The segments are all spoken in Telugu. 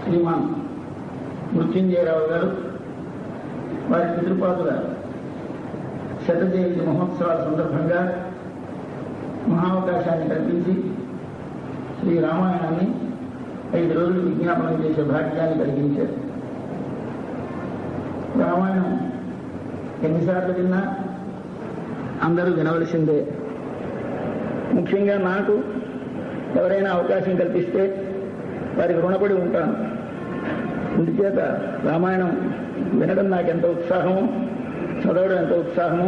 శ్రీమాన్ మృత్యుంజయరావు గారు వారి పితృపాదుల శతజయంతి మహోత్సవాల సందర్భంగా మహావకాశాన్ని కల్పించి శ్రీ రామాయణాన్ని 5 రోజులు విజ్ఞాపనం చేసే భాగ్యాన్ని కలిగించారు. రామాయణం ఎన్నిసార్లు విన్నా అందరూ వినవలసిందే. ముఖ్యంగా నాకు ఎవరైనా అవకాశం కల్పిస్తే వారికి రుణపడి ఉంటాను. అందుచేత రామాయణం వినడం నాకు ఎంత ఉత్సాహమో, చదవడం ఎంత ఉత్సాహమో,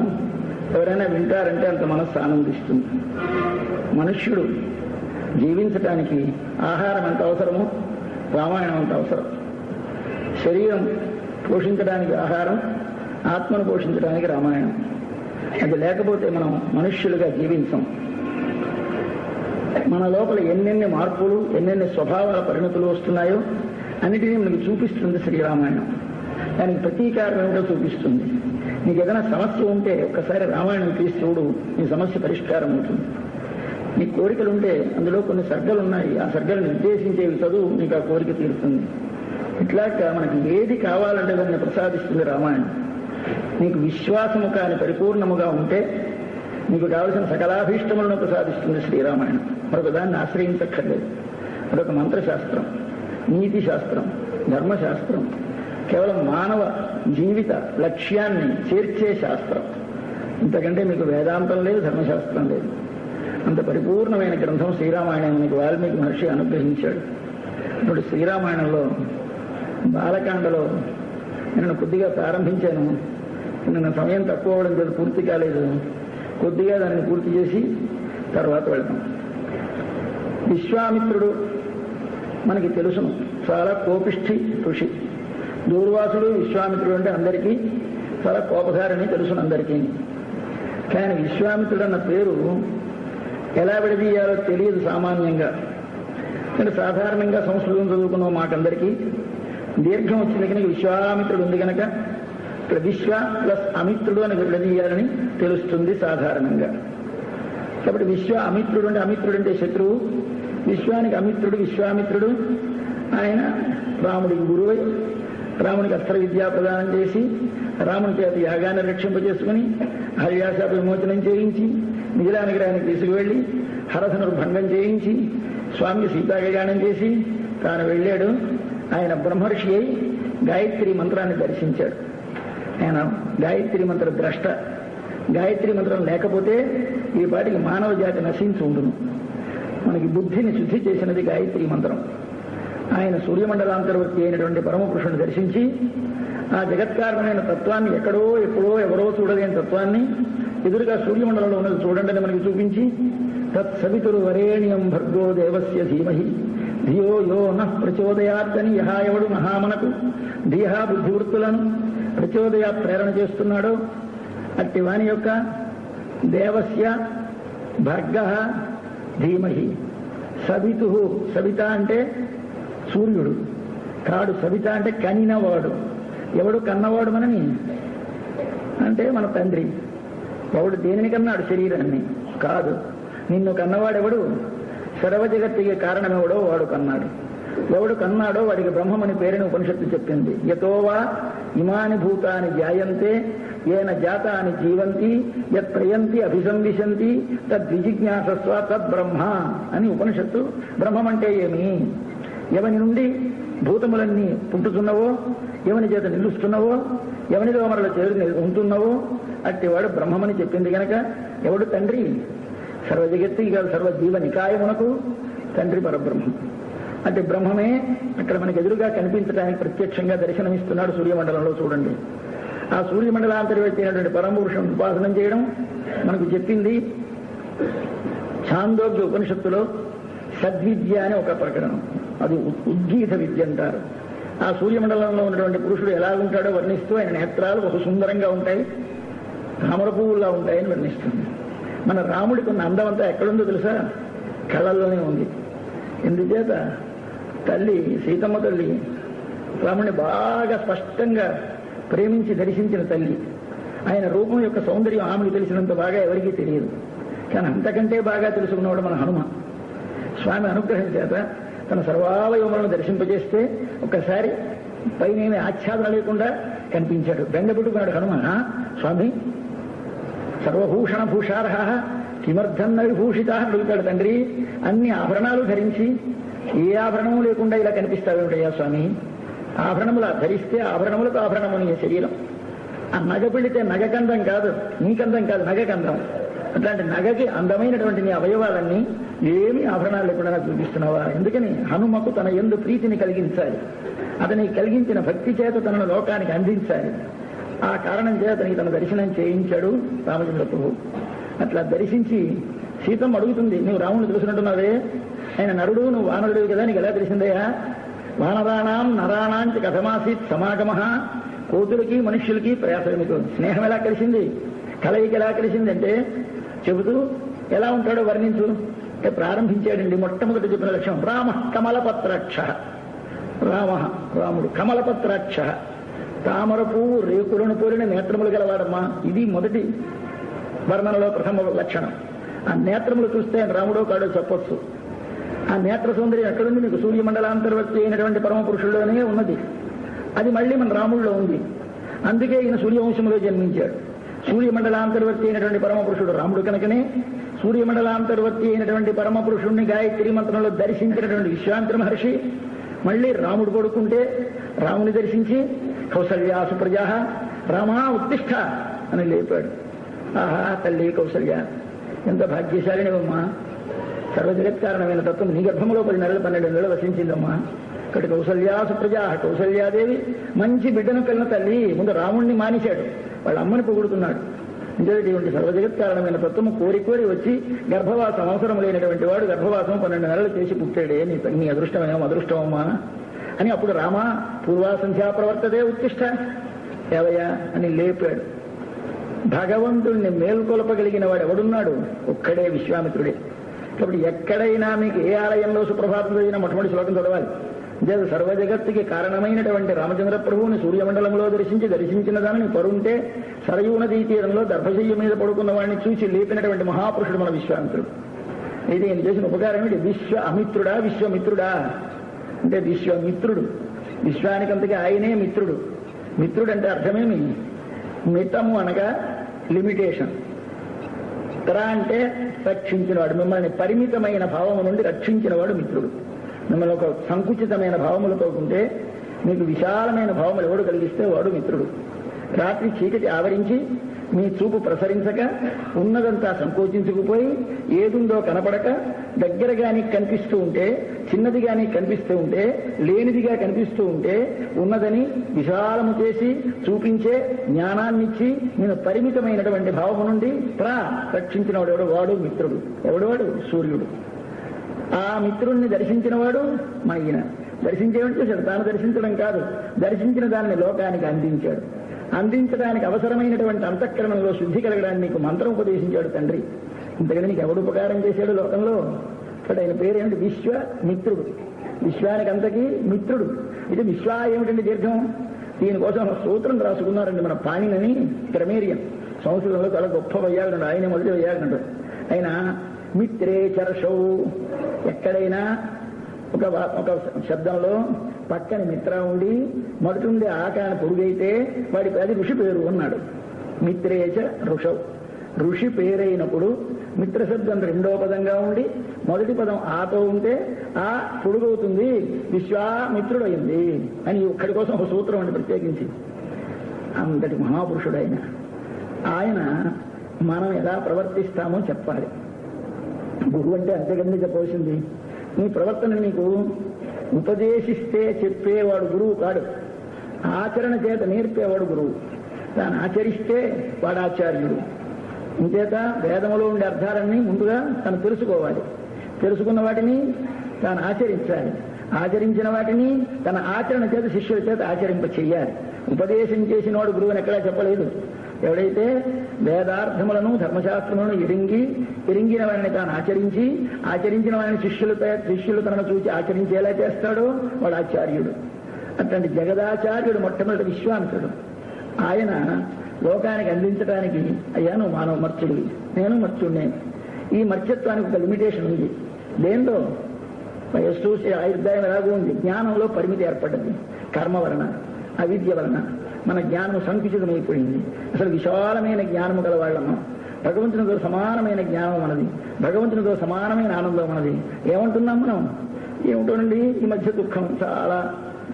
ఎవరైనా వింటారంటే అంత మనస్సు ఆనందిస్తుంది. మనుష్యుడు జీవించటానికి ఆహారం ఎంత అవసరమో రామాయణం అంత అవసరం. శరీరం పోషించడానికి ఆహారం, ఆత్మను పోషించడానికి రామాయణం. అది లేకపోతే మనం మనుష్యులుగా జీవించం. మన లోపల ఎన్నెన్ని మార్పులు, ఎన్నెన్ని స్వభావాల పరిణతులు వస్తున్నాయో అన్నిటినీ మనకి చూపిస్తుంది శ్రీరామాయణం. దానికి ప్రతీకారం ఏమిటో చూపిస్తుంది. నీకు ఏదైనా సమస్య ఉంటే ఒక్కసారి రామాయణం తీసి చూడు, నీ సమస్య పరిష్కారం అవుతుంది. నీ కోరికలుంటే అందులో కొన్ని సర్గలు ఉన్నాయి, ఆ సర్గలు నిర్దేశించేవి చదువు, నీకు ఆ కోరిక తీరుతుంది. ఇట్లాగా మనకి ఏది కావాలంటే దాన్ని ప్రసాదిస్తుంది రామాయణం. నీకు విశ్వాసము కాని పరిపూర్ణముగా ఉంటే నీకు కావలసిన సకలాభీష్టములను ప్రసాదిస్తుంది శ్రీరామాయణం. మరొక దాన్ని ఆశ్రయించక్కర్లేదు. అదొక మంత్రశాస్త్రం, నీతి శాస్త్రం, ధర్మశాస్త్రం, కేవలం మానవ జీవిత లక్ష్యాన్ని చేర్చే శాస్త్రం. ఇంతకంటే మీకు వేదాంతం లేదు, ధర్మశాస్త్రం లేదు. అంత పరిపూర్ణమైన గ్రంథం శ్రీరామాయణం మీకు వాల్మీకి మహర్షి అనుగ్రహించాడు. ఇప్పుడు శ్రీరామాయణంలో బాలకాండలో నేను కొద్దిగా ప్రారంభించాను. నిన్న సమయం తక్కువ అవడం చేత పూర్తి కాలేదు. కొద్దిగా దాన్ని పూర్తి చేసి తర్వాత వెళ్తాం. విశ్వామిత్రుడు మనకి తెలుసును, చాలా కోపిష్ఠి ఋషి. దూర్వాసుడు విశ్వామిత్రుడు అంటే అందరికీ చాలా కోపధారని తెలుసును అందరికీ. కానీ విశ్వామిత్రుడు అన్న పేరు ఎలా విడదీయాలో తెలియదు సామాన్యంగా. అంటే సాధారణంగా సంస్కృతం చదువుకున్న మాకందరికీ దీర్ఘం వచ్చింది కనుక విశ్వామిత్రుడు ఉంది కనుక ఇక్కడ విశ్వ ప్లస్ అమిత్రుడు అని విడదీయాలని తెలుస్తుంది సాధారణంగా. కాబట్టి విశ్వ అమిత్రుడు అంటే అమిత్రుడు అంటే శత్రువు, విశ్వానికి అమిత్రుడు విశ్వామిత్రుడు. ఆయన రాముడికి గురువై రామునికి అస్త్ర విద్యా ప్రదానం చేసి రాముని చేత యాగాన్ని రక్షింపజేసుకుని హర్యాశాప విమోచనం చేయించి మిథిలానగరానికి తీసుకువెళ్లి హరధనుడు భంగం చేయించి స్వామికి సీతాకళ్యాణం చేసి తాను వెళ్ళాడు. ఆయన బ్రహ్మర్షి అయి గాయత్రి మంత్రాన్ని దర్శించాడు. ఆయన గాయత్రి మంత్ర ద్రష్ట. గాయత్రి మంత్రం లేకపోతే ఈ పాటికి మానవ జాతి నశించి ఉండును. మనకి బుద్ధిని శుద్ధి చేసినది గాయత్రి మంత్రం. ఆయన సూర్యమండలాంతర్వర్తి అయినటువంటి పరమపురుషుని దర్శించి ఆ జగత్కారణమైన తత్వాన్ని ఎక్కడో ఎప్పుడో ఎవరో చూడలేని తత్వాన్ని ఎదురుగా సూర్యమండలంలో ఉన్నది చూడండి అని మనకి చూపించి తత్సవితురు వరేణ్యం భర్గో దేవస్య ధీమహి ధియో యో నః ప్రచోదయాత్తని యహాయవుడు మహామనకు ధీహా బుద్ధివృత్తులను ప్రచోదయా ప్రేరణ చేస్తున్నాడో అట్టి వాని యొక్క దేవస్య భర్గ ధీమహి సవితు. సవిత అంటే సూర్యుడు కాడు, సవిత అంటే కనినవాడు. ఎవడు కన్నవాడు మనని అంటే మన తండ్రి. వాడు దేనిని కన్నాడు? శరీరాన్ని కాదు. నిన్ను కన్నవాడెవడు? సర్వ జగత్తుకి కారణమెవడో వాడు కన్నాడు. ఎవడు కన్నాడో వాడికి బ్రహ్మమని పేరుని ఉపనిషత్తు చెప్పింది. యతోవా ఇమాని భూతాని జాయంతే ఏన జాతాని జీవంతి యత్ ప్రయంతి అభిసంవిశంతి తద్విజిజ్ఞాసస్వ తద్బ్రహ్మ అని ఉపనిషత్తు. బ్రహ్మమంటే ఏమి? ఎవని నుండి భూతములన్నీ పుట్టుతున్నవో, ఎవని చేత నిలుస్తున్నవో, ఎవనిలో మరల చేరి ఉంటున్నవో అట్టి వాడు బ్రహ్మమని చెప్పింది కనుక ఎవడు తండ్రి? సర్వజగత్తుకి కాదు, సర్వజీవ నికాయమునకు తండ్రి పరబ్రహ్మం. అంటే బ్రహ్మమే అక్కడ మనకు ఎదురుగా కనిపించడానికి ప్రత్యక్షంగా దర్శనమిస్తున్నాడు సూర్యమండలంలో. చూడండి, ఆ సూర్యమండలాంతర్వర్తి అయినటువంటి పరమపురుషుని ఉపాసనం చేయడం మనకు చెప్పింది ఛాందోగ్య ఉపనిషత్తులో. సద్విద్య అని ఒక ప్రకరణం, అది ఉద్గీత విద్య అంటారు. ఆ సూర్యమండలంలో ఉన్నటువంటి పురుషుడు ఎలా ఉంటాడో వర్ణిస్తూ ఆయన నేత్రాలు ఒక సుందరంగా ఉంటాయి, తామర పువ్వుల్లా ఉంటాయని వర్ణిస్తుంది. మన రాముడికి ఉన్న అందం అంతా ఎక్కడుందో తెలుసా? కళల్లోనే ఉంది. ఎందుచేత తల్లి సీతమ్మ తల్లి రాముడిని బాగా స్పష్టంగా ప్రేమించి దర్శించిన తల్లి. ఆయన రూపం యొక్క సౌందర్యం ఆమెకు తెలిసినంత బాగా ఎవరికీ తెలియదు. కానీ అంతకంటే బాగా తెలుసుకున్నవాడు మన హనుమ. స్వామి అనుగ్రహం చేత తన సర్వావయవములను దర్శింపజేస్తే ఒక్కసారి పైనేమి ఆచ్ఛాదన లేకుండా కనిపించాడు. బెంగపెట్టుకున్నాడు హనుమ. స్వామి, సర్వభూషణ భూషార్హ కిమర్థన్న విభూషిత అడుగుతాడు తండ్రి. అన్ని ఆభరణాలు ధరించి ఏ ఆభరణము లేకుండా ఇలా కనిపిస్తావేమిటయ్యా స్వామి? ఆభరణములా ధరిస్తే ఆభరణములకు ఆభరణము నీ శరీరం. ఆ నగ పెడితే నగకందం కాదు, నీకందం కాదు, నగకందం. అట్లాంటి నగకి అందమైనటువంటి నీ అవయవాలన్నీ ఏమి ఆభరణాలు లేకుండా నాకు చూపిస్తున్నావా? ఎందుకని హనుమకు తన యందు ప్రీతిని కలిగించాలి. అతనికి కలిగించిన భక్తి చేత తనను లోకానికి అందించాలి. ఆ కారణం చేత అతనికి తన దర్శనం చేయించాడు రామచంద్ర ప్రభు. అట్లా దర్శించి సీతమ్మ అడుగుతుంది, నువ్వు రాముడిని తెలుసుకుంటున్నావే, ఆయన నరుడు, నువ్వు వానరుడు కదా, నీకు ఎలా తెలిసిందయ్యా? వానరాణాం నరాణాంచ కథమాసీత్ సమాగమ. కోతులకి మనుష్యులకి ప్రయాసమికు స్నేహం ఎలా కలిసింది, కలయిక ఎలా కలిసింది అంటే చెబుతూ ఎలా ఉంటాడో వర్ణించు అంటే ప్రారంభించాడండి. మొట్టమొదటి చెప్పిన లక్ష్యం రామ కమలపత్రాక్ష. రాముడు కమలపత్రాక్ష, తామర పువ్వు రేకులను పోలిన నేత్రములు గలవాడమ్మా. ఇది మొదటి వర్ణనలో ప్రథమ లక్షణం. ఆ నేత్రములు చూస్తే రాముడో కాడో చెప్పొచ్చు. ఆ నేత్ర సౌందర్యం ఎక్కడుంది? మీకు సూర్యమండలాంతర్వర్తి అయినటువంటి పరమ పురుషుల్లోనే ఉన్నది. అది మళ్ళీ మన రాముడిలో ఉంది. అందుకే ఈయన సూర్యవంశంలో జన్మించాడు. సూర్యమండలాంతర్వర్తి అయినటువంటి పరమ పురుషుడు రాముడు కనుకనే సూర్యమండలాంతర్వర్తి అయినటువంటి పరమ పురుషుణ్ణి గాయత్రి మంత్రంలో దర్శించినటువంటి విశ్వామిత్ర మహర్షి మళ్ళీ రాముడు కొడుకుంటే రాముని దర్శించి కౌసల్యా సుప్రజా రామా ఉత్తిష్ట అని లేపాడు. ఆహా తల్లి కౌసల్య, ఎంత భాగ్యశాలినివమ్మా, సర్వజగత్కారణమైన తత్వం నీ గర్భంలో 10 నెలలు 12 నెలలు వసించిందమ్మా. ఇక్కడ కౌసల్యా సుప్రజా, కౌసల్యాదేవి మంచి బిడ్డను కలిగిన తల్లి. ముందు రాముణ్ణి మానేశాడు, వాళ్ళ అమ్మని పొగుడుతున్నాడు. ఇంతటి సర్వజగత్కారణమైన తత్వము కోరి కోరి వచ్చి గర్భవాసం అవసరం లేనటువంటి వాడు గర్భవాసం 12 నెలలు చేసి పుట్టాడే, నీ అదృష్టమేమో అదృష్టమమ్మా అని అప్పుడు రామ పూర్వాసంధ్యా ప్రవర్తతే ఉత్తిష్ట ఏవయ్యా అని లేపాడు. భగవంతుణ్ణి మేల్కొల్పగలిగిన వాడు ఎవడున్నాడు? ఒక్కడే విశ్వామిత్రుడే. కాబట్టి ఎక్కడైనా మీకు ఏ ఆలయంలో సుప్రభాతం చదివినా మొట్టమొదటి శ్లోకం చదవాలి. సర్వజగత్తుకి కారణమైనటువంటి రామచంద్ర ప్రభువుని సూర్యమండలంలో దర్శించిన దానిని పరుంటే సరయూ నదీ తీరంలో దర్భశయ్య మీద పడుకున్న వాడిని చూసి లేపినటువంటి మహాపురుషుడు మన విశ్వామిత్రుడు. అయితే ఈయన చేసిన ఉపకారం ఏమిటి? అమిత్రుడా విశ్వమిత్రుడా అంటే విశ్వమిత్రుడు. విశ్వానికంతకీ ఆయనే మిత్రుడు. మిత్రుడు అంటే అర్థమేమి? మితము అనగా లిమిటేషన్, తర అంటే రక్షించినవాడు. మిమ్మల్ని పరిమితమైన భావము నుండి రక్షించినవాడు మిత్రుడు. మిమ్మల్ని ఒక సంకుచితమైన భావములతో ఉంటే మీకు విశాలమైన భావములు ఎవడు కలిగిస్తే వాడు మిత్రుడు. రాత్రి చీకటి ఆవరించి మీ చూపు ప్రసరించక ఉన్నదంతా సంకోచించుకుపోయి ఏదుందో కనపడక దగ్గరగాని కనిపిస్తూ ఉంటే, చిన్నదిగాని కనిపిస్తూ ఉంటే, లేనిదిగా కనిపిస్తూ ఉంటే ఉన్నదని విశాలము చేసి చూపించే జ్ఞానాన్నిచ్చి నేను పరిమితమైనటువంటి భావము నుండి రక్షించిన వాడు వాడు మిత్రుడు. ఎవడు? సూర్యుడు. ఆ మిత్రుణ్ణి దర్శించిన వాడు మన ఈయన. దర్శించేవాడు చేశాడు, తాను దర్శించడం కాదు, దర్శించిన దాన్ని లోకానికి అందించాడు. అందించడానికి అవసరమైనటువంటి అంతఃకరణంలో శుద్ధి కలగడానికి నీకు మంత్రం ఉపదేశించాడు తండ్రి. ఇంతకని నీకు ఎవడు ఉపకారం చేశాడు లోకంలో? ఇక్కడ ఆయన పేరేమిటి? విశ్వమిత్రుడు. విశ్వానికి అంతకీ మిత్రుడు. ఇది విశ్వ ఏమిటండి దీర్ఘం? దీనికోసం సూత్రం రాసుకున్నారండి మన పాణిని క్రమేరియన్. సంస్కృతంలో చాలా గొప్ప వైయాగనుడు ఆయన, మొదటి వైయాగనుడు ఆయన. మిత్రే చర్షౌ, ఎక్కడైనా ఒక శబ్దంలో పక్కన మిత్ర ఉండి మొదటి ఉండే ఆకారం పొరుగైతే వాడికి అది ఋషి పేరు అన్నాడు. మిత్రేచ ఋషౌ, ఋషి పేరైనప్పుడు మిత్ర శబ్దం రెండో పదంగా ఉండి మొదటి పదం ఆతో ఉంటే ఆ పొడుగవుతుంది, విశ్వామిత్రుడు అయింది అని ఒక్కడి కోసం ఒక సూత్రం అండి ప్రత్యేకించి. అంతటి మహాపురుషుడు ఆయన. ఆయన మనం ఎలా ప్రవర్తిస్తామో చెప్పాలి. గురువు అంటే అంతేకన్నా చెప్పవలసింది. నీ ప్రవర్తన నీకు ఉపదేశిస్తే చెప్పేవాడు గురువు కాడు, ఆచరణ చేత నేర్పేవాడు గురువు. దాన్ని ఆచరిస్తే వాడు ఆచార్యుడు. ఇంచేత వేదములో ఉండే అర్థాలన్నీ ముందుగా తను తెలుసుకోవాలి. తెలుసుకున్న వాటిని తాను ఆచరించాలి. ఆచరించిన వాటిని తన ఆచరణ చేత శిష్యుల చేత ఆచరింప చెయ్యాలి. ఉపదేశం చేసిన వాడు గురువుని ఎక్కడా చెప్పలేదు. ఎవడైతే వేదార్థములను ధర్మశాస్త్రములను ఎరింగిన వారిని తాను ఆచరించిన వారిని శిష్యులు తనను చూసి ఆచరించేలా చేస్తాడో వాడు ఆచార్యుడు. అట్లాంటి జగదాచార్యుడు మొట్టమొదటి విశ్వామిత్రుడు. ఆయన లోకానికి అందించడానికి, అయ్యా నువ్వు మానవ మర్చుడివి, నేను మర్చుడినే. ఈ మర్చత్వానికి ఒక లిమిటేషన్ ఉంది. దేంతో? వయస్సు ఆయుర్దాయం ఎలాగూ ఉంది, జ్ఞానంలో పరిమితి ఏర్పడ్డది. కర్మ వలన, అవిద్య వలన మన జ్ఞానం సంకుచితమైపోయింది. అసలు విశాలమైన జ్ఞానము గల వాళ్ళము. భగవంతునితో సమానమైన జ్ఞానం మనది, భగవంతునితో సమానమైన ఆనందం మనది. ఏమంటున్నాం మనం? ఏమిటోనండి, ఈ మధ్య దుఃఖం, చాలా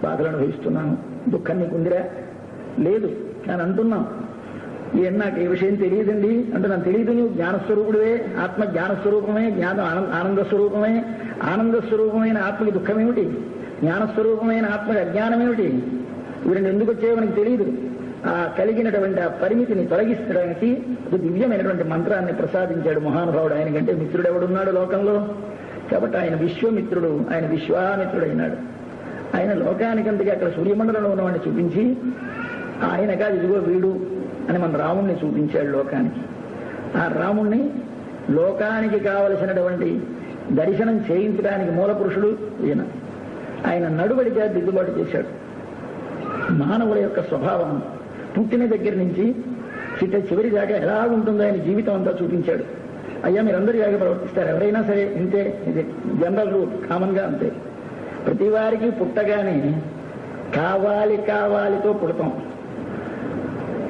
బాధలు అనుభవిస్తున్నాను. దుఃఖం నీకుందిరా? లేదు. కానీ అంటున్నాం, నాకు ఏ విషయం తెలియదండి అంటే నాకు తెలియదు. నువ్వు జ్ఞానస్వరూపుడివే, ఆత్మ జ్ఞానస్వరూపమే, జ్ఞానం ఆనందస్వరూపమే. ఆనందస్వరూపమైన ఆత్మకి దుఃఖమేమిటి? జ్ఞానస్వరూపమైన ఆత్మకి అజ్ఞానమేమిటి? ఇవి రెండు ఎందుకు వచ్చాయో మనకి తెలియదు. ఆ కలిగినటువంటి ఆ పరిమితిని తొలగించడానికి ఒక దివ్యమైనటువంటి మంత్రాన్ని ప్రసాదించాడు మహానుభావుడు. ఆయన కంటే మిత్రుడు ఎవడున్నాడు లోకంలో? కాబట్టి ఆయన విశ్వమిత్రుడు, ఆయన విశ్వామిత్రుడు అయినాడు. ఆయన లోకానికంతగా అక్కడ సూర్యమండలంలో ఉన్నవాడిని చూపించి, ఆయన కాదు ఇదిగో వీడు అని మన రాముణ్ణి చూపించాడు లోకానికి. ఆ రాముణ్ణి లోకానికి కావలసినటువంటి దర్శనం చేయించడానికి మూల పురుషుడు ఈయన. ఆయన నడువడిగా దిద్దుబాటు చేశాడు. మానవుల యొక్క స్వభావం పుట్టిన దగ్గర నుంచి చివరి దాకా ఎలా ఉంటుందో ఆయన జీవితం అంతా చూపించాడు. అయ్యా మీరందరూ ఇలాగే ప్రవర్తిస్తారు, ఎవరైనా సరే ఇంతే, ఇది జనరల్ రూల్, కామన్ గా అంతే. ప్రతి వారికి పుట్టగానే కావాలితో పుడతాం,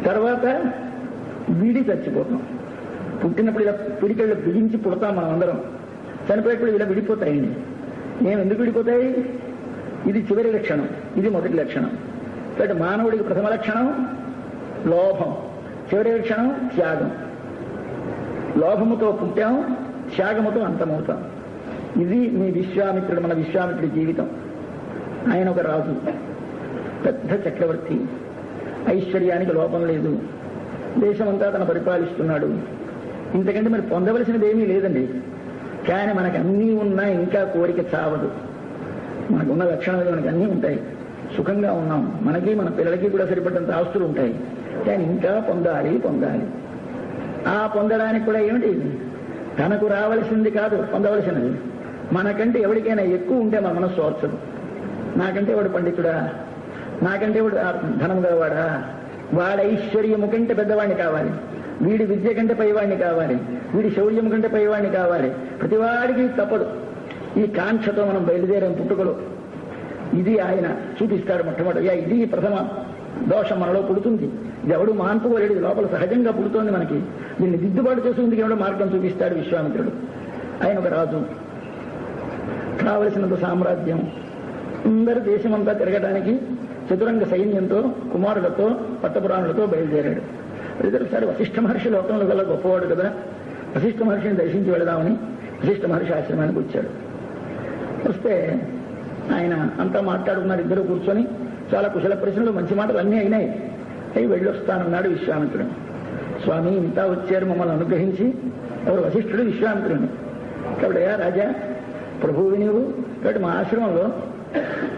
తర్వాత వీడి చచ్చిపోతాం. పుట్టినప్పుడు ఇలా పిడికళ్ళు బిగించి పుడతాం మనం అందరం, చనిపోయేప్పుడు ఇలా విడిపోతాయండి. మేము ఎందుకు విడిపోతాయి? ఇది చివరి లక్షణం, ఇది మొదటి లక్షణం. కాబట్టి మానవుడికి ప్రథమ లక్షణం లోభం, చివరి లక్షణం త్యాగం. లోభముతో పుట్టాం, త్యాగముతో అంతమవుతాం. ఇది మీ విశ్వామిత్రుడు, మన విశ్వామిత్రుడి జీవితం. ఆయన ఒక రాజు, పెద్ద చక్రవర్తి, ఐశ్వర్యానికి లోపం లేదు, దేశమంతా తను పరిపాలిస్తున్నాడు. ఇంతకంటే మరి పొందవలసినది ఏమీ లేదండి. కానీ మనకు అన్నీ ఉన్నా ఇంకా కోరిక చావదు. మనకున్న లక్షణాలు మనకు అన్నీ ఉంటాయి, సుఖంగా ఉన్నాం, మనకి మన పిల్లలకి కూడా సరిపడినంత ఆస్తులు ఉంటాయి. కానీ ఇంకా పొందాలి. ఆ పొందడానికి కూడా ఏమిటి? తనకు రావలసింది కాదు పొందవలసినది. మనకంటే ఎవరికైనా ఎక్కువ ఉంటే మన మనస్సు ఓర్చదు. నాకంటే వాడు పండితుడా, నాకంటే వాడు ధనం గలవాడా, వాడి ఐశ్వర్యము కంటే పెద్దవాడిని కావాలి, వీడి విద్య కంటే పైవాడిని కావాలి, వీడి శౌర్యం కంటే పైవాడిని కావాలి. ప్రతివాడికి తప్పదు. ఈ కాంక్షతో మనం బయలుదేరాం పుట్టుకలో. ఇది ఆయన చూపిస్తాడు మొట్టమొదటి. ఇది ప్రథమ దోషం మనలో పుడుతుంది. ఇది ఎవడు మాన్పుకోలేడు, లోపల సహజంగా పుడుతోంది మనకి. దీన్ని దిద్దుబాటు చేసేందుకు ఎవడో మార్గం చూపిస్తాడు విశ్వామిత్రుడు. ఆయన ఒక రాజు, కావలసినంత సామ్రాజ్యం, అందరూ దేశమంతా తిరగడానికి చతురంగ సైన్యంతో, కుమారులతో, పట్టపురాణులతో బయలుదేరాడు. ఒకసారి వశిష్ఠ మహర్షి లోకంలో గల గొప్పవాడు కదా, వశిష్ఠ మహర్షిని దర్శించి వెళదామని వశిష్ఠ మహర్షి ఆశ్రమానికి వచ్చాడు. వస్తే ఆయన అంతా మాట్లాడుకున్నారు, ఇద్దరు కూర్చొని చాలా కుశల ప్రశ్నలు, మంచి మాటలు అన్నీ అయినాయి. అవి వెళ్ళొస్తానన్నాడు విశ్వామిత్రుడు. స్వామి ఇంతా వచ్చారు మమ్మల్ని అనుగ్రహించి. ఎవరు? వశిష్ఠుడు విశ్వామిత్రుడు. కాబట్టి రాజా ప్రభువుని నీవు, కాబట్టి మా ఆశ్రమంలో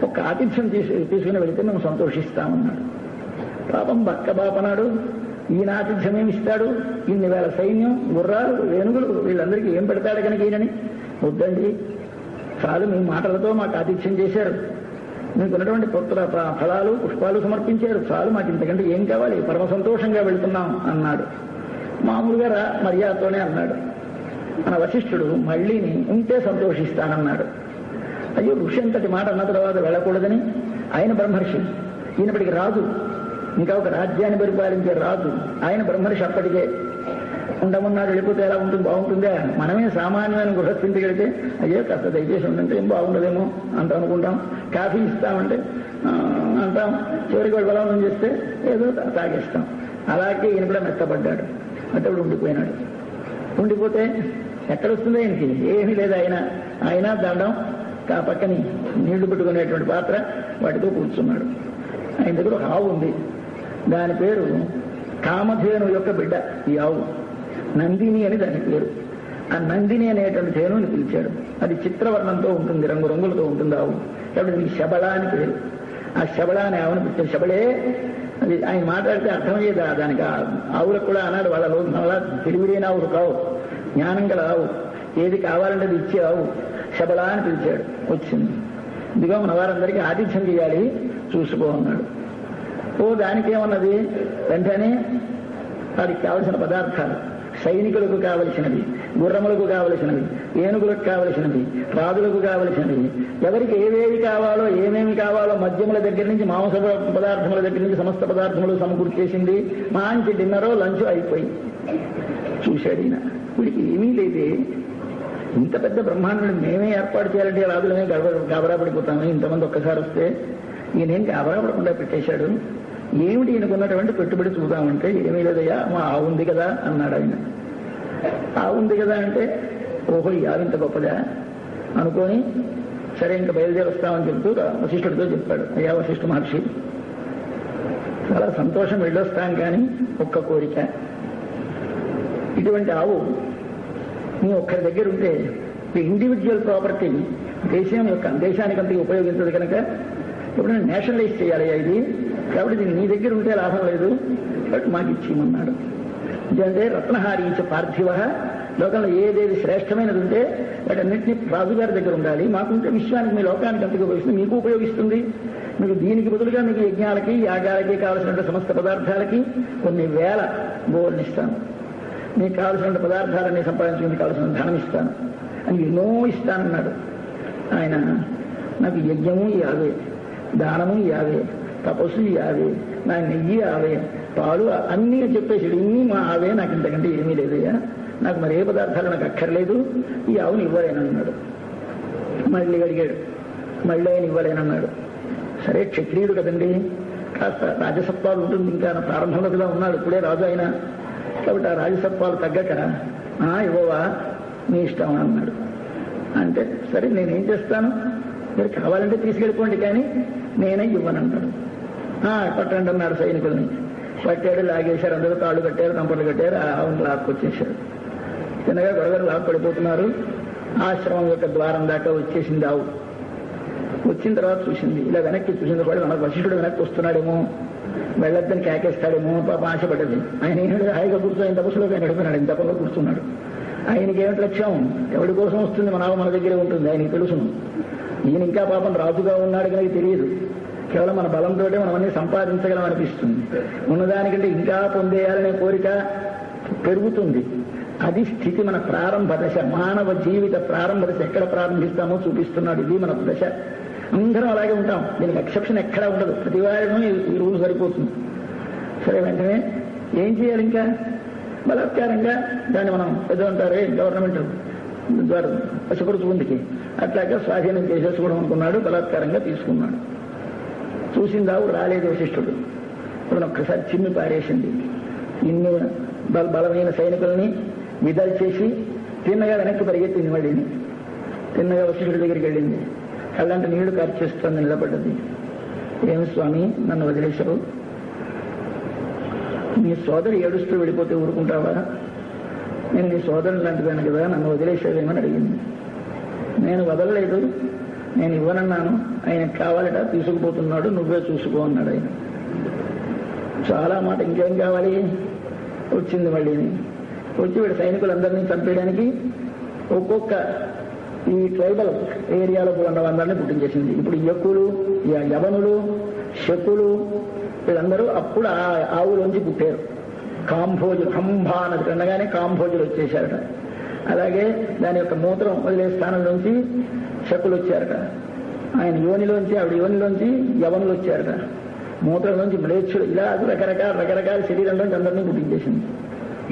ఒక ఆతిథ్యం తీసుకుని వెళితే మేము సంతోషిస్తామన్నాడు. పాపం బక్క బాపనాడు, ఈయన ఆతిథ్యం ఏమిస్తాడు? ఇన్ని వేల సైన్యం, గుర్రాలు, ఏనుగులు, వీళ్ళందరికీ ఏం పెడతాడు కనుక ఈయనని? వద్దండి, చాలు మీ మాటలతో మాకు ఆతిథ్యం చేశారు, మీకున్నటువంటి పుత్ర ఫలాలు పుష్పాలు సమర్పించారు, చాలు, మాకు ఇంతకంటే ఏం కావాలి, పరమ సంతోషంగా వెళుతున్నాం అన్నాడు. మామూలుగా మర్యాదతోనే అన్నాడు. మన వశిష్ఠుడు మళ్ళీని ఉంటే సంతోషిస్తానన్నాడు. అయ్యో, ఋషి అంతటి మాట అన్న తర్వాత వెళ్ళకూడదని ఆయన బ్రహ్మర్షి, ఈయనప్పటికి రాజు, ఇంకా ఒక రాజ్యాన్ని పరిపాలించే రాజు ఆయన బ్రహ్మర్షి. అప్పటికే ఉండమన్నాడు, వెళ్ళిపోతే ఎలా ఉంటుంది? బాగుంటుందా? మనమే సామాన్యమైన గృహస్థితికి వెళితే అయ్యో కాస్త దయచేసి ఉండంటే ఏం బాగుండదేమో అంత అనుకుంటాం. కాఫీ ఇస్తామంటే అంటాం, చివరికి వాళ్ళు బలవంతం చేస్తే ఏదో తాగేస్తాం. అలాగే ఈయన కూడా మెత్తపడ్డాడు, అతడు ఉండిపోయినాడు. ఉండిపోతే ఎక్కడొస్తుంది ఆయనకి? ఏమీ లేదు. ఆయన దండం, ఆ పక్కని నీళ్లు పెట్టుకునేటువంటి పాత్ర, వాటితో కూర్చున్నాడు. ఆయన దగ్గర ఒక ఆవు ఉంది, దాని పేరు కామధేను యొక్క బిడ్డ. ఈ ఆవు నందిని అని దాని పేరు. ఆ నందిని అనేటువంటి ధేనుని పిలిచాడు. అది చిత్రవర్ణంతో ఉంటుంది, రంగురంగులతో ఉంటుంది ఆవు. కాబట్టి దీనికి శబళ అని పేరు. ఆ శబళ అని ఆవును పిలిచాడు. శబళే అది ఆయన మాట్లాడితే అర్థమయ్యేదా దానికి? ఆవులకు కూడా అన్నాడు, వాళ్ళలో మళ్ళా తెలివిలేని ఆవులు కావు, జ్ఞానం గల ఆవు, ఏది కావాలంటే అది ఇచ్చే ఆవు. శబళ అని పిలిచాడు. వచ్చింది. ఇదిగో మన వారందరికీ ఆతిథ్యం చేయాలి, చూసుకో అన్నాడు. దానికేమన్నది? వెంటనే వారికి కావలసిన పదార్థాలు, సైనికులకు కావలసినవి, గుర్రములకు కావలసినవి, ఏనుగులకు కావలసినవి, రాజులకు కావలసినవి, ఎవరికి ఏవేవి కావాలో ఏమేమి కావాలో మద్యముల దగ్గర నుంచి మాంస పదార్థముల దగ్గర నుంచి సమస్త పదార్థములు సమకూర్చేసింది. మంచి డిన్నరో లంచ్ అయిపోయి చూశాడు ఈయన. వీడికి ఏమీ లేదే, ఇంత పెద్ద బ్రహ్మాండం మేమే ఏర్పాటు చేయాలంటే రాజులమే గాబరా పడిపోతాము. ఇంతమంది ఒక్కసారి వస్తే ఈయనేం గాబరా పడకుండా పెట్టేశాడు. ఏమిటి ఈయనకున్నటువంటి పెట్టుబడి చూద్దామంటే ఏమీ లేదయ్యా, మా ఆవు ఉంది కదా అన్నాడు ఆయన. ఆవు ఉంది కదా అంటే ఓహో ఈ ఆవు ఇంత గొప్పదా అనుకొని సరే ఇంకా బయలుదేరి వస్తామని చెప్తూ వశిష్ఠుడితో చెప్పాడు. అయ్యా వశిష్ఠ మహర్షి, చాలా సంతోషం వెళ్ళొస్తాం, కానీ ఒక్క కోరిక, ఇటువంటి ఆవు నీ ఒక్కరి దగ్గర ఉంటే ఇండివిజువల్ ప్రాపర్టీ దేశానికంతా ఉపయోగించదు కనుక ఎప్పుడైనా నేషనలైజ్ చేయాలి ఇది, కాబట్టి దీన్ని నీ దగ్గర ఉంటే లాభం లేదు, కాబట్టి మాకు ఇచ్చేయమన్నాడు. ఎందుకంటే రత్నహారీచ పార్థివ, లోకంలో ఏదేది శ్రేష్టమైనది ఉంటే వాటన్నింటినీ రాజుగారి దగ్గర ఉండాలి. మాకుంటే విశ్వానికి మీ లోకానికి అంతగా ఉపయోగిస్తుంది, మీకు ఉపయోగిస్తుంది. మీకు దీనికి బదులుగా మీకు యజ్ఞాలకి యాగాలకి కావలసిన సమస్త పదార్థాలకి కొన్ని వేల గోల్ని ఇస్తాను, మీకు కావలసిన పదార్థాలన్నీ సంపాదించుకుని కావలసిన ధనం ఇస్తాను అని ఎన్నో ఇస్తానన్నాడు ఆయన. నాకు యజ్ఞము యావే, దానము యావే, తపస్సు యావే, నా నెయ్యి ఆవే, పాలు అన్నీ చెప్పేసి ఇన్ని మా ఆవే, నాకు ఇంతకంటే ఏమీ లేదయ్యా, నాకు మరి ఏ పదార్థాలు నాకు అక్కర్లేదు, ఈ ఆవుని ఇవ్వలేనన్నాడు. మళ్ళీ అడిగాడు, మళ్ళీ ఆయన ఇవ్వలేనన్నాడు. సరే క్షత్రియుడు కదండి, కాస్త రాజసత్వాలు ఉంటుంది, ఇంకా ప్రారంభంలో కదా ఉన్నాడు, ఇప్పుడే రాజు అయినా, కాబట్టి ఆ రాజసత్వాలు తగ్గక ఇవ్వవా నీ ఇష్టం అన్నాడు. అంటే సరే నేనేం చేస్తాను, మీరు కావాలంటే తీసుకెళ్ళిపోండి, కానీ నేనే ఇవ్వనన్నాడు. పట్టండి అన్నాడు సైనికుల్ని. పట్టాడు, లాగేశారు, అందరూ తాళ్ళు కట్టారు, కంపర్లు కట్టారు, ఆవును లాక్కొచ్చేశారు. చిన్నగా గొడవలు లాక్కడిపోతున్నారు. ఆశ్రమం యొక్క ద్వారం దాకా వచ్చేసింది ఆవు. వచ్చిన తర్వాత చూసింది, ఇలా వెనక్కి చూసింది కూడా మనకు వశిష్ఠుడు వెనక్కి వస్తున్నాడేమో, వెళ్ళొద్దని కేకేస్తాడేమో పాప ఆశపడ్డది. ఆయన ఏమిటి హాయిగా కూర్చొని ఇంత బస్సులో నడిపినాడు, ఇంత పనులు కూర్చున్నాడు. ఆయనకి ఏమిటి లక్ష్యం, ఎవరి కోసం వస్తుంది, మన ఆవు మన దగ్గరే ఉంటుంది, ఆయనకి తెలుసును. ఈయన ఇంకా పాపం రాజుగా ఉన్నాడు కనుక తెలియదు, కేవలం మన బలంతో మనం అన్ని సంపాదించగలం అనిపిస్తుంది. ఉన్నదానికంటే ఇంకా పొందేయాలనే కోరిక పెరుగుతుంది. అది స్థితి, మన ప్రారంభ దశ, మానవ జీవిత ప్రారంభ దశ. ఎక్కడ ప్రారంభిస్తామో చూపిస్తున్నాడు. ఇది మన దశ. అందరం అలాగే ఉంటాం, దీనికి ఎక్సెప్షన్ ఎక్కడా ఉండదు. ప్రతి వారిలో ఈ రూల్ సరిపోతుంది. సరే వెంటనే ఏం చేయాలి, ఇంకా బలాత్కారంగా దాన్ని మనం పెద్దమంటారే గవర్నమెంట్ ద్వారా పశుపరుచుకుందికి అట్లాగా స్వాధీనం చేసేసుకోవడం అనుకున్నాడు. బలాత్కారంగా తీసుకున్నాడు. చూసిందావు రాలేదు వశిష్ఠుడు. ఇప్పుడు ఒక్కసారి చిమ్మి పారేసింది. ఇన్ని బలమైన సైనికుల్ని విదల్చేసి తిన్నగా వెనక్కి పరిగెత్తింది. మళ్ళీని తిన్నగా వశిష్ఠుడి దగ్గరికి వెళ్ళింది. కళ్ళంటే నీళ్లు కార్చేస్తుంది, నిలబడ్డది. ఏమి స్వామి నన్ను వదిలేశావు, నీ సోదరు ఏడుస్తూ వెళ్ళిపోతే ఊరుకుంటావా, నేను నీ సోదరుని లాంటిదాను కదా, నన్ను వదిలేసావేమని అడిగింది. నేను వదలలేదు, నేను ఇవ్వనన్నాను, ఆయనకు కావాలట, తీసుకుపోతున్నాడు, నువ్వే చూసుకో అన్నాడు ఆయన. చాలా మాట, ఇంకేం కావాలి. వచ్చింది మళ్ళీని. వచ్చి వీడు సైనికులందరినీ చంపేయడానికి ఒక్కొక్క ఈ ట్రైబల్ ఏరియాలో ఉన్నవాళ్ళందరినీ పుట్టించేసింది. ఇప్పుడు యకులు, యవనులు, శకులు వీళ్ళందరూ అప్పుడు ఆ ఆవులోంచి పుట్టారు. కాంభోజులు, హంభా అన్నది అనగానే కాంభోజులు వచ్చేసారట. అలాగే దాని యొక్క మూత్రం వదిలే స్థానంలోంచి శకులు వచ్చారట. ఆయన యోనిలోంచి, ఆవిడ యోనిలోంచి యవనులు వచ్చారట. మూత్రంలోంచి మ్లేచ్చులు, ఇలా రకరకాల శరీరంలోంచి అందరినీ పుట్టించేసింది.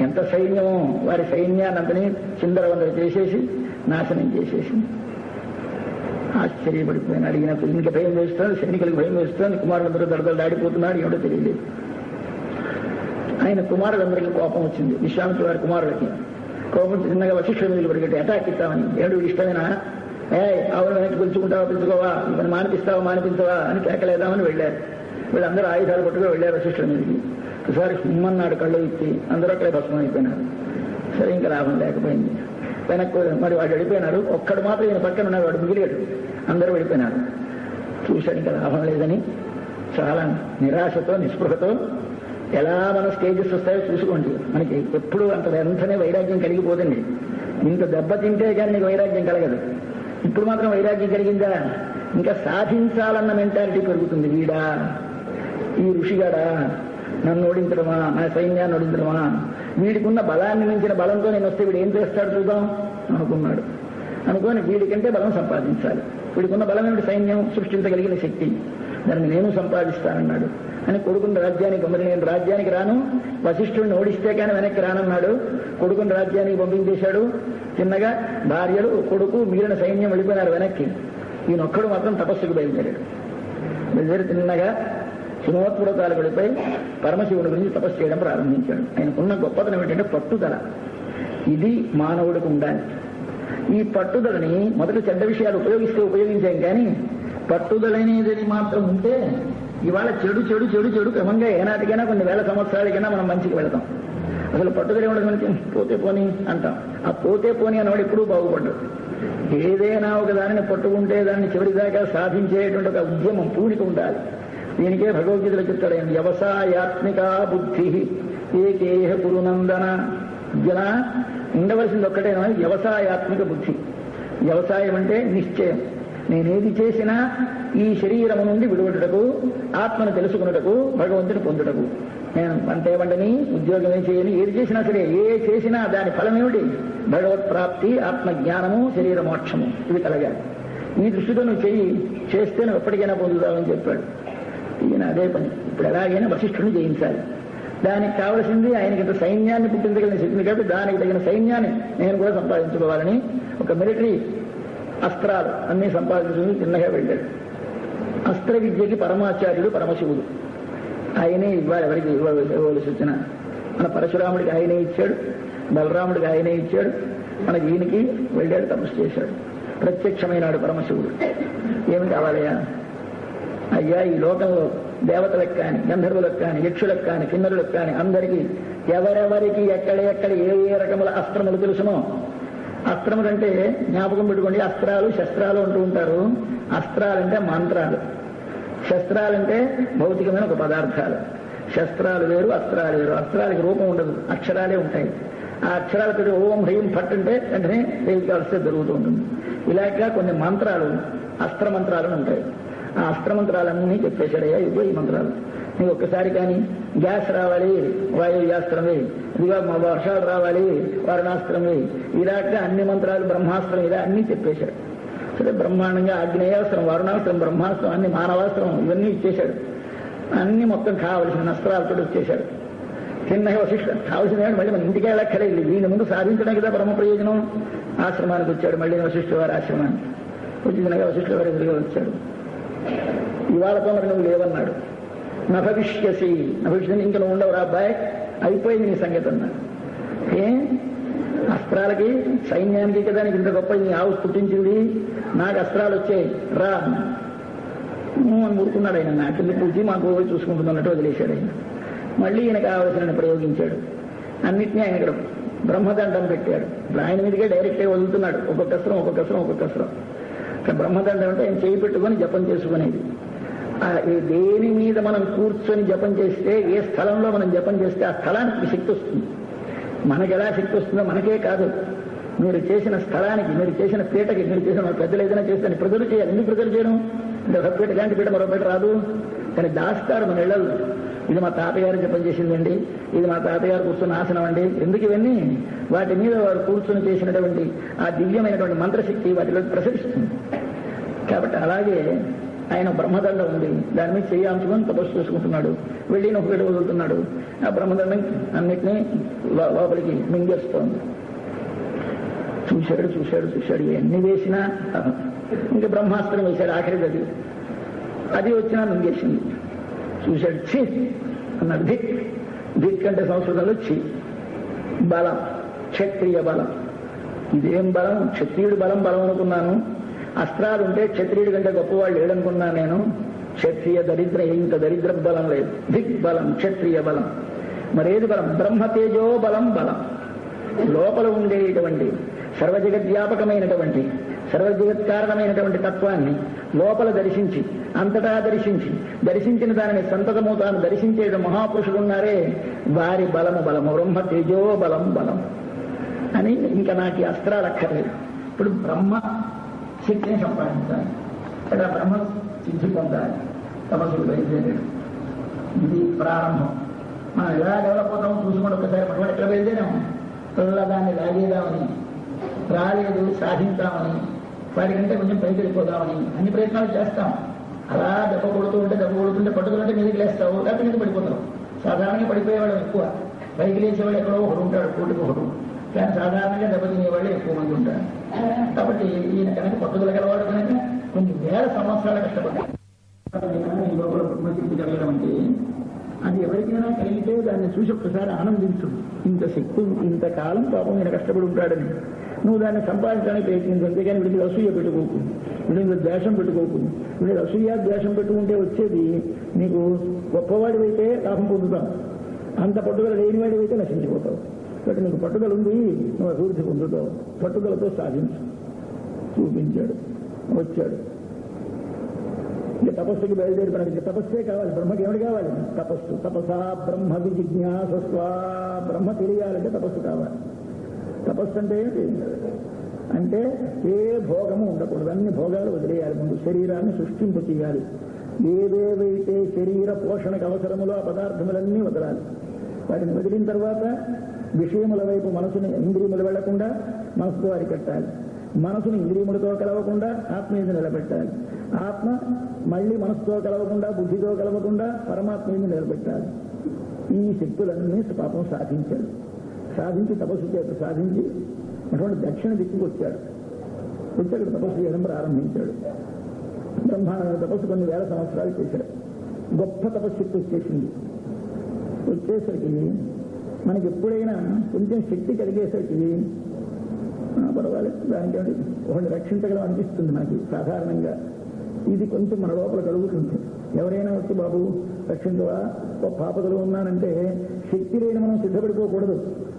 ఎంత సైన్యమో, వారి సైన్యాన్ని అంతని చిందరవందర చేసేసి నాశనం చేసేసింది. ఆశ్చర్యపడిపోయిన అడిగినప్పుడు ఇంక భయం వేస్తుంది, సైనికులకు భయం వేస్తుంది. కుమారులందరూ దడదలు దాడిపోతున్నాడు, ఏమిటో తెలియలేదు. ఆయన కుమారులందరికీ కోపం వచ్చింది. విశ్వామిత్రుడు వారి కుమారులకి కోపం చిన్నగా వశిష్ఠుడి మీద పడిగట్టి అటాక్ ఇస్తామని. ఏడు ఇష్టమేనా, ఆవును వెనక్కి పిలుచుకుంటావా పిలుచుకోవా, ఇవన్నీ మానిపిస్తావా అని కేకలేదామని వెళ్ళారు. వీళ్ళందరూ ఆయుధాలు పట్టుకుని వెళ్ళారు వశిష్ఠుడి మీదకి. ఒకసారి హిమ్మన్నాడు కళ్ళు ఇచ్చి, అందరూ అక్కడే భస్మం అయిపోయినారు. సరే ఇంకా లాభం లేకపోయింది. వెనక్కి మరి వాడు వెళ్ళిపోయినారు. ఒక్కడు మాత్రం ఈయన పక్కన ఉన్నాడు, వాడు మిగిలాడు. అందరూ వెళ్ళిపోయినారు. చూశాడు ఇంకా లాభం లేదని చాలా నిరాశతో నిస్పృహతో, ఎలా మన స్టేజెస్ వస్తాయో చూసుకోండి. మనకి ఎప్పుడు అంత వెంటనే వైరాగ్యం కలిగిపోతుంది. ఇంత దెబ్బ తింటే కానీ నీకు వైరాగ్యం కలగదు. ఇప్పుడు మాత్రం వైరాగ్యం కలిగిందా, ఇంకా సాధించాలన్న మెంటాలిటీ పెరుగుతుంది. వీడా, ఈ ఋషిగాడా నన్ను ఓడించడమా, నా సైన్యాన్ని ఓడించడమా, వీడికున్న బలాన్ని మించిన బలంతో నేను వస్తే వీడు ఏం చేస్తాడు చూద్దాం అనుకున్నాడు. అనుకోని వీడికంటే బలం సంపాదించాలి. వీడికున్న బలం ఏమిటి? సైన్యం, సృష్టించగలిగిన శక్తి. దాన్ని నేను సంపాదిస్తానన్నాడు. అని కొడుకుని రాజ్యానికి మరి నేను రాజ్యానికి రాను, వశిష్ఠుడిని ఓడిస్తే కానీ వెనక్కి రానన్నాడు. కొడుకుని రాజ్యానికి పంపించేశాడు. చిన్నగా భార్యలు, కొడుకు, మిగిలిన సైన్యం వెళ్ళిపోయినారు వెనక్కి. ఈయనొక్కడు మాత్రం తపస్సుకు బయలుదేరాడు. బయలుదేరి చిన్నగా హిమవత్పర్వతాలు వెళ్ళిపోయి పరమశివుని గురించి తపస్సు చేయడం ప్రారంభించాడు. ఆయనకున్న గొప్పతనం ఏంటంటే పట్టుదల. ఇది మానవుడికి ఉండాలి. ఈ పట్టుదలని మొదటి చెడ్డ విషయాలు ఉపయోగించాం, కానీ పట్టుదల అనేది మాత్రం ఉంటే ఇవాళ చెడు చెడు చెడు చెడు క్రమంగా ఏనాటికైనా కొన్ని వేల సంవత్సరాలకైనా మనం మంచికి వెళతాం. అసలు పట్టుదల ఏమడదు మనకి? పోతే పోని అంటాం. ఆ పోతే పోని అన్నవాడు ఎప్పుడూ బాగుపడ్డాడు. ఏదైనా ఒక దానిని పట్టుకుంటే దాన్ని చివరిదాకా సాధించేటువంటి ఒక ఉద్యమం, పూనిక ఉండాలి. దీనికే భగవద్గీతలో చెప్తాడు, వ్యవసాయాత్మిక బుద్ధి ఏకేహ కురునందన. జన ఉండవలసింది ఒక్కటేనా? వ్యవసాయాత్మిక బుద్ధి. వ్యవసాయం అంటే నిశ్చయం. నేనేది చేసినా ఈ శరీరము నుండి విడువటకు, ఆత్మను తెలుసుకున్నటకు, భగవంతుని పొందుటకు. నేను పంటే వంటని, ఉద్యోగమే చేయని, ఏది చేసినా సరే, ఏ చేసినా దాని ఫలమేమిటి? భగవత్ ప్రాప్తి, ఆత్మజ్ఞానము, శరీర మోక్షము, ఇవి కలగాలి. ఈ దృష్టితో నువ్వు చేస్తే నువ్వు ఎప్పటికైనా పొందుతావని చెప్పాడు. ఈయన అదే పని. ఇప్పుడు ఎలాగైనా వశిష్ఠుడిని జయించాలి. దానికి కావలసింది ఆయనకి ఇంత సైన్యాన్ని పుట్టించగలిగిన శక్తిని, కాబట్టి దానికి తగిన సైన్యాన్ని నేను కూడా సంపాదించుకోవాలని ఒక మిలిటరీ అస్త్రాలు అన్నీ సంపాదించుకుని చిన్నగా వెళ్ళాడు. అస్త్ర విద్యకి పరమాచార్యుడు పరమశివుడు. ఆయనే ఇవ్వాలి. ఎవరికి ఇవ్వవలసి వచ్చిన మన పరశురాముడికి ఆయనే ఇచ్చాడు, బలరాముడికి ఆయనే ఇచ్చాడు, మనకి ఈయనకి వెళ్ళాడు, తపస్సు చేశాడు. ప్రత్యక్షమైనాడు పరమశివుడు. ఏమి కావాలయ్యా? అయ్యా, ఈ లోకంలో దేవతలకు కానీ, గంధర్వులకు కానీ, యక్షులకు కానీ, కిన్నరులకు కానీ అందరికీ ఎవరెవరికి ఎక్కడ ఏ ఏ రకముల అస్త్రములు తెలుసునో, అస్త్రములంటే జ్ఞాపకం పెట్టుకోండి, అస్త్రాలు శస్త్రాలు అంటూ ఉంటారు. అస్త్రాలంటే మంత్రాలు, శస్త్రాలంటే భౌతికమైన ఒక పదార్థాలు. శస్త్రాలు వేరు, అస్త్రాలు వేరు. అస్త్రాలకి రూపం ఉండదు, అక్షరాలే ఉంటాయి. ఆ అక్షరాలతో ఓం హ్రీం ఫట్ అంటే వెంటనే దేవికాల్స్తే జరుగుతూ ఉంటుంది. ఇలాగా కొన్ని మంత్రాలు, అస్త్రమంత్రాలను ఉంటాయి. ఆ అస్త్రమంత్రాలన్నీ చెప్పేశాడయ్యా, ఇదిగో ఈ మంత్రాలు. నీకు ఒక్కసారి కానీ గ్యాస్ రావాలి, వాయువ్యాస్త్రమే, ఇదిగా మా వర్షాలు రావాలి, వారణాస్త్రమే, ఇలాగా అన్ని మంత్రాలు, బ్రహ్మాస్త్రం, ఇలా అన్నీ చెప్పేశాడు. సరే, బ్రహ్మాండంగా ఆగ్నేయాస్త్రం, వారుణాస్త్రం, బ్రహ్మాస్త్రం, అన్ని మానవాస్త్రం, ఇవన్నీ ఇచ్చేశాడు. అన్ని మొత్తం కావలసిన అస్త్రాలతో వచ్చేశాడు. చిన్నగా వశిష్ఠ కావలసిన మళ్ళీ మన ఇంటికి వెళ్ళక్కర్లేదు, దీని ముందు సాధించడం కదా పరమ ప్రయోజనం. ఆశ్రమానికి వచ్చాడు, మళ్ళీ వశిష్ఠ వారి ఆశ్రమానికి వచ్చి చిన్నగా వశిష్ఠ వారి ఎదురుగా వచ్చాడు. ఇవాళతో మరి నువ్వు లేవన్నాడు. నభవిష్యసి, నభవిష్యని ఇంకా నువ్వు ఉండవు రా అబ్బాయి, అయిపోయింది నీ సంగతి అన్నాడు. అస్త్రాలకి, సైన్యానికి కదా నీకు ఇంత గొప్ప నీ ఆవు పుట్టించింది, నాకు అస్త్రాలు వచ్చాయి రా అని ఊరుకున్నాడు ఆయన. నాకెళ్ళి పూర్తి మాకు చూసుకుంటున్నట్టు వదిలేశాడు ఆయన. మళ్ళీ ఈయన కావలసిన ప్రయోగించాడు. అన్నింటినీ ఆయన ఇక్కడ బ్రహ్మదండం పెట్టాడు. ఆయన మీదకే డైరెక్ట్గా వదులుతున్నాడు, ఒక్కొక్క అస్త్రం. బ్రహ్మదండం అంటే ఆయన చేయి పెట్టుకొని జపం చేసుకునేది. దేని మీద మనం కూర్చొని జపం చేస్తే, ఏ స్థలంలో మనం జపం చేస్తే ఆ స్థలానికి శక్తి వస్తుంది. మనకి ఎలా శక్తి వస్తుందో మనకే కాదు, మీరు చేసిన స్థలానికి, మీరు చేసిన పీటకి, మీరు చేసిన పెద్దలు ఏదైనా చేస్తే ప్రజలు చేయాలి. ఎందుకు ప్రజలు చేయడం? అంటే ఒక పీట ఇలాంటి పీట మరో పీట రాదు, కానీ దాస్తారు మన ఇళ్లలో. ఇది మా తాతగారు జపం చేసిందండి, ఇది మా తాతగారు కూర్చున్న ఆసనం అండి. ఎందుకు ఇవన్నీ? వాటి మీద వారు కూర్చొని చేసినటువంటి ఆ దివ్యమైనటువంటి మంత్రశక్తి వాటిలో ప్రసరిస్తుంది. కాబట్టి అలాగే ఆయన బ్రహ్మదండం ఉంది, దాని మీద చేయాల్చుకొని తపస్సు చేసుకుంటున్నాడు. వెళ్ళి ఒకటి వదులుతున్నాడు. ఆ బ్రహ్మదండం అన్నిటినీ లోపలికి మింగేస్తోంది. చూశాడు ఎన్ని వేసినా. ఇంకా బ్రహ్మాస్త్రం వేశాడు, ఆఖరిది అది వచ్చినా మింగేసింది. చూశాడు, ఛీ అన్నాడు. ధిక్ అంటే సంస్కృతంలో ఛీ. బలం, క్షత్రియ బలం. ఇదేం బలం? క్షత్రియుడు బలం అనుకున్నాను. అస్త్రాలు ఉంటే క్షత్రియుడి కంటే గొప్పవాళ్ళు లేడనుకున్నాను నేను. క్షత్రియ దరిద్రం, ఇంత దరిద్ర బలం లేదు. దిక్ బలం, క్షత్రియ బలం. మరేది బలం? బ్రహ్మతేజో బలం. లోపల ఉండేటువంటి సర్వజగద్వ్యాపకమైనటువంటి, సర్వజగత్కారణమైనటువంటి తత్వాన్ని లోపల దర్శించి, అంతటా దర్శించిన దానిని సంతతము తాను దర్శించే మహాపురుషులు ఉన్నారే, వారి బలము. బ్రహ్మ తేజో బలం అని. ఇంకా నాకు ఈ అస్త్రాలు అక్కర్లేదు. ఇప్పుడు బ్రహ్మ శక్తిని సంపాదించాలి, లేదా బ్రహ్మ సిద్ధి పొందాలి. తపస్సులు బయలుదేరాడు. ఇది ప్రారంభం. మనం ఎలా డెవలప్ అవుతామో చూసుకుంటే ఒకసారి మనం ఎక్కడ బయలుదేరాము, దాన్ని లాగేదామని రాలేదు సాధించామని, వాడికంటే కొంచెం పైకి వెళ్ళిపోదామని అన్ని ప్రయత్నాలు చేస్తాం. అలా దెబ్బ కొడుతుంటే పట్టుకుంటే మీదకి లేస్తావు, లేకపోతే మీద పడిపోతావు. సాధారణంగా పడిపోయేవాడు ఎక్కువ, పైకి లేచేవాడు ఎక్కడో ఒకడు ఉంటాడు, కోటికి ఒకడు. కానీ సాధారణంగా దెబ్బతినేవాళ్ళు ఎక్కువ మంది ఉంటారు. కాబట్టి ఈయన కనుక పట్టుదల గలవాడు కనుక కొన్ని వేల సంవత్సరాలు కష్టపడ్డాడు. ఈ లోపల బ్రహ్మశక్తి కలగడం అంటే అది ఎవరికైనా కలిగితే దాన్ని చూసి ఒక్కసారి ఆనందించు. ఇంత శక్తి ఇంతకాలం పాపం ఈయన కష్టపడి ఉంటాడని నువ్వు దాన్ని సంపాదించడానికి ప్రయత్నించు. అంతేగాని వీడికి అసూయ పెట్టుకోకు, వీడికి ద్వేషం పెట్టుకోకు. వీడికి అసూయ ద్వేషం పెట్టుకుంటే వచ్చేది నీకు గొప్పవాడివైతే లాభం పొందుతావు, అంత పట్టుదల లేనివాడివైతే నశించిపోతావు. కాబట్టి నీకు పట్టుదల ఉంది, నువ్వు అభివృద్ధి పొందుతావు. పట్టుదలతో సాధించు. చూపించాడు, వచ్చాడు. ఇక తపస్సుకి బయలుదేరి మనకి తపస్సే కావాలి. బ్రహ్మకి ఏమిటి కావాలి? తపస్సు. తపసా బ్రహ్మ విజిజ్ఞాసస్వ. బ్రహ్మ తెలియాలంటే తపస్సు కావాలి. తపస్సు అంటే ఏంటి అంటే ఏ భోగము ఉండకూడదు, అన్ని భోగాలు వదిలేయాలి. ముందు శరీరాన్ని సృష్టింపు చేయాలి. ఏవేవైతే శరీర పోషణకు అవసరములో ఆ పదార్థములన్నీ వదలాలి. వాటిని వదిలిన తర్వాత విషయముల వైపు మనసుని ఇంద్రియములు వెళ్లకుండా మనసుతో అరికట్టాలి. మనసుని ఇంద్రియములతో కలవకుండా ఆత్మ మీద నిలబెట్టాలి. ఆత్మ మళ్ళీ మనసుతో కలవకుండా బుద్ధితో కలవకుండా పరమాత్మ మీద నిలబెట్టాలి. ఈ శక్తులన్నీ పాపం సాధించాడు. సాధించి తపస్సు చేత సాధించి అటువంటి దక్షిణ దిక్కుకు వచ్చాడు. అక్కడ తపస్సు చేయడం ప్రారంభించాడు. బ్రహ్మాండ తపస్సు కొన్ని వేల సంవత్సరాలు చేశాడు. గొప్ప తపస్సు వచ్చేసింది. వచ్చేసరికి మనకి ఎప్పుడైనా కొంచెం శక్తి కలిగేసరికి పర్వాలేదు, దానికి ఒకటి రక్షించగలం అనిపిస్తుంది మనకి సాధారణంగా. ఇది కొంచెం మన లోపల కలుగుతుంది. ఎవరైనా వచ్చి బాబు రక్షించవా, ఒక పాపదలు ఉన్నానంటే శక్తి లేని మనం సిద్ధపడిపోకూడదు.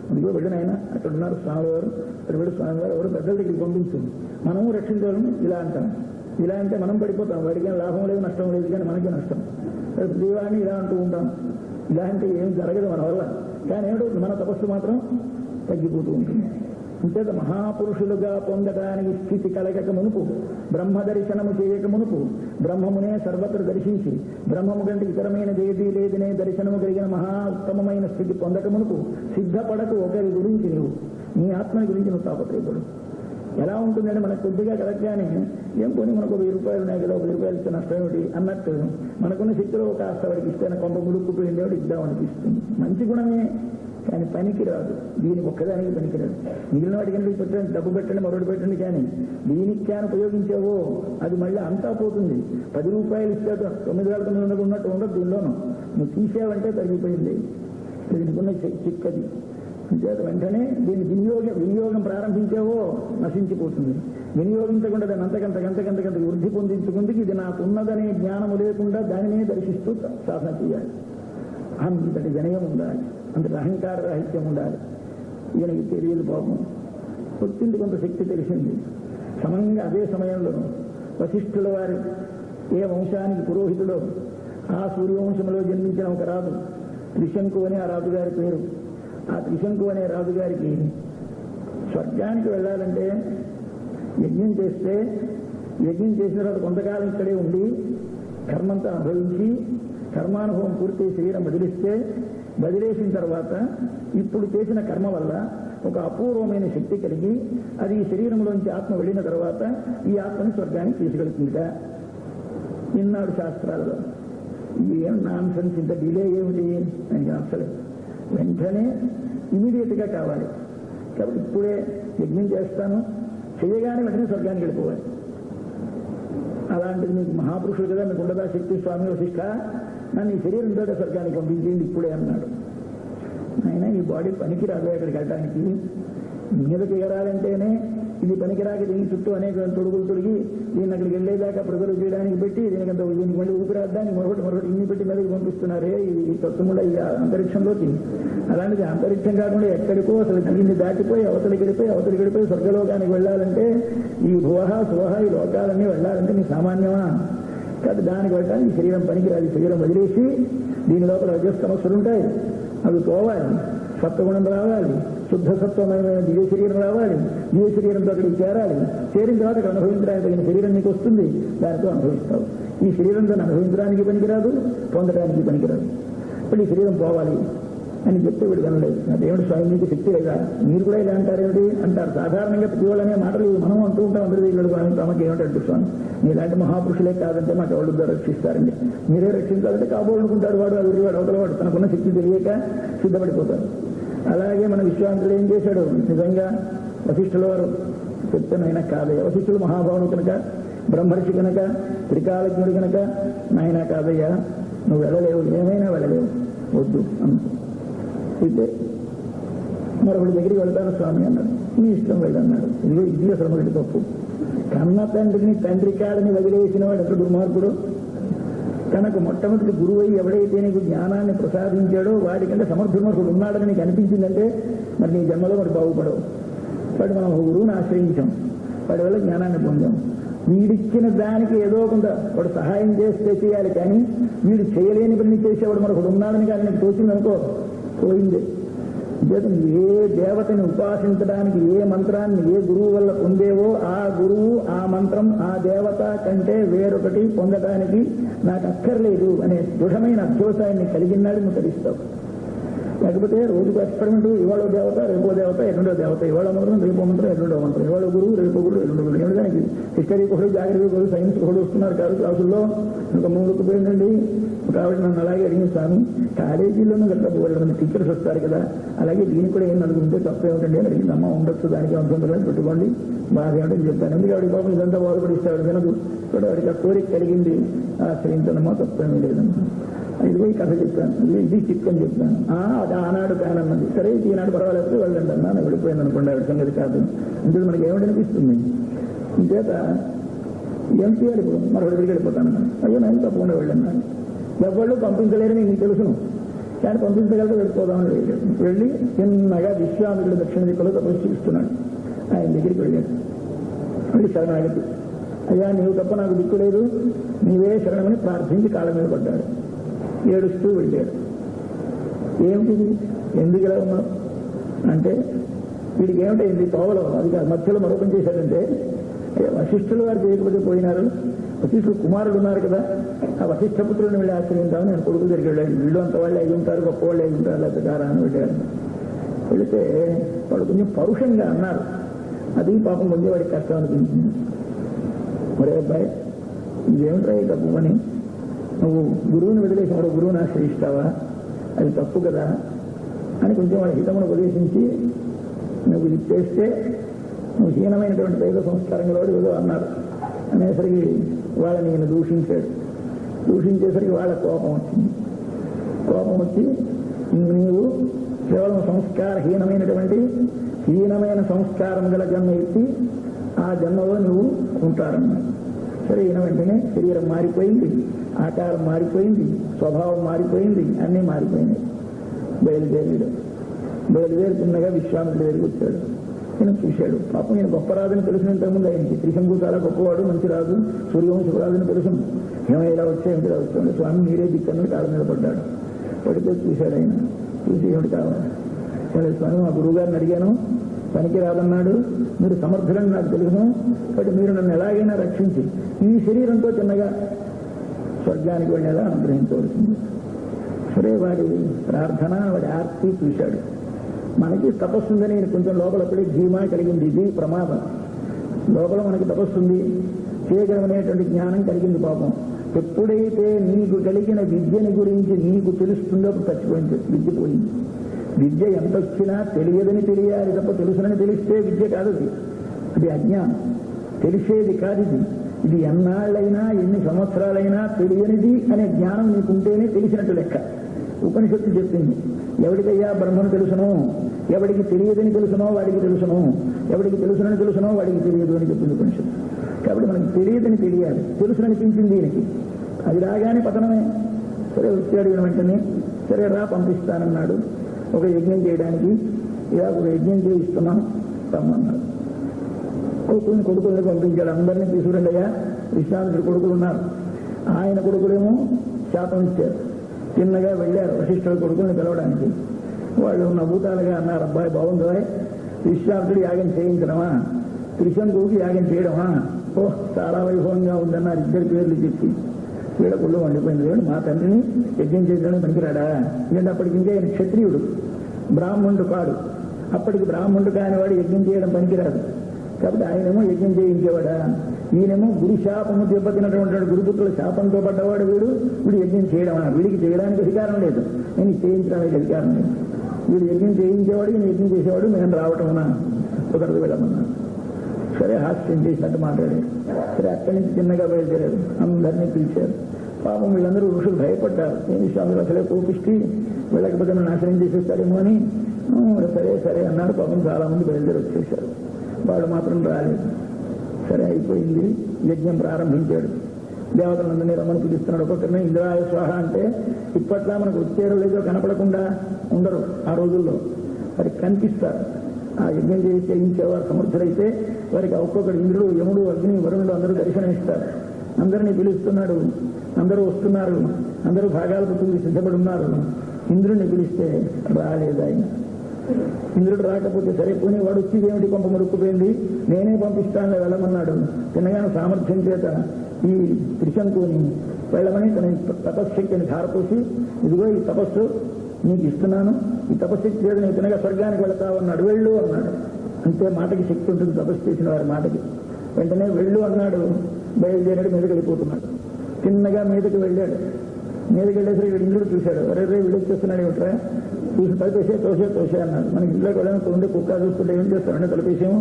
అందుకో వెళ్ళినైనా అక్కడ ఉన్నారు స్వామి వారు, అక్కడ వెళ్ళి స్వామి వారు ఎవరు పెద్దల దగ్గరికి పంపించింది. మనము రక్షించాలని ఇలా అంటాం. ఇలా అంటే మనం పడిపోతాం. వాడికి లాభం లేదు, నష్టం లేదు, కానీ మనకి నష్టం. దీవాన్ని ఇలా అంటూ ఉంటాం. ఇలా అంటే ఏం జరగదు మన వల్ల. కానీ ఏమిటో మన తపస్సు మాత్రం తగ్గిపోతూ ఉంటుంది. అంతేత మహాపురుషులుగా పొందడానికి స్థితి కలగక మునుపు, బ్రహ్మ దర్శనము చేయక మునుపు, బ్రహ్మమునే సర్వత్ర దర్శించి బ్రహ్మము కంటే ఇతరమైనది ఏదీ లేదనే దర్శనము కలిగిన మహా ఉత్తమమైన స్థితి పొందక మునుపు సిద్ధపడకు ఒకరి గురించి నువ్వు నీ ఆత్మని గురించి నువ్వు తాపత్రయపడు. ఎలా ఉంటుందంటే మనకు కొద్దిగా కలగగానే ఏం కొని మనకు 1000 రూపాయలు ఉన్నాయి కదా, 10 రూపాయలు ఇస్తే నష్టం ఏమిటి అన్నట్టు మనకున్న శక్తిలో కాస్త వాడికి ఇస్తే కొంత ముడుక్కుపోయింది ఏమిటి ఇద్దామనిపిస్తుంది. మంచి గుణమే, కానీ పనికి రాదు. దీనికి ఒక్కదానికి పనికిరాదు. మిగిలిన వాటికి పెట్టండి, డబ్బు పెట్టండి, మరొకటి పెట్టండి, కానీ దీనికి కానీ ఉపయోగించావో అది మళ్ళీ అంతా పోతుంది. 10 రూపాయలు ఇస్తే 9,900 ఉన్నట్టు ఉండదు. దీనిలోనూ నువ్వు తీసావంటే తగ్గిపోయింది. దీనికున్న చిక్కది. అంచేత వెంటనే దీన్ని వినియోగం ప్రారంభించావో నశించిపోతుంది. వినియోగించకుండా దాన్ని అంతకంతకంత వృద్ధి పొందించుకుందుకు ఇది నాకున్నదనే జ్ఞానము లేకుండా దానినే దర్శిస్తూ సాధన చేయాలి. అంతటి వినయం ఉండాలి, అంతటి అహంకార రాహిత్యం ఉండాలి. ఈయనకి తెలియదు పాపం. వచ్చింది కొంత శక్తి తెలిసింది. సమంగా అదే సమయంలో వశిష్ఠుల వారి ఏ వంశానికి పురోహితుడో ఆ సూర్యవంశంలో జన్మించిన ఒక రాజు త్రిశంకు అనే ఆ రాజుగారి పేరు. ఆ త్రిశంకు అనే రాజుగారికి స్వర్గానికి వెళ్ళాలంటే యజ్ఞం చేసిన తర్వాత కొంతకాలం ఇక్కడే ఉండి కర్మంతా అనుభవించి కర్మానుభవం పూర్తి శరీరం వదిలేసిన తర్వాత ఇప్పుడు చేసిన కర్మ వల్ల ఒక అపూర్వమైన శక్తి కలిగి అది ఈ శరీరంలోంచి ఆత్మ వెళ్ళిన తర్వాత ఈ ఆత్మని స్వర్గానికి తీసుకెళ్తుందిట. ఇన్నాడు శాస్త్రాలలో. ఏం నాన్ సెన్స్, ఇంత డిలే ఏమిటి అని అసలు వెంటనే ఇమీడియట్ గా కావాలి. కాబట్టి ఇప్పుడే యజ్ఞం చేస్తాను, చేయగానే వెంటనే స్వర్గానికి వెళ్ళిపోవాలి. అలాంటిది మీకు మహాపురుషులు కదా, మీకు ఉండదా శక్తి? స్వామి వశిష్ఠ నన్ను ఈ శరీరంతో స్వర్గానికి పంపించేయండి ఇప్పుడే అన్నాడు. ఆయన ఈ బాడీ పనికిరాదు అక్కడికి వెళ్ళడానికి. మీదకి ఎగరాలంటేనే ఇది పనికిరాక దీని చుట్టూ అనేక తొడుగులు దీన్ని అక్కడికి వెళ్ళేదాకా ప్రజలు చేయడానికి పెట్టి దీనికి మళ్ళీ ఊపిరాడ్డానికి మరొకటి ఇన్ని పెట్టి మీదకి పంపిస్తున్నారే ఈ తత్వముల ఈ అంతరిక్షంలోకి. అలాంటిది అంతరిక్షం కాకుండా ఎక్కడికో అసలు దీన్ని దాటిపోయి అవతలికి గడిపోయి స్వర్గలోకానికి వెళ్ళాలంటే ఈ భువహ సువహ ఈ లోకాలన్నీ వెళ్ళాలంటే నీ సామాన్యమా కాదు. దానికి వెళ్ళడానికి ఈ శరీరం పనికిరాదు. శరీరం వదిలేసి దీని లోపల రజస్తమస్సులు ఉంటాయి, అవి పోవాలి, సత్వగుణం రావాలి, శుద్ధ సత్వమైన దివ్య శరీరం రావాలి, దివ్య శరీరంతో అక్కడికి చేరాలి. చేరిన తర్వాత అక్కడ అనుభవించడానికి తగిన శరీరం నీకు వస్తుంది, దానితో అనుభవిస్తావు. ఈ శరీరంతో అనుభవించడానికి పనికిరాదు, పొందడానికి పనికిరాదు. ఇప్పుడు ఈ శరీరం పోవాలి. అని చెప్తే వీడు వినలేదు. అదేమిటి స్వామి మీకు శక్తి లేదా, మీరు కూడా ఇలా అంటారేమిటి అంటారు. సాధారణంగా ప్రతి వాళ్ళు అనే మాటలు మనం అంటూ ఉంటాం. అందరూ వీళ్ళు తమకి ఏమిటంటే స్వామి మీలాంటి మహాపురుషులే కాదంటే మాకు ఎవరు రక్షిస్తారండి, మీరే రక్షించాలంటే కాబోనుకుంటాడు వాడు, అది వాడు అవతల వాడు తనకున్న శక్తి తెలియక సిద్ధపడిపోతాడు. అలాగే మన విశ్వామిత్రుడు ఏం చేశాడు, నిజంగా వశిష్ఠుల వారు చెప్తానైనా కాదయ్యా, వశిష్ఠులు మహాభావుడు కనుక, బ్రహ్మర్షి కనుక, త్రికాలజ్ఞుడు కనుక, నాయన కాదయ్యా నువ్వు వెళ్ళలేవు, ఏమైనా వెళ్ళలేవు, వద్దు అయితే మరొకటి దగ్గరికి వెళ్తాను స్వామి అన్నాడు. నీ ఇష్టం వెళ్ళన్నాడు. ఇది అసలు మొదటి తప్పు. కన్న తండ్రిని తండ్రి కాడని వదిలేసిన వాడు ఎంత దుర్మార్గుడు. తనకు మొట్టమొదటి గురువు అయి ఎవడైతే నీకు జ్ఞానాన్ని ప్రసాదించాడో వాడికంటే సమర్థుడు ఉన్నాడని నీకు అనిపించిందంటే మరి నీ జన్మలో మరి బాగుపడవు. వాడు మనం ఒక గురువుని ఆశ్రయించాం, వాడి వల్ల జ్ఞానాన్ని పొందాం. వీడిచ్చిన దానికి ఏదో కొంత వాడు సహాయం చేస్తే చేయాలి, కానీ వీడు చేయలేని పని చేసేవాడు మరొకడు ఉన్నాడని కానీ నీకు తోచిందనుకో పోయింది. ఏ దేవతని ఉపాసించడానికి ఏ మంత్రాన్ని ఏ గురువు వల్ల పొందేవో ఆ గురువు ఆ మంత్రం ఆ దేవత కంటే వేరొకటి పొందడానికి నాకు అక్కర్లేదు అనే దృఢమైన అభ్యాసాన్ని కలిగినాడు నువ్వు తరిస్తావు. లేకపోతే రోజుకు ఎక్స్పెరిమెంట్, ఇవాళ దేవత రేపో దేవత ఎన్నడో దేవత, ఇవాళ మంత్రం రేపో మంత్రం ఎన్నడో మంత్రం, ఇవాళ గురువు రేపో గురువు ఎన్నడో గురువు. ఏమిటి దానికి హిస్టరీ ఒకడు జాగ్రత్త ఒకడు సైన్స్ ఒకడు వస్తున్నారు కాదు క్లాసుల్లో. ఇంకా ముందుకు పోయిందండి కాబట్టి నన్ను అలాగే అడిగిన స్వామి కాలేజీలోనూ గట్ల పోవాలి టీచర్స్ వస్తారు కదా, అలాగే దీనికి కూడా ఏం అనుకుంటే తప్పేమిటండి అని అడిగింది. అమ్మ ఉండొచ్చు దానికి అంతంగా పెట్టుకోండి బాగా ఏమిటని చెప్పాను. ఎందుకు ఆవిడ పాపం ఇదంతా బాధపడిస్తాడు వినదు, ఇప్పుడు వాడికి ఆ కోరిక కలిగింది ఆశ్రయించడమో తప్పేమీ లేదమ్మా. ఇదిగో ఈ కథ చెప్పాను, ఇది చిక్కని చెప్పాను. అది ఆనాడు కానన్నది, సరే ఈనాడు పర్వాలేదు వెళ్ళండి అన్నా వెళ్ళిపోయింది అనుకోండి, ఆవిడ సంగతి కాదు. అంటే మనకి ఏమిటనిపిస్తుంది ఇంచేత ఎంపీ వెళ్ళిపోతుంది మరొకటి దగ్గరికి వెళ్ళిపోతాను. అయ్యో నేను తప్పకుండా వెళ్ళన్నాను. ఎవరు పంపించలేరని నీకు తెలుసును, కానీ పంపించగలిగితే వెళ్ళిపోదామని వెళ్ళి చిన్నగా విశ్వామిత్రుడు దక్షిణ దిక్కులో తపస్సుస్తున్నాడు. ఆయన దగ్గరికి వెళ్ళాడు. వెళ్ళి శరణాగతి, అయ్యా నీవు తప్ప నాకు దిక్కు లేదు, నీవే శరణమని ప్రార్థించి కాళ్ళ మీద పడ్డాడు. ఏడుస్తూ వెళ్ళాడు. ఏమిటిది, ఎందుకు ఇలా ఉన్నావు అంటే వీడికి ఏమిటైంది తోవలో అది కాదు మధ్యలో మరొకం చేశాడంటే వశిష్ఠులు వారు చేయకపోతే పోయినారు, వశిష్ఠుడు కుమారుడు ఉన్నారు కదా, ఆ వశిష్ఠపుత్రుడిని వెళ్ళి ఆశ్రయించామని నేను కొడుకు దగ్గరికి వెళ్ళాడు. వీళ్ళు అంత వాళ్ళు అయి ఉంటారు, గొప్ప వాళ్ళు అయి ఉంటారు, లేకపోతే కారా అని వెళ్ళాడు. వెళితే వాడు కొంచెం పరుషంగా అన్నారు. అది పాపం కొంచెం వాడికి కష్టం అనిపించింది. మరే అబ్బాయి ఇదేమిట్రా ఈ తప్పు పని, నువ్వు గురువుని వదిలేసి వాడు గురువుని ఆశ్రయిస్తావా, అది తప్పు కదా అని కొంచెం వాడి హితమును ఉపదేశించి నువ్వు ఇది చేస్తే నువ్వు హీనమైనటువంటి దైవ సంస్కారం వాడు ఏదో అన్నారు అనేసరికి వాళ్ళని ఈయన దూషించాడు. దూషించేసరికి వాళ్ళ కోపం వచ్చింది. కోపం వచ్చి నీవు కేవలం సంస్కారహీనమైనటువంటి హీనమైన సంస్కారం గల జన్మ ఎత్తి ఆ జన్మలో నువ్వు ఉంటారన్నాడు. సరే ఈయన వెంటనే శరీరం మారిపోయింది, ఆకారం మారిపోయింది, స్వభావం మారిపోయింది, అన్నీ మారిపోయినాయి. బయలుదేరి చిన్నగా విశ్వామిత్రుడి దగ్గరికి వచ్చాడు. ఈయన చూశాడు. పాపం ఈయన గొప్ప రాజుని తెలిసినంతకుముందు ఆయనకి త్రిశంకు చాలా గొప్పవాడు, మంచి రాజు, సూర్యవంశరాజుని తెలుసు. ఏమో ఇలా వచ్చాయంటే ఇలా వచ్చాడు. స్వామి మీరే దిక్కని కాళ్ళ మీద పడ్డాడు. పడితే చూశాడు. ఆయన చూసి ఏమిటి కావాలి, స్వామి మా గురువు గారిని అడిగాను, పనికి రాదన్నాడు, మీరు సమర్థులని నాకు తెలుసు, కాబట్టి మీరు నన్ను ఎలాగైనా రక్షించి ఈ శరీరంతో చిన్నగా స్వర్గానికి వెళ్ళేలా అనుగ్రహించవలసింది. సరే వాడి ప్రార్థన వాడి ఆర్తి చూశాడు. మనకి తపస్సుందని కొంచెం లోపలప్పుడే ధీమా కలిగింది. ఇది ప్రమాదం. లోపల మనకి తపస్సుంది, చేయగలమనేటువంటి జ్ఞానం కలిగింది. పాపం ఎప్పుడైతే నీకు కలిగిన విద్యని గురించి నీకు తెలుస్తుందో అప్పుడు చచ్చిపోయింది, విద్య పోయింది. విద్య ఎంత వచ్చినా తెలియదని తెలియాలి తప్ప తెలుసునని తెలిస్తే విద్య కాదు. అది అజ్ఞానం, తెలిసేది కాదు. ఇది ఎన్నాళ్ళైనా ఎన్ని సంవత్సరాలైనా తెలియనిది అనే జ్ఞానం నీకుంటేనే తెలిసినట్టు లెక్క. ఉపనిషత్తు చెప్పింది, ఎవడికయ్యా బ్రహ్మను తెలుసునో, ఎవడికి తెలియదని తెలుసునో వాడికి తెలుసును, ఎవడికి తెలుసునని తెలుసునో వాడికి తెలియదు అని చెప్పింది ఉపనిషత్తు. కాబట్టి మనకి తెలియదని తెలియాలి, తెలుసుననిపించింది దీనికి. అది రాగానే పతనమే. సరే వచ్చాడు వెంటనే, సరే రా పంపిస్తానన్నాడు. ఒక యజ్ఞం చేయడానికి, ఇలా ఒక యజ్ఞం చేయిస్తున్నాం రమ్మన్నాడు. కొడుకుల్ని పంపించాడు. అందరినీ తీసుకురండి అయ్యా, విశ్వామిత్రుడు కొడుకులు ఉన్నారు. ఆయన కొడుకులేమో శాపం ఇచ్చారు. చిన్నగా వెళ్ళారు వశిష్ఠుడి కొడుకుల్ని పిలవడానికి. వాళ్ళు నవ్వుతాలుగా అన్నారు, అబ్బాయి బాగుందా, విశ్వామిత్రుడు యాగం చేయించడమా, త్రిశంకుడికి యాగం చేయడమా, చాలా వైభవంగా ఉందన్నారు. ఇద్దరి పేర్లు చెప్పి వీళ్ళ గుళ్ళు వండిపోయింది. వీడు మా తండ్రిని యజ్ఞం చేయడానికి పనికిరాడా? ఎందుకంటే అప్పటికి ఇంకా ఆయన క్షత్రియుడు, బ్రాహ్మణుడు కాడు. అప్పటికి బ్రాహ్మణుడు కాని వాడు యజ్ఞం చేయడం పనికిరాదు. కాబట్టి ఆయనేమో యజ్ఞం చేయించేవాడా? ఈయనేమో గురు శాపము దెబ్బతిన్నటువంటి గురుపుత్రుల శాపంతో పడ్డవాడు వీడు యజ్ఞం చేయడం. వీడికి చేయడానికి అధికారం లేదు, నేను చేయించడానికి అధికారం లేదు. వీడు యజ్ఞం చేయించేవాడు, ఈయన యజ్ఞం చేసేవాడు, మేము రావటమునా కుదరదు వెళ్ళమన్నా. సరే హాస్యం చేసినట్టు మాట్లాడారు. సరే అక్కడి నుంచి చిన్నగా బయలుదేరారు, అందరినీ పిలిచారు. పాపం వీళ్ళందరూ ఋషులు భయపడ్డారు. ఏమి స్వామి అసలే కోపిష్టి, వెళ్ళకపోతే నాశనం చేసేస్తారేమో అని. సరే సరే అన్నారు. పాపం చాలా మంది బయలుదేరి వచ్చేశారు. వాడు మాత్రం రాలేదు. సరే అయిపోయింది. యజ్ఞం ప్రారంభించాడు. దేవతలందరినీ రమ్మని పిలుస్తున్నాడు. ఒక్కొక్కరిని ఇంద్రాయ స్వాహ అంటే ఇప్పట్లా మనకు వచ్చారో లేదో కనపడకుండా ఉండరు. ఆ రోజుల్లో వారికి కనిపిస్తారు. ఆ యజ్ఞం చేయించేవారు సమర్థులైతే వారికి ఒక్కొక్కడు ఇంద్రుడు, యముడు, అగ్ని, వరుణుడు అందరూ దర్శనమిస్తారు. అందరినీ పిలుస్తున్నాడు. అందరూ వస్తున్నారు. అందరూ భాగాలు పుట్టుకు సిద్ధపడి ఉన్నారు. ఇంద్రుడిని పిలిస్తే రాలేదు ఆయన. ఇంద్రుడు రాకపోతే సరే పోనీ వాడు వచ్చి ఏమిటి పంప మురుక్కుపోయింది, నేనే పంపిస్తాను వెళ్ళమన్నాడు. తినగానే సామర్థ్యం చేత ఈ త్రిశంకుని వెళ్ళమని తన తపశ్శక్తిని ధారపోసి, ఇదిగో ఈ తపస్సు నీకు ఇస్తున్నాను, ఈ తపశ్శక్తి చేత నేను తినగా స్వర్గానికి వెళతావు అన్నాడు. వెళ్ళు అన్నాడు. అంతే, మాటకి శక్తి ఉంటుంది తపస్సు చేసిన వారి మాటకి. వెంటనే వెళ్ళు అన్నాడు. బయలుదేరాడు. మీదకి వెళ్ళిపోతున్నాడు. చిన్నగా మీదకి వెళ్ళాడు. మీదకి వెళ్ళేసరికి ఇక్కడ ఇంద్రుడు చూశాడు. అరే వీడు వచ్చేస్తున్నాడు ఏమిట్రా, చూసి తోసే అన్నాడు. మనకి ఇంట్లోకి వెళ్ళడానికి ఉండే కుక్క చూస్తుంటే ఏం చేస్తారంటే తలపేసాము.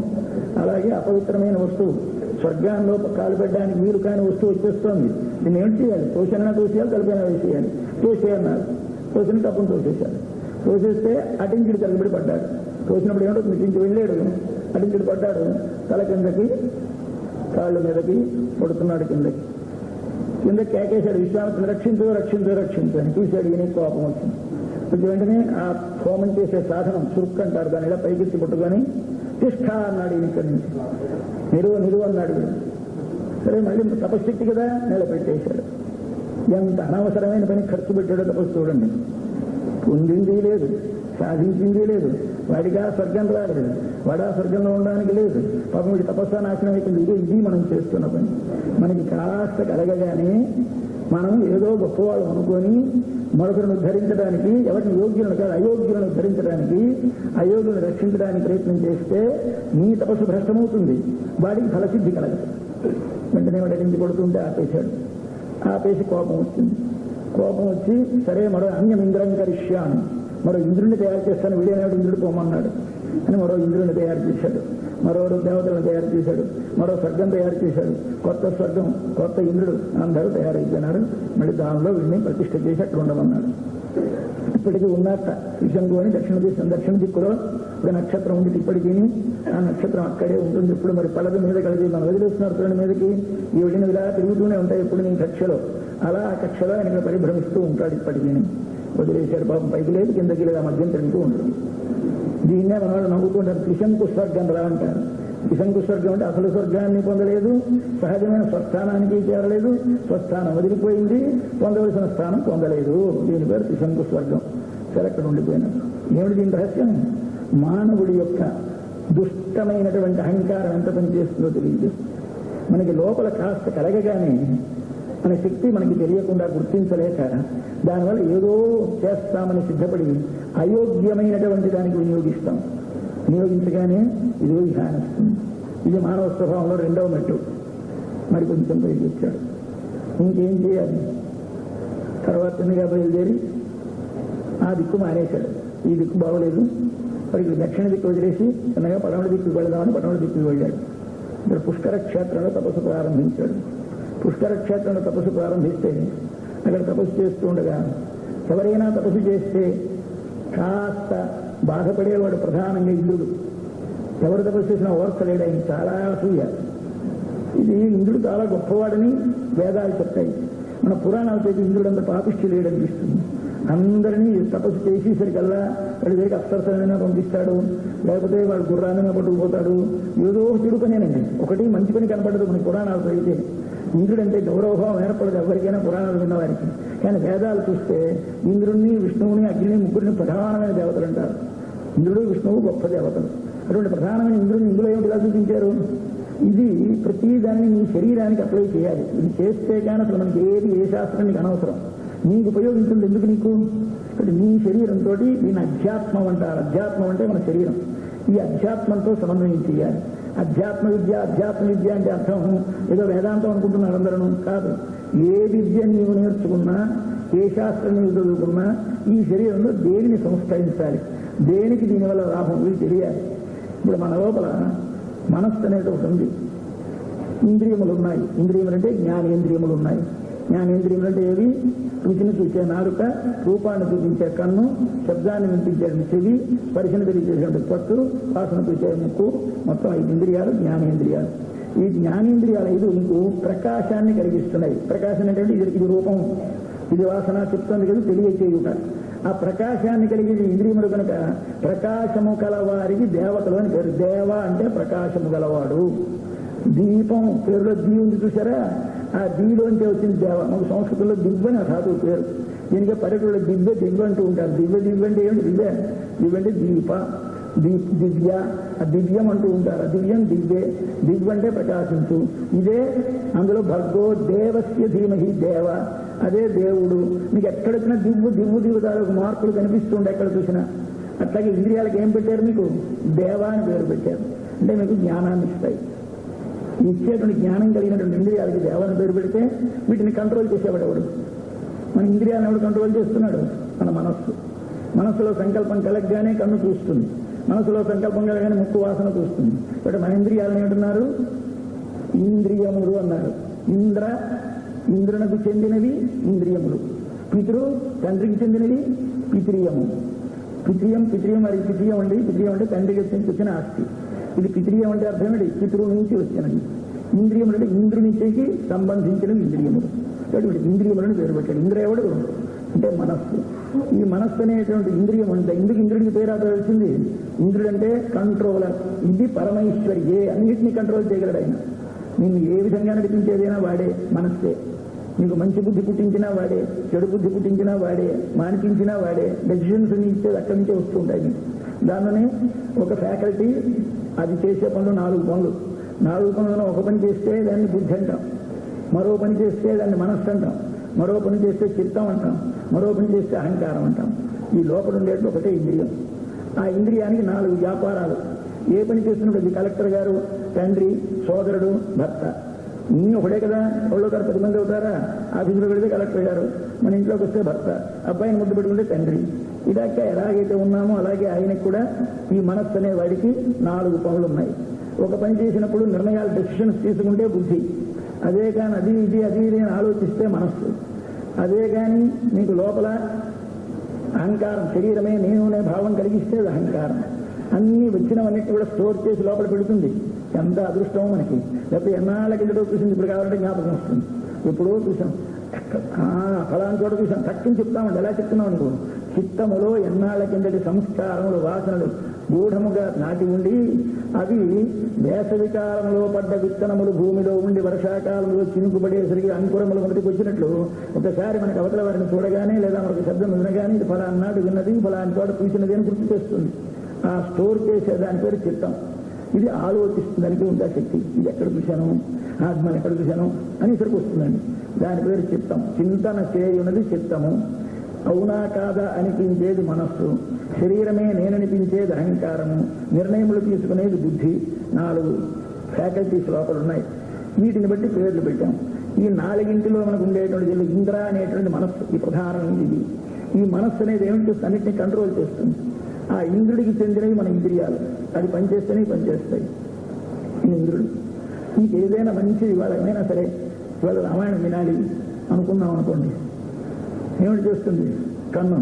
అలాగే అపవిత్రమైన వస్తువు, స్వర్గాల్లో కాలు పెట్టడానికి వీలు కాని వస్తువు వచ్చేస్తోంది. దీన్ని ఏం చేయాలి? తోసేనా తోసేయాలి, తలపైన వేసేయాలి. తోసేయన్నారు. తోసిన తప్పును తోసేశాడు. తోసేస్తే అటించుడు తలబడి పడ్డాడు. తోసినప్పుడు ఏమిటో మిటించి వెళ్ళాడు. అటించుడు పడ్డాడు. తల కిందకి, కాళ్ళు మీదకి పడుతున్నాడు. కింద కేకేశాడు. విశ్వామిత్రుడు రక్షించు రక్షించు రక్షించు అని. చూశాడు. ఈయన కోపం వచ్చింది. కొంచెం వెంటనే ఆ హోమం చేసే సాధనం చురుక్కు అంటారు దాన్ని, ఇలా పైకెత్తి పట్టుకొని తిష్ఠ అన్నాడు. ఈయన ఇక్కడి నుంచి నిలువ అన్నాడు. సరే మళ్ళీ తపశక్తి కదా నిలబెట్టేశాడు. ఎంత అనవసరమైన పని ఖర్చు పెట్టాడో తపస్సు చూడండి. పొందింది లేదు, సాధించింది లేదు. వాడిగా స్వర్గం రాలేదు, వాడా స్వర్గంలో ఉండడానికి లేదు. పాపం వీడి తపస్సు నాశనం అయిపోయింది. ఇది మనం చేస్తున్న పని. మనకి కాస్త కలగగానే మనం ఏదో గొప్పవాళ్ళు అనుకొని మరొకరిని ఉద్ధరించడానికి, ఎవరిని యోగ్యులను కాదు అయోగ్యులను ఉద్ధరించడానికి, అయోగ్యులను రక్షించడానికి ప్రయత్నం చేస్తే నీ తపస్సు భ్రష్టమవుతుంది, వాడికి ఫలసిద్ధి కలగదు. వెంటనే వాడి నుంచి కొడుతుంటే ఆపేశాడు. ఆపేసి కోపం వచ్చింది. కోపం వచ్చి సరే మరో అన్యం ఇంద్రం కరిష్యాను, మరో ఇంద్రుడిని తయారు చేస్తాను, వీడేనాడు ఇంద్రుడు పోమన్నాడు అని మరో ఇంద్రుడిని తయారు చేశాడు. మరో దేవతలను తయారు చేశాడు. మరో స్వర్గం తయారు చేశాడు. కొత్త స్వర్గం, కొత్త ఇంద్రుడు అందరూ తయారైపోయినారు. మళ్ళీ దానిలో వీడిని ప్రతిష్ఠ చేసి అట్లా ఉండమన్నాడు. ఇప్పటికీ ఉన్నట్ట త్రిశంకు అని దక్షిణ దిక్కులో ఒక నక్షత్రం ఉంది. ఇప్పటికీ ఆ నక్షత్రం అక్కడే ఉంటుంది. ఇప్పుడు మరి పడగ మీద కలిసి మనం వదిలేస్తున్నారు చూడండి మీదకి. ఈ వెళ్ళిన ఇలా తిరుగుతూనే ఉంటాయి ఎప్పుడు నీ కక్షలో. అలా ఆ కక్షలో ఆయన పరిభ్రమిస్తూ ఉంటాడు. ఇప్పటికీ వదిలేశాడు. పాపం పైకి లేదు కిందకి లేదు, ఆ మధ్యం తిరుగుతూ ఉంటుంది. దీన్నే మన వాళ్ళు నవ్వుకుంటారు త్రిశంకు స్వర్గం రా అంటారు. త్రిశంకు స్వర్గం అంటే అసలు స్వర్గాన్ని పొందలేదు, సహజమైన స్వస్థానానికి చేరలేదు, స్వస్థానం వదిలిపోయింది, పొందవలసిన స్థానం పొందలేదు. దీని పేరు త్రిశంకు స్వర్గం. సరే అక్కడ ఉండిపోయినాడు. ఏమిటి దీని రహస్యం? మానవుడి యొక్క దుష్టమైనటువంటి అహంకారం ఎంత పనిచేస్తుందో తెలియదు. మనకి లోపల కాస్త కలగగానే మన శక్తి మనకి తెలియకుండా గుర్తించలేక దానివల్ల ఏదో చేస్తామని సిద్ధపడి అయోగ్యమైనటువంటి దానికి వినియోగిస్తాం. వినియోగించగానే ఇదో ధ్యానిస్తుంది. ఇది మానవ స్వభావంలో రెండవ మెట్టు. మరి కొంచెం పైకి వచ్చాడు. ఇంకేం చేయాలి? తర్వాత చిన్నగా బయలుదేరి ఆ దిక్కు మానేశాడు. ఈ దిక్కు బాగోలేదు, మరి దక్షిణ దిక్కు వదిలేసి చిన్నగా పడమటి దిక్కుకు వెళదామని పడమటి దిక్కుకు వెళ్ళాడు. ఇక్కడ పుష్కర క్షేత్రంలో తపస్సు ప్రారంభించాడు. పుష్కర క్షేత్రంలో తపస్సు ప్రారంభిస్తే అక్కడ తపస్సు చేస్తూ ఉండగా ఎవరైనా తపస్సు చేస్తే కాస్త బాధపడేవాడు ప్రధానంగా ఇంద్రుడు. ఎవరు తపస్సు చేసినా ఓర్చలేడు. ఆయన చాలా అసూయ. ఇది ఇంద్రుడు చాలా గొప్పవాడని వేదాలు చెప్తాయి. మన పురాణాలు చేసి ఇంద్రుడు అంత పాపిష్టి లేడనిపిస్తుంది. అందరినీ తపస్సు చేసేసరికల్లా వాడి దగ్గరికి అప్సరసమైనా పంపిస్తాడు, లేకపోతే వాడు గుర్రాన్ని పట్టుకుపోతాడు. ఏదో చెడు పనేనండి, ఒకటి మంచి పని కనపడదు మన పురాణాలు అయితే. ఇంద్రుడంటే గౌరవభావం ఏర్పడదు ఎవరికైనా పురాణాలు విన్నవారికి. కానీ వేదాలు చూస్తే ఇంద్రుడిని, విష్ణువుని, అగ్నిని, ముగ్గురిని ప్రధానమైన దేవతలు అంటారు. ఇంద్రుడు, విష్ణువు గొప్ప దేవతలు. అటువంటి ప్రధానమైన ఇంద్రుడిని ఇందులో ఏమిటిగా చూపించారు? ఇది ప్రతి దాన్ని నీ శరీరానికి అప్లై చేయాలి. ఇది చేస్తే కానీ అసలు మనకి ఏది ఏ శాస్త్రం నీకు అనవసరం. నీకు ఉపయోగించింది ఎందుకు నీకు? నీ శరీరంతో దీని అధ్యాత్మం అంటారు. అధ్యాత్మం అంటే మన శరీరం. ఈ అధ్యాత్మంతో సమన్వయం చేయాలి. అధ్యాత్మ విద్య అంటే అర్థం ఏదో వేదాంతం అనుకుంటున్నారు అందరూ కాదు. ఏ విద్య నీవు నేర్చుకున్నా, ఏ శాస్త్రం నీవు చదువుకున్నా ఈ శరీరంలో దేనిని సంస్కరించాలి, దేనికి దీనివల్ల లాభం ఇవి తెలియాలి. ఇప్పుడు మన లోపల మనస్సు అనేది ఒకటి ఉంది. ఇంద్రియములు ఉన్నాయి. ఇంద్రియములు అంటే జ్ఞానేంద్రియములు ఉన్నాయి. జ్ఞానేంద్రియములు అంటే ఏవి? రుచిని చూసే నాలుక, రూపాన్ని చూపించే కన్ను, శబ్దాన్ని వినిపించే చెవి, స్పర్శను తెలియజేసే పట్టు, వాసన చూసే ముక్కు, మొత్తం 5 ఇంద్రియాలు జ్ఞానేంద్రియాలు. ఈ జ్ఞానేంద్రియాలు 5 నీకు ప్రకాశాన్ని కలిగిస్తున్నాయి. ప్రకాశం అంటే ఇది రూపం, ఇది వాసన చెప్తుంది కదా, తెలియచేయుట. ఆ ప్రకాశాన్ని కలిగిన ఇంద్రియములు కనుక ప్రకాశము కలవారికి దేవతలు అని పేరు. దేవ అంటే ప్రకాశము గలవాడు. దీపం పేరులో దీ ఉంది చూసారా? ఆ దీలోంచి వచ్చింది దేవ. మాకు సంస్కృతంలో దివ్య అని ధాతువు పేరు. దీనికి పర్యటనలో దివ్య అంటూ ఉంటారు. దివ్య అంటే ఏమిటి? దివ్య అంటే దీప, దివ్య, ఆ దివ్యం అంటూ ఉంటారు. ఆ దివ్యం దివ్య అంటే ప్రకాశించు. ఇదే అందులో భర్గో దేవస్య ధీమహి దేవ, అదే దేవుడు. మీకు ఎక్కడొచ్చినా దివ్వు తాలూకు మార్పులు కనిపిస్తుండే ఎక్కడ చూసినా. అట్లాగే ఇంద్రియాలకు ఏం పెట్టారు? మీకు దేవ అని పేరు పెట్టారు. అంటే మీకు జ్ఞానాన్ని ఇస్తాయి. ఇచ్చేటువంటి జ్ఞానం కలిగినటువంటి ఇంద్రియాలకి దేవాన్ని పేరు పెడితే వీటిని కంట్రోల్ చేసేవాడు ఎవడు? మన ఇంద్రియాలను ఎవడు కంట్రోల్ చేస్తున్నాడు? మన మనస్సు. మనస్సులో సంకల్పం కలగగానే కన్ను చూస్తుంది, మనసులో సంకల్పం కలగానే ముక్కు వాసన చూస్తుంది. బట్ మన ఇంద్రియాలను ఏమంటున్నారు? ఇంద్రియములు అన్నారు. ఇంద్రునకు చెందినవి ఇంద్రియములు. తండ్రికి చెందినవి పితృయము. పితృయం మరి పితృయం అంటే తండ్రికి వచ్చిన ఆస్తి. ఇది పితృయం అంటే అర్థం ఏంటి? పితృవు నుంచి వచ్చినది. ఇంద్రియములు అంటే ఇంద్రునికి సంబంధించినవి ఇంద్రియములు. కాబట్టి ఇంద్రియములను పేరు పెట్టాడు. ఇంద్రియముడు అంటే మనస్సు. ఈ మనస్సు అనేటువంటి ఇంద్రియం ఉంటే ఎందుకు ఇంద్రుడికి పేరు వచ్చింది? ఇంద్రుడు అంటే కంట్రోలర్. ఇది పరమేశ్వరియే, అన్నిటినీ కంట్రోల్ చేయగలడు ఆయన. నిన్ను ఏ విధంగా నడిపించేదైనా వాడే మనస్సే. నీకు మంచి బుద్ధి పుట్టించినా వాడే, చెడు బుద్ధి పుట్టించినా వాడే, మానిపించినా వాడే. డెసిషన్స్ ఇచ్చేది అక్కడి నుంచే వస్తూ ఉంటాయి. దానిలోనే ఒక ఫ్యాకల్టీ అది చేసే పనులు 4 పనులు. 4 పనులను ఒక పని చేస్తే దాన్ని బుద్ధి అంటాం, మరో పని చేస్తే దాన్ని మనస్సు అంటాం, మరో పని చేస్తే చిత్తం అంటాం, మరో పని చేస్తే అహంకారం అంటాం. ఈ లోపల ఉండేట్లు ఒకటే ఇంద్రియం. ఆ ఇంద్రియానికి 4 వ్యాపారాలు. ఏ పని చేస్తున్నప్పుడు కలెక్టర్ గారు, తండ్రి, సోదరుడు, భర్త ఇన్ని ఒకటే కదా. ఎవరో గారు 10 మంది అవుతారా? ఆఫీసులో పెడితే కలెక్టర్ గారు, మన ఇంట్లోకి వస్తే భర్త, అబ్బాయిని ముద్దు పెట్టుకుంటే తండ్రి. ఇదాక ఎలాగైతే ఉన్నామో అలాగే ఆయనకు కూడా ఈ మనస్సు అనే వాడికి 4 పనులు ఉన్నాయి. ఒక పని చేసినప్పుడు నిర్ణయాలు, డెసిషన్స్ తీసుకుంటే బుద్ధి. అదే కానీ అది ఇది అని ఆలోచిస్తే మనస్సు. అదే కానీ మీకు లోపల అహంకారం, శరీరమే నేను అనే భావం కలిగిస్తే అహంకారం. అన్ని వచ్చినవన్నిటి కూడా స్టోర్ చేసి లోపల పెడుతుంది. ఎంత అదృష్టమో మనకి. లేకపోతే ఎన్నాళ్ళ కిందటో చూసింది, ఇప్పుడు కావాలంటే జ్ఞాపకం వస్తుంది. ఎప్పుడో చూసాం, ఫలాని చోట చూసాం, తక్కువ చెప్తామండి. ఎలా చెప్తున్నాం అనుకో, చిత్తములో ఎన్నాళ్ళ కిందటి సంస్కారములు, వాసనలు గూఢముగా నాటి ఉండి అవి వేసవికాలంలో పడ్డ విత్తనములు భూమిలో ఉండి వర్షాకాలంలో చినుకుపడేసరికి అంకురములు మొదటికి వచ్చినట్లు ఒకసారి మనకు అవతల వారిని చూడగానే లేదా మనకు శబ్దం వినగానే ఇది ఫలాని నాడు విన్నది, ఫలాని చోట చూసినది అని గుర్తు చేస్తుంది. ఆ స్టోర్ చేసే దాని పేరు చిత్తం. ఇది ఆలోచిస్తుందానికి ఉందా శక్తి. ఇది ఎక్కడ చూశాను, ఆత్మను ఎక్కడ చూశాను అని ఇక్కడికి వస్తుందండి. దాని పేరు చిత్తం. చింతన చేయున్నది చిత్తము. అవునా కాదా అనిపించేది మనస్సు. శరీరమే నేననిపించేది అహంకారము. నిర్ణయములు తీసుకునేది బుద్ధి. 4 ఫ్యాకల్టీస్ లోపల ఉన్నాయి. వీటిని బట్టి పేర్లు పెట్టాం. ఈ 4ంటిలో మనకు ఉండేటువంటి ఇంద్ర అనేటువంటి మనస్సు ఈ ప్రధానమైనది. ఇది ఈ మనస్సు అనేది ఏమిటి చేస్తుంది? అన్నింటినీ కంట్రోల్ చేస్తుంది. ఆ ఇంద్రుడికి చెందినవి మన ఇంద్రియాలు. అది పనిచేస్తేనే పనిచేస్తాయి. ఇంద్రుడు నీకు ఏదైనా మంచిది ఇవాళ ఏమైనా సరే, ఇవాళ రామాయణం వినాలి అనుకున్నాం అనుకోండి, ఏమిటి చేస్తుంది? కన్ను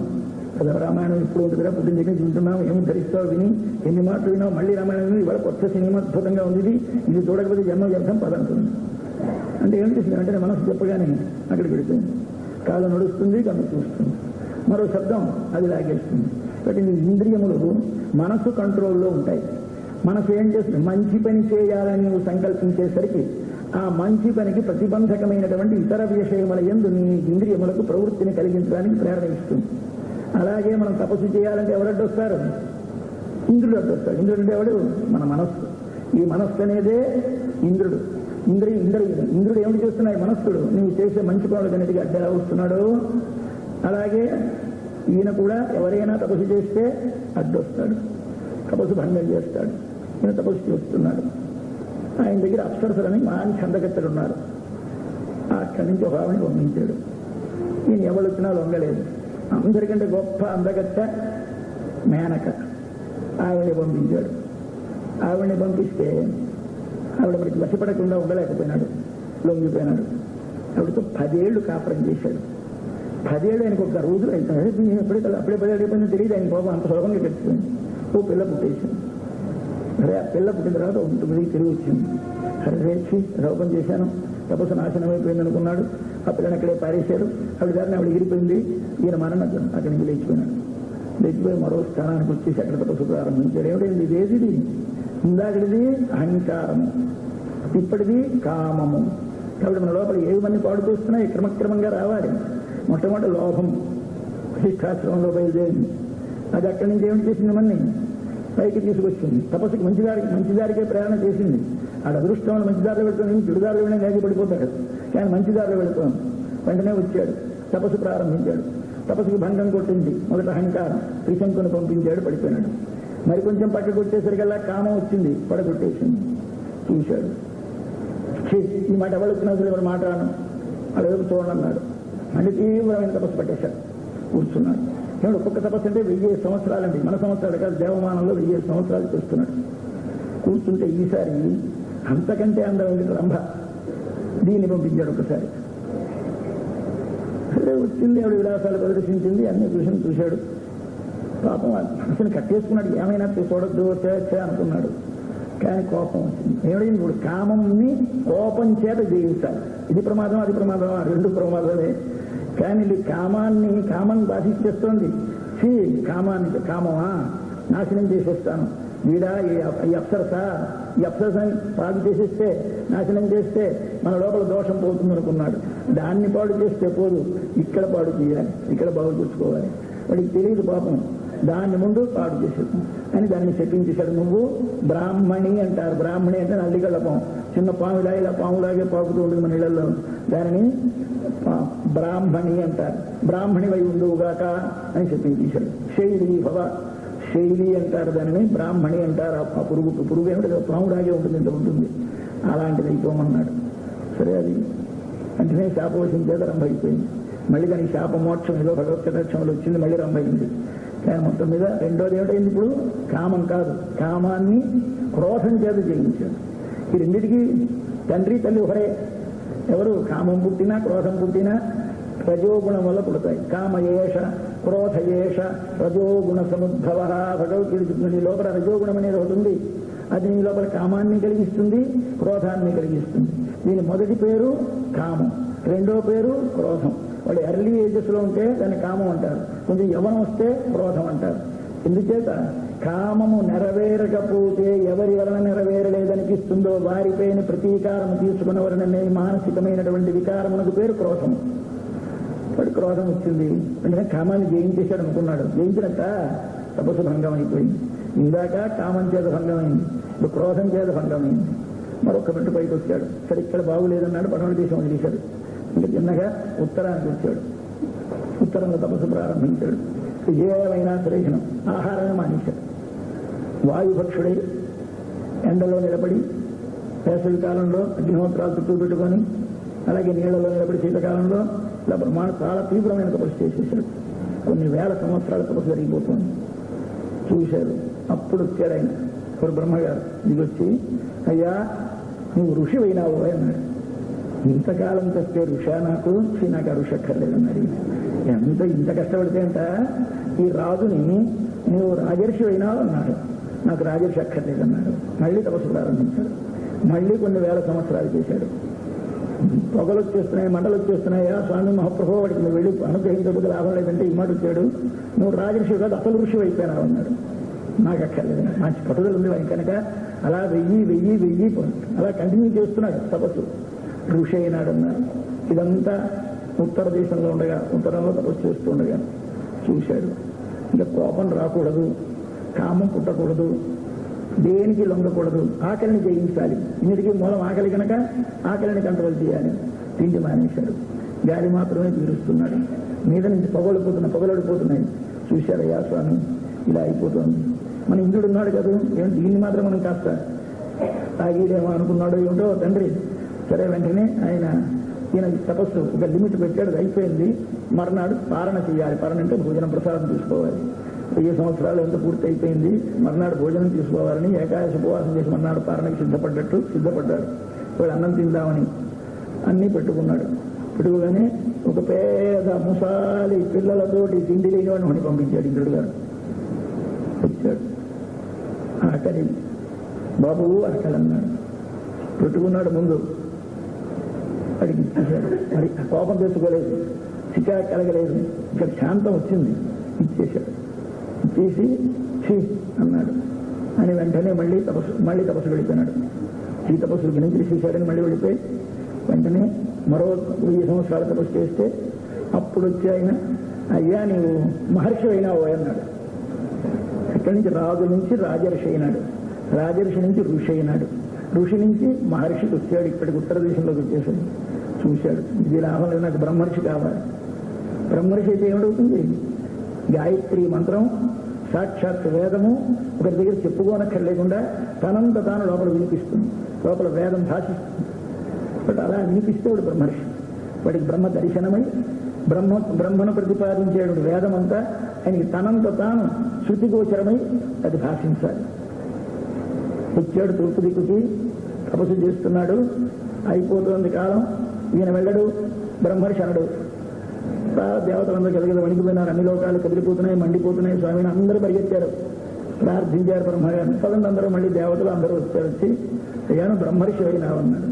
కదా. రామాయణం ఇప్పుడు ఉంటుంది కదా, పుట్టిన దగ్గర వింటున్నాం, ఏమి ధరిస్తావు విని, ఎన్ని మాటలు విన్నావు, మళ్ళీ రామాయణం విని ఇవాళ కొత్త సినిమా అద్భుతంగా ఉంది, ఇది చూడకపోతే జన్మ వ్యర్థం పదంటుంది. అంటే ఏం చేస్తుంది అంటే మనసు చెప్పగానే అక్కడికి వెళుతుంది. కాలు నడుస్తుంది, కన్ను చూస్తుంది, మరో శబ్దం అది లాగేస్తుంది. కాబట్టి ఈ ఇంద్రియములు మనసు కంట్రోల్లో ఉంటాయి. మనసు ఏం చేస్తుంది? మంచి పని చేయాలని నువ్వు సంకల్పించేసరికి ఆ మంచి పనికి ప్రతిబంధకమైనటువంటి ఇతర విషయముల యందు నీ ఇంద్రియములకు ప్రవృత్తిని కలిగించడానికి ప్రేరణ ఇస్తుంది. అలాగే మనం తపస్సు చేయాలంటే ఎవరడ్డొస్తారు? ఇంద్రుడు అడ్డొస్తాడు. ఇంద్రుడు అంటే ఎవడు? మన మనస్సు. ఈ మనస్సు అనేదే ఇంద్రుడు ఏమిటి చేస్తున్నాయి? మనస్సుడు నువ్వు చేసే మంచి పనులకన్నిటికీ అడ్డలా వస్తున్నాడు. అలాగే ఈయన కూడా ఎవరైనా తపస్సు చేస్తే అడ్డొస్తాడు, తపస్సు భంగం చేస్తాడు. ఈయన తపస్సు చేస్తున్నాడు. ఆయన దగ్గర అప్సరసలని మంచి అందగత్తెలు ఉన్నారు. అక్కడి నుంచి ఒక ఆవిడని పంపించాడు. ఈయన ఎవరు వచ్చినా లొంగలేదు. అందరికంటే గొప్ప అందగత్తె మేనక. ఆవిడని పంపించాడు. ఆవిడని పంపిస్తే ఆవిడ మనకి వశపడకుండా ఉండలేకపోయినాడు, లొంగిపోయినాడు. ఆవిడతో 10 ఏళ్ళు కాపురం చేశాడు. 10 ఏళ్ళు ఆయనకు ఒక రోజులు అవుతాడు. అప్పుడే 10 ఏళ్ళు అయిపోయిందో తెలియదు. ఆయన కోపం అంత సులభంగా గడిచిపోయింది. ఓ పిల్ల పుట్టేసింది. అరే ఆ పిల్ల పుట్టిన తర్వాత 9 తిరిగి వచ్చింది. సరే వేసి రోపం చేశాను, తపస్సు నాశనం అయిపోయింది అనుకున్నాడు. ఆ పిల్లని అక్కడే పారేశాడు. ఆవిడ దారిని ఆవిడ ఎగిరిపోయింది. ఈయన మరణం అక్కడి నుంచి లేచిపోయినాడు. లేచిపోయి మరో స్థానానికి వచ్చేసి అక్కడ తపస్సు ప్రారంభించాడు. ఏమిటైంది? ఇదేది? ఇందాకటిది అహంకారము, ఇప్పటిది కామము. కాబట్టి మన లోపల ఏవి మంది పాడు చేస్తున్నాయి క్రమక్రమంగా రావాలి. మొట్టమొదటి లోభం శిష్టాశ్రమంలో బయలుదేరింది. అది అక్కడి నుంచి ఏమిటి చేసింది? మన్ని పైకి తీసుకొచ్చింది. తపస్సుకి మంచి దారికే ప్రయాణం చేసింది. ఆడ అదృష్టం మంచి దారిలో వెళ్తుంది, చెడుదారిలో వెళ్ళి నేగి పడిపోతాడు. కానీ మంచి దారిలో వెళుతాం. వెంటనే వచ్చాడు, తపస్సు ప్రారంభించాడు. తపస్సుకి భంగం కొట్టింది మొదట అహంకారం. త్రిశంకుని పంపించాడు, పడిపోయినాడు. మరి కొంచెం పక్కకు వచ్చేసరికల్లా కామం వచ్చింది, పడగొట్టేసింది. చూశాడు, ఈ మాట ఎవరుకున్నా అసలు ఎవరు మాట్లాడను, అడవి చూడన్నాడు. మళ్ళీ తీవ్రమైన తపస్సు పట్టేశాడు, కూర్చున్నాడు. ఏమిటి ఒక్కొక్క తపస్సు అంటే 1000 సంవత్సరాలండి, మన సంవత్సరాలు కాదు, దేవమానంలో 1000 సంవత్సరాలు చేస్తున్నాడు. కూర్చుంటే ఈసారి అంతకంటే అందమైన రంభ, దీన్ని పంపించాడు. ఒకసారి సరే వచ్చింది, ఆవిడ విలాసాలు ప్రదర్శించింది, అన్ని చూశాడు. పాపం మనసుని కట్టేసుకున్నాడు. ఏమైనా చూడొద్దు వచ్చే అనుకున్నాడు. కానీ కోపం వచ్చింది. ఏమైంది? ఇప్పుడు కామంని కోపం చేత జయించాలి. ఇది ప్రమాదం, అది ప్రమాదం, ఆ 2 ప్రమాదాలే. కానీ ఇది కామం బాధించేస్తోంది. కామమా నాశనం చేసేస్తాను, వీడా ఈ అప్సరసని పాడు చేసేస్తే, నాశనం చేస్తే మన లోపల దోషం పోతుంది అనుకున్నాడు. దాన్ని పాడు చేస్తే పోదు, ఇక్కడ పాడు చేయాలి, ఇక్కడ బాగు చూసుకోవాలి. వాడికి తెలియదు పాపం. దాన్ని ముందు పాడు చేసేది అని దాన్ని చెప్పించేశాడు. నువ్వు బ్రాహ్మణి అంటారు. బ్రాహ్మణి అంటే నల్లిగళ్ళ పాము, చిన్న పాములా ఇలా పాములాగే పాకుతూ ఉంటుంది మన ఇళ్లలో. దానిని బ్రాహ్మణి అంటారు. బ్రాహ్మణి వై ఉండుగాక అని చెప్పించేశాడు. శైలి అంటారు దానిని, బ్రాహ్మణి అంటారు. ఆ పురుగు ఏమిటి? పాములాగే ఉంటుంది, ఇంత ఉంటుంది. అలాంటిది అయిపోమన్నాడు. సరే, అది వెంటనే శాపవశం చేత రంభైపోయింది. మళ్ళీ దానికి శాప మోక్షం ఏదో భగవత్ కటాక్షంలో వచ్చింది, మళ్ళీ రంభైంది. కానీ మొత్తం మీద రెండోది ఏమిటైంది? ఇప్పుడు కామం కాదు, కామాన్ని క్రోధం చేత జయించాడు. ఈ రెండింటికి తండ్రి తల్లి ఒకరే. ఎవరు? కామం పుట్టినా క్రోధం పుట్టినా రజోగుణం వల్ల పుడతాయి. కామయేష క్రోధయేష రజోగుణ సముద్భవ. భగవద్గీత చెప్తుంది, లోపల రజోగుణం అనేది ఒకటి ఉంది. అది నీ లోపల కామాన్ని కలిగిస్తుంది, క్రోధాన్ని కలిగిస్తుంది. దీని మొదటి పేరు కామం, రెండో పేరు క్రోధం. వాడు ఎర్లీ ఏజెస్ లో ఉంటే దాన్ని కామం అంటారు, కొంచెం యవనం వస్తే క్రోధం అంటారు. ఎందుచేత కామము నెరవేరకపోతే ఎవరి వలన నెరవేరలేదనిపిస్తుందో వారిపైన ప్రతీకారం తీసుకున్నవరననే మానసికమైనటువంటి వికారమునకు పేరు క్రోధం. వాడు క్రోధం వచ్చింది, వెంటనే కామాన్ని జయించేశాడు అనుకున్నాడు. జయించినట్ట తపస్సు భంగం అయిపోయింది. ఇందాక కామం చేత భంగమైంది, ఇప్పుడు క్రోధం చేత భంగమైంది. మరొక మెట్టు పైకి వచ్చాడు. సరే ఇక్కడ బాగులేదన్నాడు, పట్టణ దేశం వదిలేశాడు. ఇంకా చిన్నగా ఉత్తరానికి వచ్చాడు. ఉత్తరంలో తపస్సు ప్రారంభించాడు. ఏమైనా శ్రేషణం, ఆహారమే మానేశాడు. వాయుభక్షుడై ఎండలో నిలబడి, వేసవి కాలంలో అగ్నిహోత్రాలు చుట్టూ పెట్టుకొని, అలాగే నీళ్లలో నిలబడి శీతకాలంలో ఇలా చాలా తీవ్రమైన తపస్సు చేసేశాడు. కొన్ని వేల సంవత్సరాల తపస్సు జరిగిపోతుంది. చూశాడు. అప్పుడు వచ్చాడు ఆయన, ఒక బ్రహ్మగారు దిగొచ్చి, అయ్యా నువ్వు ఋషి అయినావు అన్నాడు. ఇంతకాలం తెస్తే ఋషా నాకు ఆ ఋషి అక్కర్లేదన్నాడు. ఇంత కష్టపడితే అంట ఈ రాజుని నువ్వు రాజర్షి అయినావు అన్నాడు. నాకు రాజర్షి అక్కర్లేదన్నాడు. మళ్ళీ తపస్సు ప్రారంభించాడు. మళ్ళీ కొన్ని వేల సంవత్సరాలు చేశాడు. పొగలు వచ్చేస్తున్నాయి, మంటలు వచ్చేస్తున్నాయా స్వామి మహాప్రభు, వాడికి నువ్వు వెళ్ళి అనుగ్రహించకపోతే లాభం లేదంటే ఈ మాట వచ్చాడు. నువ్వు రాజర్షి కాదు, అసలు ఋషి అయిపోయినావు అన్నాడు. నాకు అక్కర్లేదు, మంచి పట్టుదల ఉంది ఆయన కనుక అలా వెయ్యి అలా కంటిన్యూ చేస్తున్నాడు తపస్సు. ఋషి అయినాడు అన్నారు. ఇదంతా ఉత్తర దేశంలో ఉండగా, ఉత్తరంలో తపస్సు చేస్తుండగా చూశాడు. ఇంకా కోపం రాకూడదు, కామం పుట్టకూడదు, దేనికి లొంగకూడదు, ఆకలిని జయించాలి. ఇంటికి మూలం ఆకలి కనుక ఆకలిని కంట్రోల్ చేయాలి. తిండి మానేశాడు, గాలి మాత్రమే పీలుస్తున్నాడు. మీద నుంచి పొగలడిపోతున్నాయి. చూశాడయ్యా స్వామి, ఇలా అయిపోతుంది. మన ఇంద్రుడు ఉన్నాడు కదా, ఏమిటి దీన్ని మాత్రం మనం కాస్త తాగీడేమో అనుకున్నాడు ఏమిటో తండ్రి. సరే, వెంటనే ఈయన తపస్సు ఒక లిమిట్ పెట్టాడు, అయిపోయింది. మర్నాడు పారణ చేయాలి. పారణ అంటే భోజనం ప్రసాదం తీసుకోవాలి. 1000 సంవత్సరాలు ఎంత పూర్తి అయిపోయింది. మర్నాడు భోజనం తీసుకోవాలని ఏకాదశి ఉపవాసం చేసి మర్నాడు పారణకి సిద్ధపడ్డాడు. వాడు అన్నం తిందామని అన్నీ పెట్టుకున్నాడు. పెట్టుకోగానే ఒక పేద ముసాలి పిల్లలతోటి తిండి లేని వాడిని పంపించాడు ఇంద్రుడు గారు. వచ్చాడు, ఆకలి బాబు ఆకలి అన్నాడు. పెట్టుకున్నాడు ముందు, అడిగి ఇచ్చేశాడు. మరి కోపం తెచ్చుకోలేదు, చికాకు కలగలేదు. ఇక్కడ శాంతం వచ్చింది, ఇచ్చేశాడు. ఇచ్చేసి ఛీ అన్నాడు అని వెంటనే మళ్ళీ తపస్సు వెళ్ళిపోయినాడు. ఈ తపస్సు గిరించి చేశాడని మళ్ళీ వెళ్ళిపోయి వెంటనే మరో 1000 సంవత్సరాల తపస్సు చేస్తే అప్పుడు వచ్చి ఆయన, అయ్యా నీవు మహర్షి అయినావు అన్నాడు. ఇక్కడి నుంచి రాజు నుంచి రాజర్షి అయినాడు, రాజర్షి నుంచి ఋషి అయినాడు, ఋషి నుంచి మహర్షికి వచ్చాడు. ఇక్కడికి ఉత్తర దేశంలోకి వచ్చేసాడు. చూశాడు, ఇది లాభం లేదు, నాకు బ్రహ్మర్షి కావాలి. బ్రహ్మర్షి అయితే ఏమిటవుతుంది? గాయత్రి మంత్రం సాక్షాత్ వేదము ఒకరి దగ్గర చెప్పుకోనక్కర్లేకుండా తనంత తాను లోపల వినిపిస్తుంది, లోపల వేదం భాషిస్తుంది. బట్ అలా వినిపిస్తే వాడు బ్రహ్మర్షి. వాడికి బ్రహ్మ దర్శనమై బ్రహ్మను ప్రతిపాదించేటువంటి వేదమంతా ఆయనకి తనంత తాను శృతిగోచరమై అది భాషించాలి. వచ్చాడు తూర్పు దిక్కుకి, తపస్సు చేస్తున్నాడు. అయిపోతుంది కాలం. ఈయన వెళ్ళడు, బ్రహ్మర్షి అనడు. దేవతలందరూ కలిగి వణికిపోయినారు. అన్ని లోకాలు కదిలిపోతున్నాయి, మండిపోతున్నాయి. స్వామిని అందరూ పరిగెత్తారు, ప్రార్థించారు బ్రహ్మగారిని. పదండి అందరూ, మళ్ళీ దేవతలు అందరూ వచ్చి అయ్యాను బ్రహ్మర్షి అయినావన్నాడు.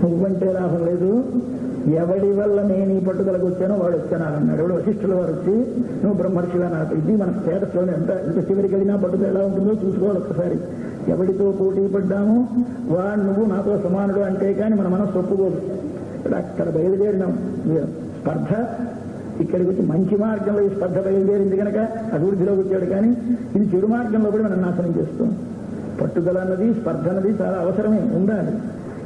నువ్వంటే లాభం లేదు, ఎవడి వల్ల నేను ఈ పట్టుదలకు వచ్చానో వాడు వచ్చానన్నాడు. ఎవడు వశిష్ఠుల వారు వచ్చి నువ్వు బ్రహ్మర్షిగా నాకు, ఇది మన స్టేటస్లోనే ఎంత చివరికి వెళ్ళినా పట్టుదల ఎలా ఉంటుందో చూసుకోవాలి ఒక్కసారి. ఎవడితో పోటీ పడ్డామో వాడు నువ్వు నాతో సమానుడు అంటే కానీ మన మనసు ఒప్పుకోదు. అక్కడ బయలుదేరినాం స్పర్ధ, ఇక్కడికి వచ్చి మంచి మార్గంలో ఈ స్పర్ధ బయలుదేరింది కనుక అభివృద్ధిలోకి వచ్చాడు. కానీ ఇది చెడు మార్గంలో కూడా మనం నాశనం చేస్తాం. పట్టుదల అన్నది, స్పర్ధ అన్నది చాలా అవసరమే, ఉండాలి.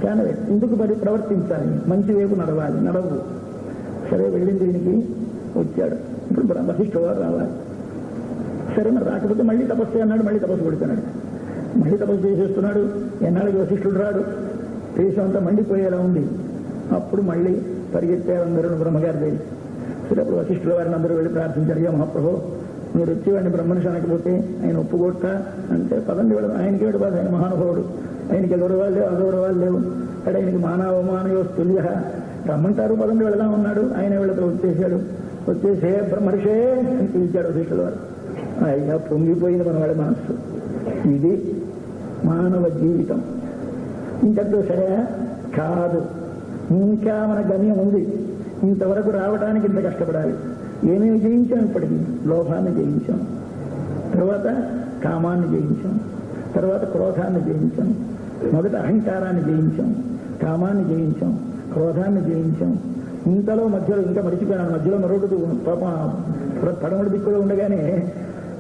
కానీ ఎందుకు ప్రవర్తించాలి, మంచి వైపు నడవు. సరే, వెళ్ళింది దీనికి వచ్చాడు. ఇప్పుడు వశిష్ఠుల వారు రావాలి. సరే, మరి రాకపోతే మళ్ళీ తపస్సు అన్నాడు. మళ్ళీ తపస్సు పెడుతున్నాడు, మళ్ళీ తపస్సు చేసేస్తున్నాడు. ఎన్నాళ్ళకి వశిష్ఠుడు రాడు, దేశం అంతా మండిపోయేలా ఉంది. అప్పుడు మళ్ళీ పరిగెత్తారు అందరూ బ్రహ్మగారి దగ్గర. సరే, అప్పుడు వశిష్ఠుల వారిని అందరూ వెళ్ళి ప్రార్థించారు. అయ్యా మహాప్రభు, మీరు వచ్చేవాడిని బ్రహ్మనిషి అనకపోతే ఆయన ఒప్పుకోట అంటే పదండి వెళ్ళదు. ఆయనకి ఏడు బాధ, ఆయన మహానుభావుడు, ఆయనకి గౌరవాలు లేవు, అగౌరవాలు లేవు. అక్కడ ఆయనకి మానవమానయో తుల్య, రమ్మంటారు పదండి వెళదాం ఉన్నాడు. ఆయన వీళ్ళతో వచ్చేసాడు. వచ్చేసే బ్రహ్మర్షే అని పిలిచాడు వశిష్ఠుల వారు. అయ్యా పొంగిపోయింది మన వాళ్ళ మనస్సు. ఇది మానవ జీవితం. ఇంతతో సరే కాదు, ఇంకా మన గమ్యం ఉంది. ఇంతవరకు రావడానికి ఇంత కష్టపడాలి. ఏమేమి జయించాం? ఇప్పటికీ లోభాన్ని జయించాం, తర్వాత కామాన్ని జయించాం, తర్వాత క్రోధాన్ని జయించాం. మొదట అహంకారాన్ని జయించాం, కామాన్ని జయించాం, క్రోధాన్ని జయించాం. ఇంతలో మధ్యలో ఇంకా మరిచిపోయినాను. మధ్యలో మరొకటి పాప పడమటి దిక్కులో ఉండగానే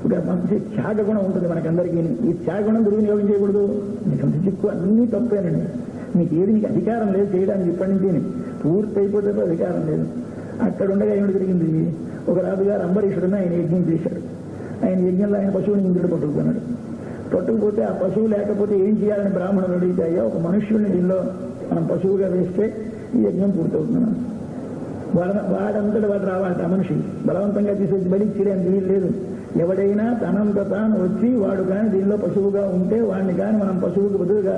ఒక మంచి త్యాగగుణం ఉంటుంది మనకందరికీ. ఈ త్యాగగుణం దుర్వినియోగం చేయకూడదు. నీకు అంత చిక్కు అన్నీ తప్పేనండి. నీకు అధికారం లేదు చేయడానికి. ఇప్పటి నుంచి పూర్తి అయిపోతే అధికారం లేదు. అక్కడ ఉండగా ఏమిటి జరిగింది? ఒక రాజుగారు అంబరీషుడిని ఆయన యజ్ఞం చేశాడు. ఆయన యజ్ఞంలో ఆయన పశువుని ఇంద్రుడు పట్టుకున్నాడు. పట్టుకుపోతే ఆ పశువు లేకపోతే ఏం చేయాలని బ్రాహ్మణుడు అడిగితే, అయ్యా ఒక మనుష్యుడిని దీనిలో మనం పశువుగా వేస్తే ఈ యజ్ఞం పూర్తవుతున్నాను. వాడంతటి వాడు రావాలంటే ఆ మనిషి బలవంతంగా తీసుకొచ్చి బలిచ్చేయడానికి వీలు లేదు. ఎవడైనా తనంత తాను వచ్చి వాడు కానీ దీనిలో పశువుగా ఉంటే వాడిని కానీ మనం పశువుకు బదులుగా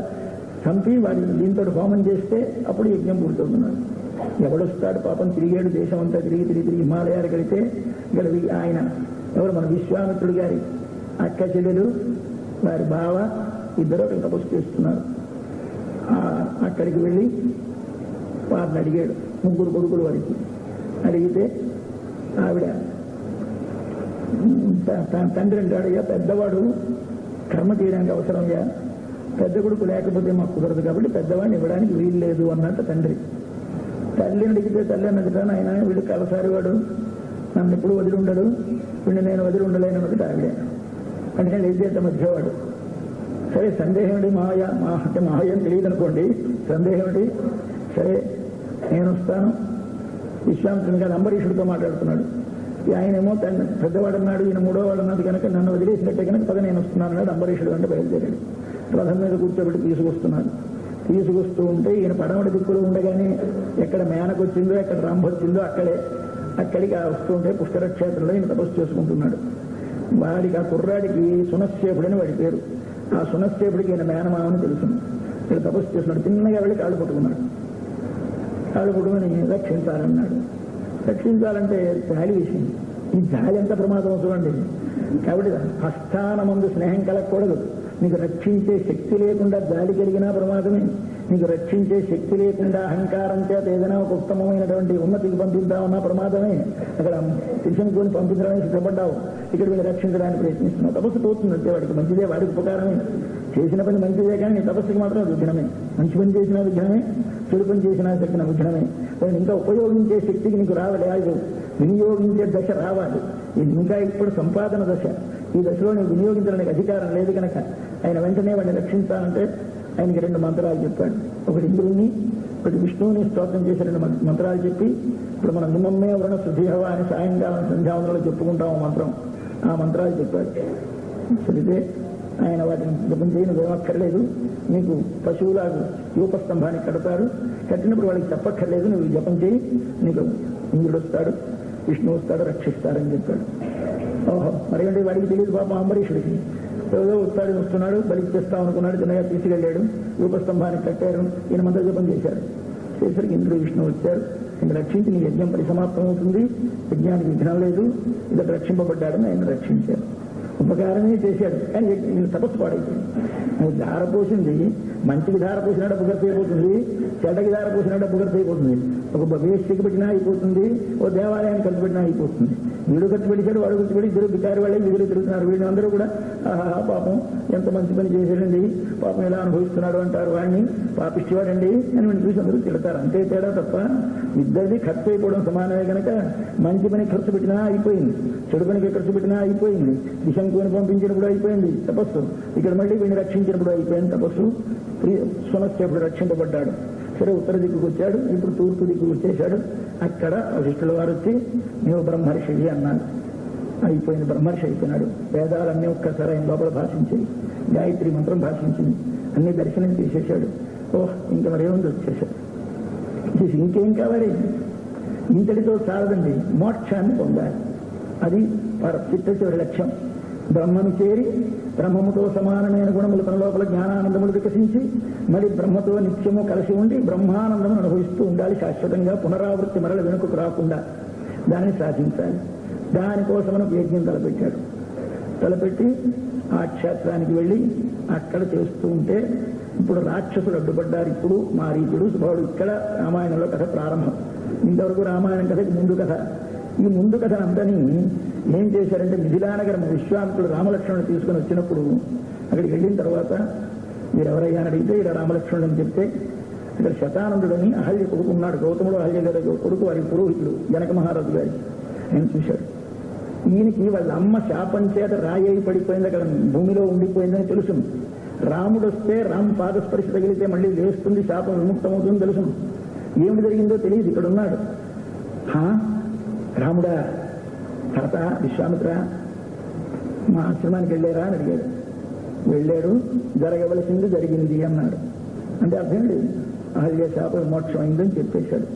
చంపి వాడిని దీంతో హోమం చేస్తే అప్పుడు యజ్ఞం పూర్తవుతున్నాడు. ఎవడొస్తాడు పాపం? తిరిగాడు, దేశం అంతా తిరిగి హిమాలయాలకు వెళితే గలిగి ఆయన ఎవరు మన విశ్వామిత్రుడు గారి అక్క చెల్లెలు, వారి బావ ఇద్దరు అక్కడ తపస్సు చేస్తున్నారు. అక్కడికి వెళ్ళి వారిని అడిగాడు. 3 కొడుకులు వారికి అడిగితే ఆవిడ తండ్రి అంటాడు, అయ్యా పెద్దవాడు కర్మ చేయడానికి అవసరమయ్యా, పెద్ద కొడుకు లేకపోతే మాకు కుదరదు కాబట్టి పెద్దవాడిని ఇవ్వడానికి వీలు లేదు అన్నట్టు తండ్రి. తల్లిని అడిగితే తల్లి అన్నది ఆయన వీడు కలసారి వాడు, నన్ను ఎప్పుడు వదిలి ఉండడు, వీడిని నేను వదిలి ఉండలేను అన్నది ఆవిడే. అంటే లేచేత మధ్యవాడు. సరే సందేహం ఏంటి మావయ్య, అంటే మావయ్య అని తెలియదు అనుకోండి, సందేహం ఏంటి, సరే నేను వస్తాను. విశ్వామిత్రుని గారు అంబరీషుడితో మాట్లాడుతున్నాడు. ఆయనేమో తన పెద్దవాడు అన్నాడు, ఈయన మూడో వాడు అన్నది కనుక నన్ను వదిలేసినట్టే కనుక పద నేను వస్తున్నాను అన్నాడు. అంబరీషుడు అంటే బయలుదేరాడు. రథం మీద కూర్చోబెట్టి తీసుకొస్తున్నాడు. తీసుకొస్తూ ఉంటే ఈయన పడమటి దిక్కులు ఉండగానే ఎక్కడ మేనకు వచ్చిందో ఎక్కడ రంభ వచ్చిందో అక్కడికి వస్తూ ఉంటే పుష్కర క్షేత్రంలో ఈయన తపస్సు చేసుకుంటున్నాడు. వాడికి ఆ కుర్రాడికి సునశ్చేపుడని వాడి పేరు. ఆ సునశ్చేపుడికి ఈయన మేనమామని తెలుసు. ఇక్కడ తపస్సు చేస్తున్నాడు. చిన్నగా వెళ్ళి కాళ్ళు పట్టుకున్నాడు. కాళ్ళు పట్టుకుని రక్షించాలన్నాడు. రక్షించాలంటే జాలి విషయం. ఈ జాలి ఎంత ప్రమాదం చూడండి. కాబట్టి హస్తానమందు స్నేహం కలగకూడదు. నీకు రక్షించే శక్తి లేకుండా జాలి కలిగినా ప్రమాదమే. నీకు రక్షించే శక్తి లేకుండా అహంకారం చేత ఏదైనా ఒక ఉత్తమమైనటువంటి ఉన్నతికి పంపిద్దామన్నా ప్రమాదమే. అక్కడ త్రిశంకుని పంపించడానికి సిద్ధపడ్డావు, ఇక్కడ వీళ్ళు రక్షించడానికి ప్రయత్నిస్తున్నావు. తపస్సు పోతుంది అంతే. వాడికి మంచిదే, వాడికి ఉపకారమే. చేసిన పని మంచిదే, కానీ నీ తపస్సుకి మాత్రం విఘ్నమే. మంచి పని చేసినా విఘ్నమే, చెడు పని చేసినా శక్తిన విఘ్నమే. ఇంకా ఉపయోగించే శక్తికి నీకు రావాలి, వినియోగించే దశ రావాలి. ఇది ఇంకా ఇప్పుడు సంపాదన దశ. ఈ దశలో నీకు వినియోగించడానికి అధికారం లేదు కనుక ఆయన వెంటనే వాడిని రక్షించాలంటే ఆయనకి 2 మంత్రాలు చెప్పాడు. ఒకటి ఇంద్రుణ్ణి, ఒకటి విష్ణువుని స్తోత్రం చేసి 2 మంత్రాలు చెప్పి, ఇప్పుడు మనం నిమ్మమ్మే వరుణ శుద్ధిహవ అని సాయంకాలం సంధ్యావందనలో చెప్పుకుంటాం మంత్రం. ఆ మంత్రాలు చెప్పాడు. సరితే ఆయన వాటిని జపం చేయని ఏమక్కర్లేదు. నీకు పశువులాగా యూపస్తంభానికి కడతారు. కట్టినప్పుడు వాళ్ళకి చెప్పక్కర్లేదు, నువ్వు జపం చేయి, నీకు ఇంద్రుడు వస్తాడు, విష్ణువు వస్తాడు, రక్షిస్తారని చెప్పాడు. ఓహో, మరేంటి వాడికి తెలియదు పాపం అంబరీషుడికి. ఏదో వస్తున్నాడు, బలికి తెస్తాం అనుకున్నాడు. చిన్నగా తీసుకెళ్ళాడు, యూపస్తంభానికి కట్టారు. ఈయన మంత్ర జపం చేశాడు. చేసరికి ఇంద్రుడు విష్ణువు వచ్చారు. ఈయన రక్షించి నీ యజ్ఞం పరిసమాప్తం అవుతుంది, యజ్ఞానికి విఘ్నం లేదు, ఇతడు రక్షింపబడ్డాడని ఆయన రక్షించారు. ఉపకారమే చేశాడు, కానీ ఈయన తపస్సు పాడైపోయింది. నువ్వు ధార పోసింది, మంచికి ధార పోసినా డబ్బు ఖర్చు అయిపోతుంది, చెడ్డకి ధార పోసినా డబ్బు ఖర్చు అయిపోతుంది. ఒక వేస్టికి పెట్టినా అయిపోతుంది, ఓ దేవాలయానికి ఖర్చు పెట్టినా అయిపోతుంది. వీడు ఖర్చు పెట్టాడు, వాడు ఖర్చు పెట్టి ఇద్దరు బికారి వాళ్ళే వీళ్ళు తిరుగుతున్నారు. వీళ్ళు అందరూ కూడా పాపం ఎంత మంచి పని చేశాడండి, పాపం ఎలా అనుభవిస్తున్నాడు అంటారు. వాడిని పాపిష్టివాడండి అని వీడిని చూసి అందరూ తిడతారు. అంతే తేడా తప్ప ఇద్దరిది ఖర్చు అయిపోవడం సమానమే కనుక మంచి పని ఖర్చు పెట్టినా అయిపోయింది, చెడు పనికి ఖర్చు పెట్టినా అయిపోయింది. దిశంకుని పంపించినప్పుడు అయిపోయింది తపస్సు, ఇక్కడ మళ్ళీ వీడిని రక్షించినప్పుడు అయిపోయింది తపస్సు. సునశ్చేపుడు రక్షింపబడ్డాడు. సరే ఉత్తర దిక్కుకు వచ్చాడు, ఇప్పుడు తూర్పు దిక్కుకు వచ్చేశాడు. అక్కడ వశిష్ఠుల వారు వచ్చి నీవు బ్రహ్మర్షివి అన్నాడు. అయిపోయింది, బ్రహ్మర్షి అయిపోయినాడు. వేదాలన్నీ ఒక్కసారి ఆయన లోపల భాషించి, గాయత్రి మంత్రం భాషించింది, అన్ని దర్శనం చేసేశాడు. ఓహ్, ఇంకా మరేముంది వచ్చేశాడు. ఇంకేం కావాలి, ఇంతటితో చాలదండి, మోక్షాన్ని పొందాలి. అది చిట్ట చివరి లక్ష్యం. బ్రహ్మను చేరి బ్రహ్మముతో సమానమైన గుణములు తన లోపల జ్ఞానానందములు వికసించి మరి బ్రహ్మతో నిత్యము కలిసి ఉండి బ్రహ్మానందమును అనుభవిస్తూ ఉండాలి శాశ్వతంగా. పునరావృత్తి మరల వెనుకకు రాకుండా దాన్ని సాధించాలి. దానికోసమను యజ్ఞం తలపెట్టి ఆ క్షేత్రానికి వెళ్ళి అక్కడ చేస్తూ ఉంటే ఇప్పుడు రాక్షసులు అడ్డుపడ్డారు. ఇప్పుడు మారీచుడు సుభావుడు. ఇక్కడ రామాయణంలో కథ ప్రారంభం. ఇంతవరకు రామాయణం కథకి ముందు కథ. ఈ ముందు కథనంతని ఏం చేశారంటే, మిథిలానగరం విశ్వామిత్రుడు రామలక్ష్మణుడు తీసుకుని వచ్చినప్పుడు అక్కడికి వెళ్ళిన తర్వాత మీరెవరయ్యా అని అడిగితే ఇలా రామలక్ష్మణుడు అని చెప్తే, ఇక్కడ శతానందుడని అహల్య కొడుకు ఉన్నాడు. గౌతముడు అహల్య గారి కొడుకు, వారి పురోహితుడు జనక మహారాజు గారి. ఆయన చూశాడు. ఈయనకి వాళ్ళ అమ్మ శాపం చేత రాయి పడిపోయింది, అక్కడ భూమిలో ఉండిపోయిందని తెలుసును. రాముడు వస్తే రాము పాదస్పర్శ తగిలితే మళ్ళీ లేస్తుంది, శాపం విముక్తమవుతుంది తెలుసును. ఏమిటి జరిగిందో తెలియదు. ఇక్కడ ఉన్నాడు. రాముడా, తాత విశ్వామిత్ర మా ఆశ్రమానికి వెళ్ళారా అని అడిగాడు. వెళ్ళాడు, జరగవలసింది జరిగింది అన్నాడు. అంటే అర్థం లేదు, అహల్య శాప విమోక్షం అయిందని చెప్పేశాడు.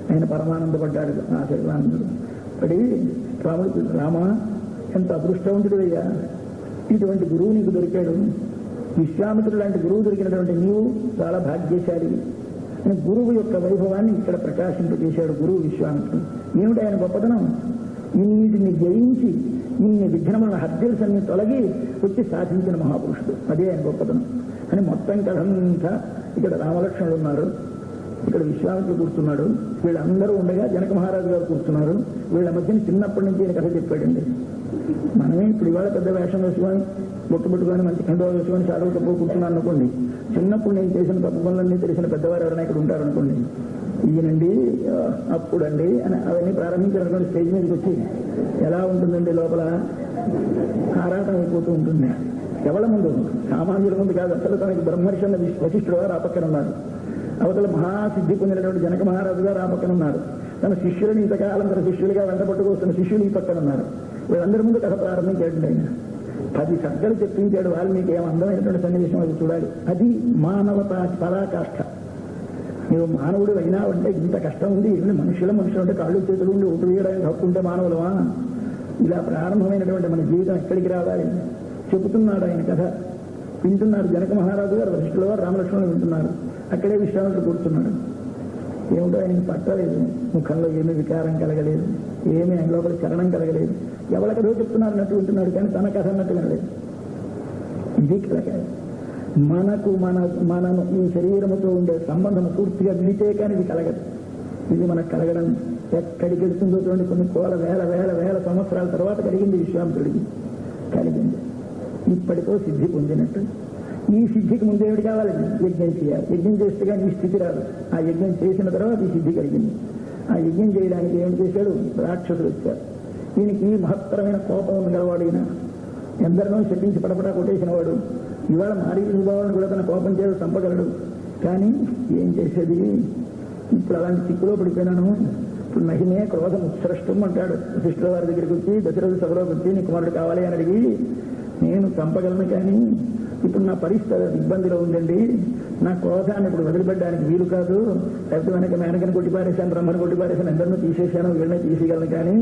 ఆయన పరమానందపడ్డాడు. ఆ శర్వానందుడు పడి రాముడు, రామా ఎంత అదృష్టవంతుడు అయ్యా, ఇటువంటి గురువు నీకు దొరికాడు. విశ్వామిత్రుడు లాంటి గురువు దొరికినటువంటి నీవు చాలా భాగ్యశాలి. గురువు యొక్క వైభవాన్ని ఇక్కడ ప్రకాశింపజేశాడు గురువు విశ్వామిత్రుడు. ఏమిటి ఆయన గొప్పతనం? ఇన్నిటిని జయించి ఇన్ని విఘ్నములను హర్జల్స్ అన్ని తొలగి వచ్చి సాధించిన మహాపురుషుడు. అదే ఆయన గొప్పతనం అని మొత్తం కథంతా ఇక్కడ రామలక్ష్మణుడు ఉన్నారు, ఇక్కడ విశ్వామిత్రుడు కూర్చున్నాడు, వీళ్ళందరూ ఉండగా జనక మహారాజు గారు కూర్చున్నారు. వీళ్ళ మధ్యన చిన్నప్పటి నుంచి ఆయన కథ చెప్పాడండి. మనమే ఇప్పుడు ఇవాళ పెద్ద వేషం వేసుకొని బొట్టు పెట్టుకొని మంచి కండువా వేసుకొని చాలువు తప్పు కూర్చున్నాను అనుకోండి. చిన్నప్పుడు నేను చేసిన తప్పు పనులన్నీ తెలిసిన పెద్దవారు ఎవరైనా ఇక్కడ ఉంటారనుకోండి, ఈయనండి అప్పుడండి అని అవన్నీ ప్రారంభించినటువంటి స్టేజ్ మీదకి వచ్చి ఎలా ఉంటుందండి లోపల ఆరాటం అయిపోతూ ఉంటుంది. ఎవరి ముందు? సామాన్యుల ముందు కాదు. అసలు తనకి బ్రహ్మర్షి అన్న వశిష్ఠుడు గారు ఆ పక్కన ఉన్నారు. అవతల మహాసిద్ధి పొందినటువంటి జనక మహారాజు గారు ఆ పక్కన ఉన్నారు. తన శిష్యులని ఇంతకాలం తన శిష్యులుగా వెంట పట్టుకొస్తున్న శిష్యులు ఈ పక్కన ఉన్నారు. వీళ్ళందరి ముందు కథ ప్రారంభించాడు. ఆయన 10 సర్గలు చెప్పించాడు. వాల్మీకి ఏం అందమైనటువంటి సన్నివేశం అది చూడాలి. అది మానవత పరాకాష్ఠ. నువ్వు మానవుడు అయినావంటే ఇంత కష్టం ఉంది. మనుషులు అంటే కాళ్ళు చేతులు ఉండి ఓటు వేయడానికి హక్కు ఉంటే మానవులవా? ఇలా ప్రారంభమైనటువంటి మన జీవితం ఎక్కడికి రావాలి చెబుతున్నాడు ఆయన కథ. వింటున్నారు జనక మహారాజు గారు, వశిష్ఠుల వారు, రామలక్ష్మణులు వింటున్నారు. అక్కడే విశ్వామిత్రుడు కూర్చున్నాడు. ఏమిటో ఆయనకి పట్టలేదు. ముఖంలో ఏమీ వికారం కలగలేదు, ఏమీ ఆయన లోపల చలనం కలగలేదు. ఎవరికదో చెప్తున్నారు అన్నట్టు వింటున్నాడు, కానీ తన కథ అన్నట్టు వినలేదు. ఇది కలగాలి. మనము ఈ శరీరముతో ఉండే సంబంధం పూర్తిగా విడితే కానీ ఇది కలగదు. ఇది మనకు కలగడం ఎక్కడికి వెళ్తుందో చూడండి. కొన్ని వేల సంవత్సరాల తర్వాత కలిగింది విశ్వామిత్రుడికి. కలిగింది. ఇప్పటితో సిద్ధి పొందినట్టు. ఈ సిద్ధికి ముందేమిటి కావాలండి? యజ్ఞం చేయాలి. యజ్ఞం చేస్తే కానీ ఈ స్థితి రాదు. ఆ యజ్ఞం చేసిన తర్వాత ఈ సిద్ధి కలిగింది. ఆ యజ్ఞం చేయడానికి ఏమిటి చేశాడు? రాక్షసులు వచ్చారు. ఈయనకి మహత్తరమైన కోపం ఉంది గలవాడు. ఈయన ఎందరినో శపించి పడపడా కొట్టేసిన వాడు. ఇవాళ మారీచ స్వభావాన్ని కూడా తన కోపం చేసి చంపగలడు. కానీ ఏం చేసేది? ఇప్పుడు అలాంటి చిక్కులో పడిపోయినాను. ఇప్పుడు మహిమే క్రోధం ఉత్సృష్టం అంటాడు. వశిష్ఠుల వారి దగ్గరికి వచ్చి దశరథ సభలోకి వచ్చి నీ కుమారుడు కావాలి అని అడిగి, నేను చంపగలను కానీ ఇప్పుడు నా పరిస్థితి ఇబ్బందిలో ఉందండి. నా క్రోధాన్ని ఇప్పుడు వదిలిపెట్టడానికి వీలు కాదు. లేకపోతే మేనకని కొట్టిపారేశాను, బ్రహ్మను కొట్టిపారేశాను, ఎందరినో తీసేశాను, వీళ్ళని తీసేయగలను, కానీ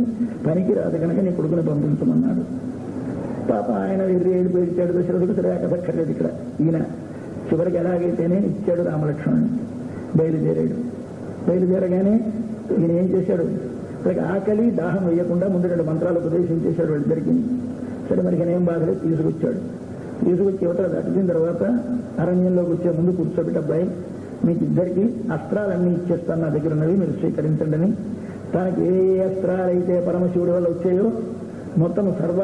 పనికి రాదు కనుక నీ కొడుకుని పంపించమన్నాడు. పాప ఆయన ఏడుపు ఇచ్చాడు దశరథుడు. సరే ఆ కథ అక్కర్లేదు ఇక్కడ. ఈయన చివరికి ఎలాగైతేనే ఇచ్చాడు రామలక్ష్మణుని. బయలుదేరగానే ఈయన ఏం చేశాడు? అలాగే ఆకలి దాహం వేయకుండా ముందు 2 మంత్రాలు ఉపదేశం చేశాడు వాళ్ళిద్దరికి. సరే మనకి ఏం బాధలేదు, తీసుకొచ్చి యువతలు దాటిన తర్వాత అరణ్యంలోకి వచ్చే ముందు కూర్చోబెట్టి, అబ్బాయి మీకు ఇద్దరికి అస్త్రాలన్నీ ఇచ్చేస్తాను, నా దగ్గర ఉన్నవి మీరు స్వీకరించండి అని. తనకి ఏ అస్త్రాలైతే పరమశివుడి వల్ల వచ్చాయో మొత్తం సర్వ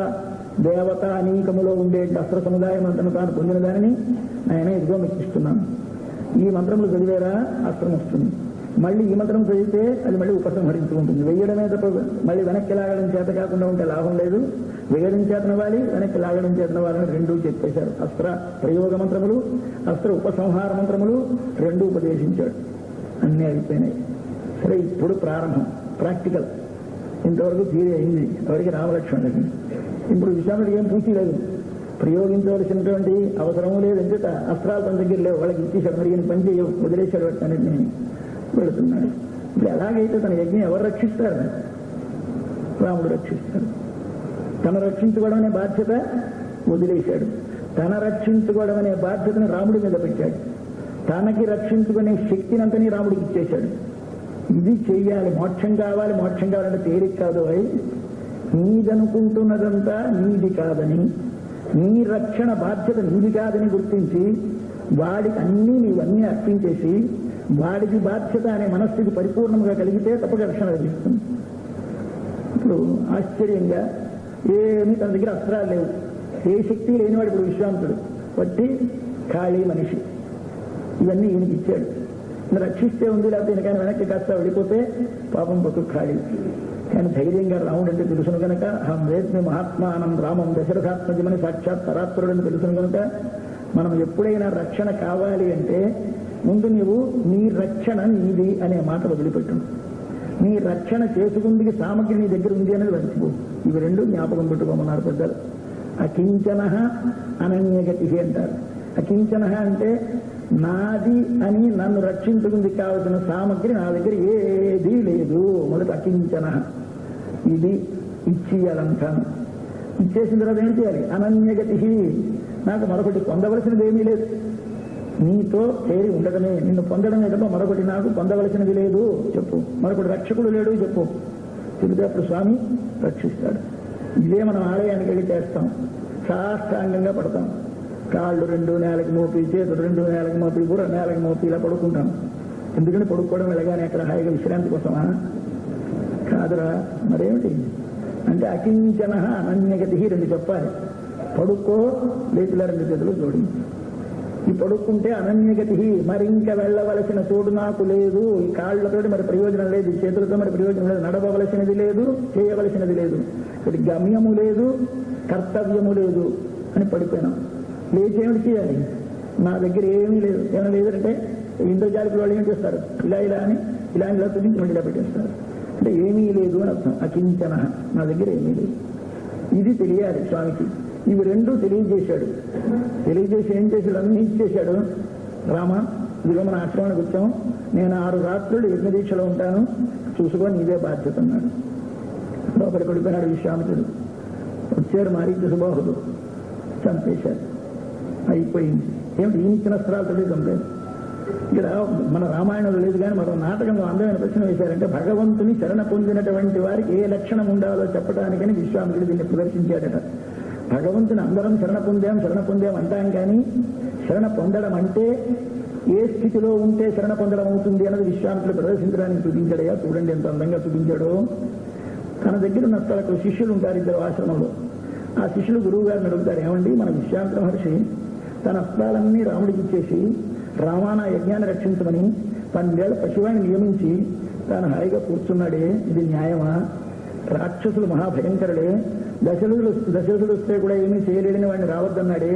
దేవత అనీకములో ఉండే అస్త్ర సముదాయం అంతను తాను పొందిన దానిని ఆయన ఇదిగో మీకు ఇస్తున్నాను. ఈ మంత్రములు చదివేరా అస్త్రం వస్తుంది. మళ్ళీ ఈ మంత్రం చదివితే అది మళ్ళీ ఉపసంహరించుకుంటుంది. వెయ్యడమే తప్ప మళ్ళీ వెనక్కి లాగడం చేత కాకుండా ఉంటే లాభం లేదు. వేయడం చేతనవాలి, వెనక్కి లాగడం చేతనవాలని 2 చెప్పేశారు. అస్త్ర ప్రయోగ మంత్రములు, అస్త్ర ఉపసంహార మంత్రములు 2 ఉపదేశించాడు. అన్నీ అయిపోయినాయి. సరే ఇప్పుడు ప్రారంభం, ప్రాక్టికల్. ఇంతవరకు థియరీ అయింది ఎవరికి? రామలక్ష్మణుడికి. ఇప్పుడు విశ్వామిత్రుడికి ఏం పూర్తి లేదు, ప్రయోగించవలసినటువంటి అవసరము లేదు. ఎందుక అస్త్రాలు తన దగ్గర లేవు, వాళ్ళకి ఇచ్చేసాడు. మరి ఈయన పని చేయవు, వదిలేశాడు. వాటిని వెళుతున్నాడు. ఇప్పుడు ఎలాగైతే తన యజ్ఞం ఎవరు రక్షిస్తారు? రాముడు రక్షిస్తాడు. తను రక్షించుకోవడం అనే బాధ్యత వదిలేశాడు. తన రక్షించుకోవడం అనే బాధ్యతను రాముడి మీద పెట్టాడు. తనకి రక్షించుకునే శక్తిని అంతని రాముడికి ఇచ్చేశాడు. ఇది చెయ్యాలి. మోక్షం కావాలంటే తేలిక కాదు. అయి నీదనుకుంటున్నదంతా నీది కాదని, నీ రక్షణ బాధ్యత నీది కాదని గుర్తించి వాడికి నీవన్నీ అర్పించేసి వాడికి బాధ్యత అనే మనస్థితి పరిపూర్ణంగా కలిగితే తప్పక రక్షణ లభిస్తుంది. ఇప్పుడు ఆశ్చర్యంగా ఏమీ తన దగ్గర అస్త్రాలు లేవు, ఏ శక్తి లేనివాడు ఇప్పుడు విశ్వామిత్రుడు. బట్టి ఖాళీ మనిషి. ఇవన్నీ ఈయనకి ఇచ్చాడు. రక్షిస్తే ఉంది, లేకపోతే ఈయనకైనా వెనక్కి కాస్త వెళ్ళిపోతే పాపం బతుకు ఖాళీ. కానీ ధైర్యంగా రాముడు అంటే తెలుసును కనుక, అహం వేద్మి మహాత్మానం రామం దశరథాత్మజమని సాక్షాత్ పరాత్పరుడని తెలుసును కనుక, మనం ఎప్పుడైనా రక్షణ కావాలి అంటే ముందు నీవు నీ రక్షణ నీది అనే మాట వదిలిపెట్టు. నీ రక్షణ చేసుకుందికి సామగ్రి నీ దగ్గర ఉంది అనేది మర్చిపో. ఇవి 2 జ్ఞాపకం పెట్టుకోమన్నారు పెద్దలు. అకించన అనన్యగతి అంటారు. అకించన అంటే నాది అని నన్ను రక్షించుకుందికి కావలసిన సామగ్రి నా దగ్గర ఏదీ లేదు. మొదట అకించన, ఇది ఇచ్చేయాలంటాను. ఇచ్చేసిన తర్వాత ఏం చేయాలి? అనన్యగతి, నాకు మరొకటి పొందవలసినది ఏమీ లేదు. నీతో చేరి ఉండడమే, నిన్ను పొందడమే తప్ప మరొకటి నాకు పొందవలసినది లేదు చెప్పు. మరొకటి రక్షకుడు లేడు చెప్పు. చెబితే అప్పుడు స్వామి రక్షిస్తాడు. ఇదే మనం ఆలయానికి వెళ్ళి చేస్తాం. సాష్టాంగంగా పడతాం. కాళ్ళు 2 నేలకి మోపి, చేతులు 2 నేలకి మోపి, బుర్ర నేలకి మోపి ఇలా పడుకుంటాం. ఎందుకంటే పడుకోవడం వెళ్ళగానే అక్కడ హాయిగా విశ్రాంతి కోసమా? కాదురా. మరేమిటి అంటే అకించన అనన్యగతి 2 చెప్పాలి. పడుకో, లేచులా 2 చేతులు జోడించు. ఈ పడుకుంటే అనన్యగతి, మరింక వెళ్ళవలసిన చోటు నాకు లేదు, ఈ కాళ్లతోటి మరి ప్రయోజనం లేదు, ఈ చేతులతో మరి ప్రయోజనం లేదు, నడవవలసినది లేదు, చేయవలసినది లేదు, ఇటు గమ్యము లేదు, కర్తవ్యము లేదు అని పడిపోయినాం. లేచేమిటి చేయాలి? నా దగ్గర ఏమీ లేదు. ఏమైనా లేదంటే ఇంద్రజాలికి వాళ్ళు ఏం చేస్తారు? ఇలా ఇలా అని ఇలా తుదించి మళ్ళీ ఇలా పెట్టేస్తారు. అంటే ఏమీ లేదు అని అర్థం. అకించన, నా దగ్గర ఏమీ లేదు. ఇది తెలియాలి స్వామికి. ఇవి రెండూ తెలియజేశాడు. తెలియజేసి ఏం చేశాడు? అన్నీ ఇచ్చేశాడు. రామ, ఇదిగో మన ఆశ్రమానికి వచ్చాము, నేను 6 రాత్రులు యజ్ఞదీక్షలో ఉంటాను, చూసుకొని నీదే బాధ్యత అన్నాడు. లోపలికి పడిపోయినాడు విశ్వామిత్రుడు. వచ్చారు మారీచ సుబాహుడు, చంపేశారు. అయిపోయింది. ఏమిటి? ఈ ఇచ్చిన అస్త్రాలతోటి చంపారు. ఇక్కడ మన రామాయణంలో లేదు కానీ మరో నాటకంలో అందమైన ప్రశ్న వేశారంటే, భగవంతుని శరణ పొందినటువంటి వారికి ఏ లక్షణం ఉండాలో చెప్పడానికని విశ్వామిత్రుడు దీన్ని ప్రదర్శించాడట. భగవంతుని అందరం శరణ పొందాం అంటాం కానీ శరణ పొందడం అంటే ఏ స్థితిలో ఉంటే శరణ పొందడం అవుతుంది అన్నది విశ్వామిత్రుడు ప్రదర్శించడానికి చూపించాడయ్యా. చూడండి ఎంత అందంగా చూపించాడో. తన దగ్గర ఉన్న తనకు శిష్యులు ఉంటారు, 2 ఆశ్రమంలో. ఆ శిష్యులు గురువు గారిని అడుగుతారు, ఏమండి మన విశ్వామిత్ర మహర్షి తన అస్త్రాలన్నీ రాముడికి ఇచ్చేసి రామానా యజ్ఞాన్ని రక్షించమని 12 ఏళ్ల పశువాన్ని నియమించి తాను హాయిగా కూర్చున్నాడే, ఇది న్యాయమా? రాక్షసులు మహాభయంకరుడే, దశరథుడు వస్తే కూడా ఏమీ చేయలేడని వాడిని రావద్దన్నాడే,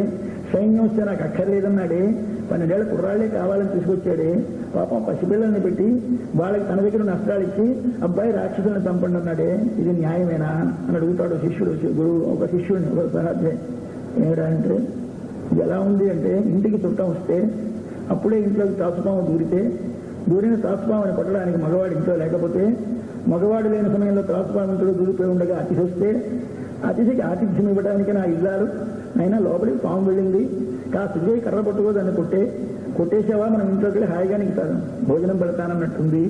సైన్యం వస్తే నాకు అక్కర్లేదన్నాడే, 12 ఏళ్ల కుర్రాళ్లే కావాలని తీసుకొచ్చాడే, పాపం పసిపిల్లల్ని పెట్టి వాళ్ళకి తన దగ్గర నష్టాలు ఇచ్చి అబ్బాయి రాక్షసులను చంపండి అన్నాడే, ఇది న్యాయమేనా అని అడుగుతాడు శిష్యుడు. గురువు ఒక శిష్యుడిని, ఒక సహాధ్యాయం. ఏమిరా అంటే, ఇది ఎలా ఉంది అంటే, ఇంటికి చుట్టం వస్తే అప్పుడే ఇంట్లోకి తాసుపాము దూరిన తాసుపాముని కొట్టడానికి మగవాడు ఇంట్లో లేకపోతే, మగవాడు లేని సమయంలో తాసుపామంతుడు దూరిపోయి ఉండగా అతిథి వస్తే అతిథికి ఆతిథ్యం ఇవ్వడానికి నా ఇల్లాలు అయినా లోపలికి పాము వెళ్ళింది, కాస్త ఇదే కర్ర పట్టుకో దాన్ని కొట్టేసావా మనం ఇంట్లోకి వెళ్ళి హాయిగా నీకు భోజనం పెడతానన్నట్టుంది.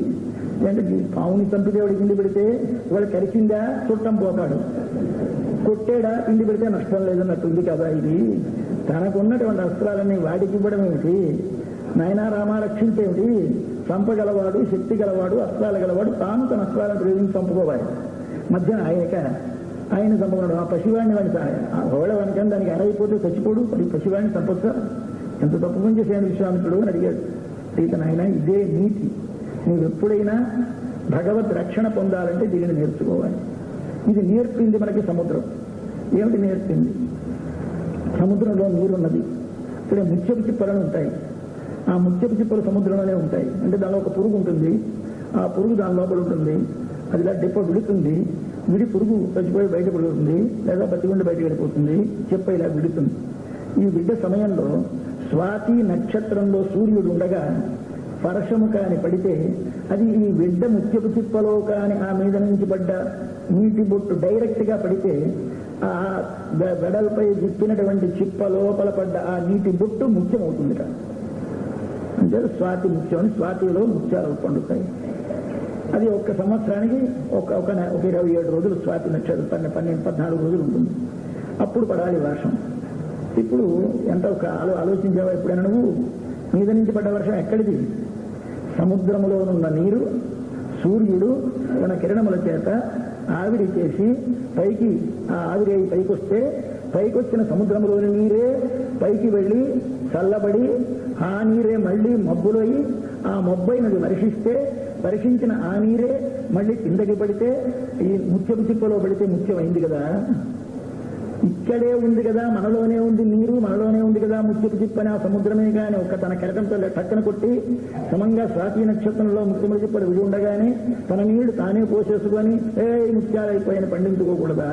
అంటే పావుని చంపితే వాడికి పిండి పెడితే వాడు కరిచిందా చుట్టం పోతాడు, కొట్టేడా పిండి పెడితే నష్టం లేదన్నట్టుంది కదా. ఇది తనకున్నటువంటి అస్త్రాలన్నీ వాడికి ఇవ్వడం ఏమిటి? నాయనా రామా రక్షించేమిటి? చంపగలవాడు, శక్తి గలవాడు, అస్త్రాలు గలవాడు తాను తన అస్త్రాలను ప్రయోగించి చంపుకోవాలి. మధ్యన ఆయన చంపకూడదు. ఆ పశువాడిని వాడిని ఒకవేళ వానికని దానికి అరైపోతే చచ్చిపోడు, మరి పశువాడిని చంపొచ్చా? ఎంత తప్పు పని చేశాను విశ్వామిత్రుడు అని అడిగాడు. అయితే నాయన ఇదే నీతి, నువ్వు ఎప్పుడైనా భగవద్ రక్షణ పొందాలంటే దీనిని నేర్చుకోవాలి. ఇది నేర్పింది మనకి సముద్రం. ఏమిటి నేర్పింది? సముద్రంలో నీరున్నది, ఇక్కడ ముత్యపు చిప్పలను ఉంటాయి. ఆ ముత్యపు చిప్పలు సముద్రంలోనే ఉంటాయి. అంటే దానిలో ఒక పురుగు ఉంటుంది, ఆ పురుగు దాని లోపల ఉంటుంది. అది ఇలా డిప్ప విడుతుంది, విడి పురుగు చచ్చిపోయి బయట పడుతుంది, లేదా బతిగుండి బయట వెళ్ళిపోతుంది, చెప్ప ఇలా విడుతుంది. ఈ బిడ్డ సమయంలో స్వాతి నక్షత్రంలో సూర్యుడు ఉండగా వర్షము కాని పడితే అది ఈ బిడ్డ ముత్యపు చిప్పలో కాని ఆ మీద నుంచి పడ్డ నీటి బొట్టు డైరెక్ట్ గా పడితే ఆ వెడల్పై జిప్పినటువంటి చిప్ప లోపల పడ్డ ఆ నీటి బొట్టు ముత్యం అవుతుంది. అంటే స్వాతి ముత్యం అని, స్వాతిలో ముత్యాలు పండుతాయి. అది ఒక్క సంవత్సరానికి ఒక 27 రోజులు స్వాతి నక్షత్రం 14 రోజులు ఉంటుంది. అప్పుడు పడాలి వర్షం. ఇప్పుడు ఎంత ఆలోచించావా ఎప్పుడైనా నువ్వు? మీద నుంచి పడ్డ వర్షం ఎక్కడిది? సముద్రములోనున్న నీరు సూర్యుడు తన కిరణముల చేత ఆవిరి చేసి పైకి ఆ ఆవిరి పైకి వస్తే పైకొచ్చిన సముద్రంలోని నీరే పైకి వెళ్ళి చల్లబడి ఆ నీరే మళ్లీ మబ్బులై ఆ మబ్బైనది వర్షిస్తే వర్షించిన ఆ నీరే మళ్లీ కిందకి పడితే ఈ ముత్యపు చిప్పలో పడితే ముత్యం అయింది కదా. ఇక్కడే ఉంది కదా, మనలోనే ఉంది నీరు, మనలోనే ఉంది కదా ముత్యపు చిప్పని. ఆ సముద్రమే కానీ ఒక్క తన కెరటంతో టక్కన కొట్టి సమంగా స్వాతి నక్షత్రంలో ముత్యముల చిప్పలు విడి ఉండగానే తన నీళ్లు తానే పోసేసుకొని ముత్యాలైపోయిన పండించుకోకూడదా?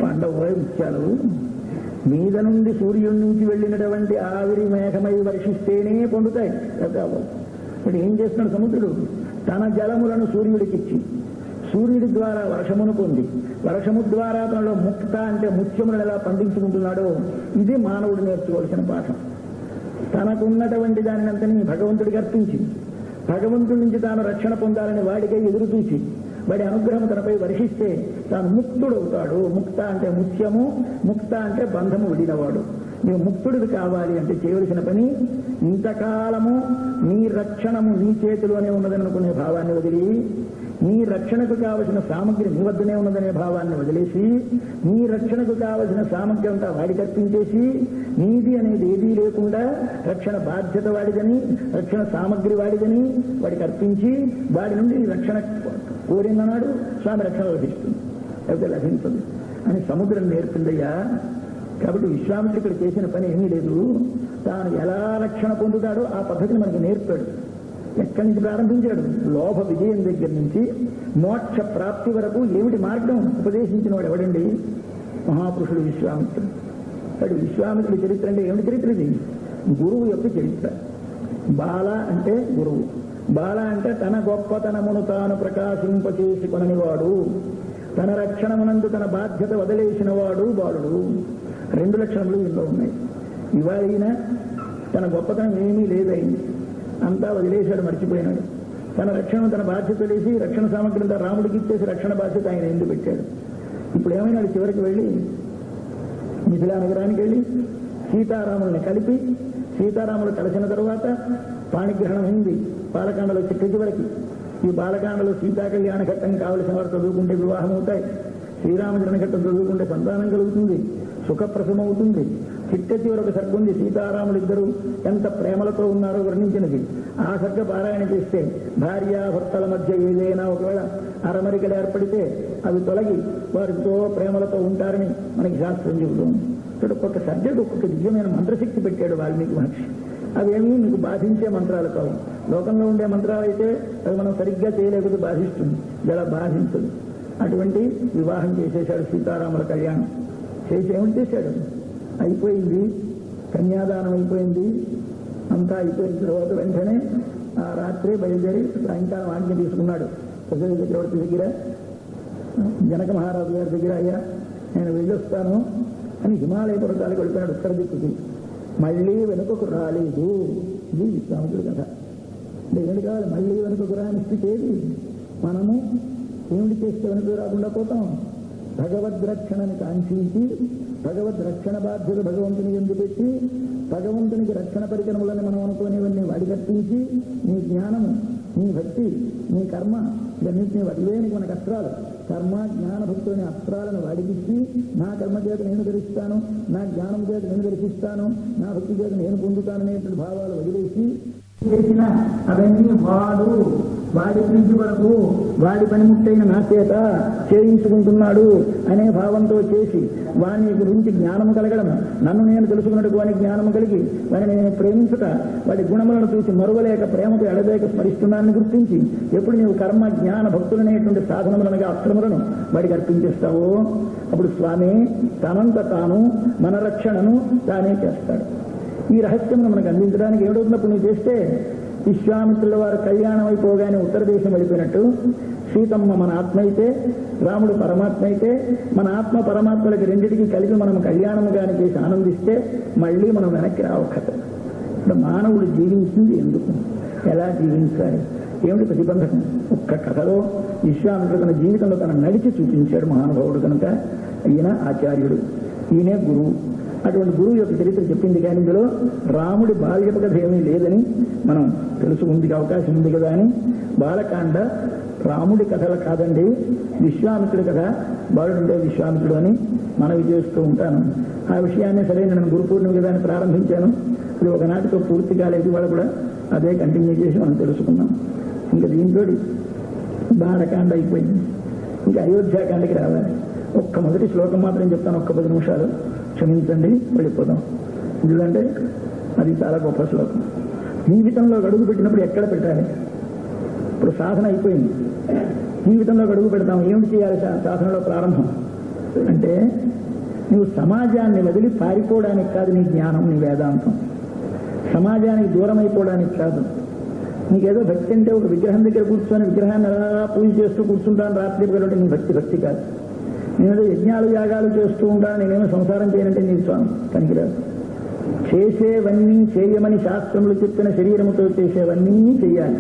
పండవోయ్ ముత్యాలు. మీద నుండి సూర్యుడి నుంచి వెళ్ళినటువంటి ఆవిరి మేఘమై వర్షిస్తేనే పండుతాయి. ఇప్పుడు ఏం చేస్తున్నాడు సముద్రుడు? తన జలములను సూర్యుడికిచ్చి సూర్యుడి ద్వారా వర్షమును పొంది వర్షము ద్వారా తనలో ముక్త అంటే ముత్యములను ఎలా పండించుకుంటున్నాడో ఇది మానవుడు నేర్చుకోవాల్సిన పాఠం. తనకున్నటువంటి దానిని అంతని భగవంతుడికి అర్పించి భగవంతుడి నుంచి తాను రక్షణ పొందాలని వాడికై ఎదురు చూసి వాడి అనుగ్రహం తనపై వర్షిస్తే తాను ముక్తుడవుతాడు. ముక్త అంటే ముత్యము, ముక్త అంటే బంధము విడినవాడు. నీవు ముక్తుడికి కావాలి అంటే చేయవలసిన పని ఇంతకాలము నీ రక్షణము నీ చేతిలోనే ఉన్నదని అనుకునే భావాన్ని వదిలి నీ రక్షణకు కావలసిన సామగ్రి నీ వద్దనే ఉన్నదనే భావాన్ని వదిలేసి నీ రక్షణకు కావలసిన సామగ్రి అంతా వాడికి అర్పించేసి నీది అనేది ఏదీ లేకుండా రక్షణ బాధ్యత వాడిదని రక్షణ సామగ్రి వాడిదని వాడికి అర్పించి వాడి నుండి రక్షణ కోరిననాడు స్వామి రక్షణ లభిస్తుంది, లేకపోతే లభించదు అని సముద్రం నేర్పిందయ్యా. కాబట్టి విశ్వామిత్రుడు ఇక్కడ చేసిన పని ఏమీ లేదు, తాను ఎలా రక్షణ పొందుతాడో ఆ పద్ధతిని మనకు నేర్పాడు. ఎక్కడి నుంచి ప్రారంభించాడు? లోభ విజయం దగ్గర నుంచి మోక్ష ప్రాప్తి వరకు ఏమిటి మార్గం ఉపదేశించిన వాడు ఎవడండి? మహాపురుషుడు విశ్వామిత్రుడు. వాడు విశ్వామిత్రుడి చరిత్ర అంటే ఏమిటి చరిత్ర? ఇది గురువు యొక్క చరిత్ర. బాల అంటే గురువు, బాల అంటే తన గొప్పతనమును తాను ప్రకాశింపచేసుకొననివాడు, తన రక్షణమునందు తన బాధ్యత వదిలేసిన వాడు బాలుడు. 2 లక్షణములు ఇందులో ఉన్నాయి. ఇవాళ తన గొప్పతనం ఏమీ లేదైంది, అంతా వదిలేశాడు, మర్చిపోయినాడు. తన రక్షణ తన బాధ్యత వేసి రక్షణ సామగ్రి అంతా రాముడికి ఇచ్చేసి రక్షణ బాధ్యత ఆయన ఎందుకు పెట్టాడు. ఇప్పుడు ఏమైనాడు? చివరికి వెళ్ళి మిథిలా నగరానికి వెళ్ళి సీతారాముల్ని కలిపి, సీతారాములు కలిసిన తరువాత పాణిగ్రహణం అయింది బాలకాండలో చివరికి. ఈ బాలకాండలో సీతా కళ్యాణ ఘట్టం కావలసిన వారు చదువుకుంటే వివాహం అవుతాయి, శ్రీరామచరణ ఘట్టం చదువుకుంటే సంతానం కలుగుతుంది, సుఖప్రసవం అవుతుంది. చివరి ఒక సర్గ ఉంది, సీతారాములు ఇద్దరు ఎంత ప్రేమలతో ఉన్నారో వర్ణించినది. ఆ సర్గ పారాయణ చేస్తే భార్యాభర్తల మధ్య ఏదైనా ఒకవేళ అరమరికలు ఏర్పడితే అవి తొలగి వారితో ప్రేమలతో ఉంటారని మనకి శాస్త్రం చెబుతుంది. ఇక్కడ ఒక్కొక్క సబ్జెక్ట్ ఒక్కొక్క దివ్యమైన మంత్రశక్తి పెట్టాడు వాల్మీకి మహర్షి. అవేమీ మీకు బాధించే మంత్రాలు కావు. లోకంలో ఉండే మంత్రాలు అయితే అది మనం సరిగ్గా చేయలేకపోతే బాధిస్తుంది, ఇలా బాధించదు. అటువంటి వివాహం చేసేశాడు సీతారాముల కళ్యాణం. చేసి ఏమిటి చేశాడు? అయిపోయింది, కన్యాదానం అయిపోయింది, అంతా అయిపోయిన తర్వాత వెంటనే ఆ రాత్రే బయలుదేరి సాయంకాలం ఆజ్ఞ తీసుకున్నాడు ప్రజల చక్రవర్తి దగ్గర, జనక మహారాజు గారి దగ్గర. అయ్యా నేను వెళ్ళొస్తాను అని హిమాలయ పర్వతాలకు వెళ్ళిపోయాడు ఉత్తర దిక్కుకి. మళ్ళీ వెనుకకు రాలేదు. ఇది విశ్వామిత్రుడి కథ. అంటే ఏమిటి కావాలి? మళ్ళీ వెనుకకు రాని స్థితి ఏది? మనము ఏమిటి చేస్తే వెనుక రాకుండా పోతాం? భగవద్రక్షణని కాంక్షించి భగవద్రక్షణ బాధ్యత భగవంతుని ఎందుకు పెట్టి భగవంతునికి రక్షణ పరికరములని మనం అనుకునేవన్నీ వాడికర్పించి నీ జ్ఞానము, నీ భక్తి, నీ కర్మ ఇవన్నింటినీ వదిలేనికి మనకు అస్త్రాలు, కర్మ జ్ఞాన భక్తులని అస్త్రాలను వాడికిచ్చి నా కర్మ చేత నేను ధరిస్తాను, నా జ్ఞానం చేత నేను దర్శిస్తాను, నా భక్తి చేత నేను పొందుతాననేటువంటి భావాలు వదిలేసి చేసిన అవన్నీ వాడి ప్రీతి వరకు వాడి పనిముట్టైన నా చేత చేయించుకుంటున్నాడు అనే భావంతో చేసి వాని గురించి జ్ఞానం కలగడం, నన్ను నేను తెలుసుకున్నట్టు వాని జ్ఞానం కలిగి వాడిని నేను ప్రేమించుట, వాడి గుణములను చూసి మరువలేక ప్రేమకు ఎడలేక స్మరిస్తున్నానని గుర్తించి ఎప్పుడు నీవు కర్మ జ్ఞాన భక్తులనేటువంటి సాధనములనగా అస్త్రములను వాడికి అర్పించేస్తావో అప్పుడు స్వామి తనంత తాను మన రక్షణను తానే చేస్తాడు. ఈ రహస్యమును మనకు అందించడానికి ఏమిటవుతున్నప్పుడు నువ్వు చేస్తే విశ్వామిత్రుల వారు కళ్యాణం అయిపోగానే ఉత్తర దేశం వెళ్ళిపోయినట్టు సీతమ్మ మన ఆత్మ అయితే, రాముడు పరమాత్మ అయితే, మన ఆత్మ పరమాత్మలకి రెండింటికి కలిపి మనం కళ్యాణముగాని చేసి ఆనందిస్తే మళ్ళీ మనం వెనక్కి రావక్కర్లేదు. ఇప్పుడు మానవుడు జీవించింది ఎందుకు, ఎలా జీవించాలి, ఏమిటి ప్రతిబంధకం? ఒక్క కథలో విశ్వామిత్రుడు తన జీవితంలో తన నడిచి చూపించాడు మహానుభావుడు కనుక ఈయన ఆచార్యుడు, ఈయనే గురువు. అటువంటి గురువు యొక్క చరిత్ర చెప్పింది. కానీ ఇందులో రాముడి బాల్యపు కథ ఏమీ లేదని మనం తెలుసుకుందికి అవకాశం ఉంది కదా అని బాలకాండ రాముడి కథలు కాదండి, విశ్వామిత్రుడి కథ. బాలుడుంటే విశ్వామిత్రుడు అని మనవి చేస్తూ ఉంటాను. ఆ విషయాన్ని సరే నేను గురు పూర్ణిమ కదా అని ప్రారంభించాను. ఇది ఒకనాటితో పూర్తి కాలేదు, వాళ్ళు కూడా అదే కంటిన్యూ చేసి మనం తెలుసుకున్నాం. ఇంకా దీంతో బాలకాండ అయిపోయింది. ఇంకా అయోధ్యాకాండకి రావాలి. ఒక్క మొదటి శ్లోకం మాత్రం చెప్తాను, ఒక్క 10 నిమిషాలు క్షమించండి, వెళ్ళిపోదాం. ఎందుకంటే అది చాలా గొప్ప శ్లోకం. జీవితంలో అడుగు పెట్టినప్పుడు ఎక్కడ పెట్టాలి? ఇప్పుడు సాధన అయిపోయింది, జీవితంలో అడుగు పెడతాం. ఏమిటి చేయాలి సాధనలో ప్రారంభం అంటే నువ్వు సమాజాన్ని వదిలి పారిపోవడానికి కాదు నీ జ్ఞానం, నీ వేదాంతం. సమాజానికి దూరం అయిపోవడానికి కాదు. నీకేదో భక్తి అంటే ఒక విగ్రహం దగ్గర కూర్చొని విగ్రహాన్ని అలా పూజ చేస్తూ కూర్చుంటాను రాత్రి అంటే నీ భక్తి కాదు. నేనేదో యజ్ఞాలు యాగాలు చేస్తూ ఉంటాను, నేనేమో సంసారం చేయనంటే నీ స్వామి పనికిరాదు. చేసేవన్నీ చేయమని శాస్త్రములు చెప్పిన శరీరముతో చేసేవన్నీ చెయ్యాలి.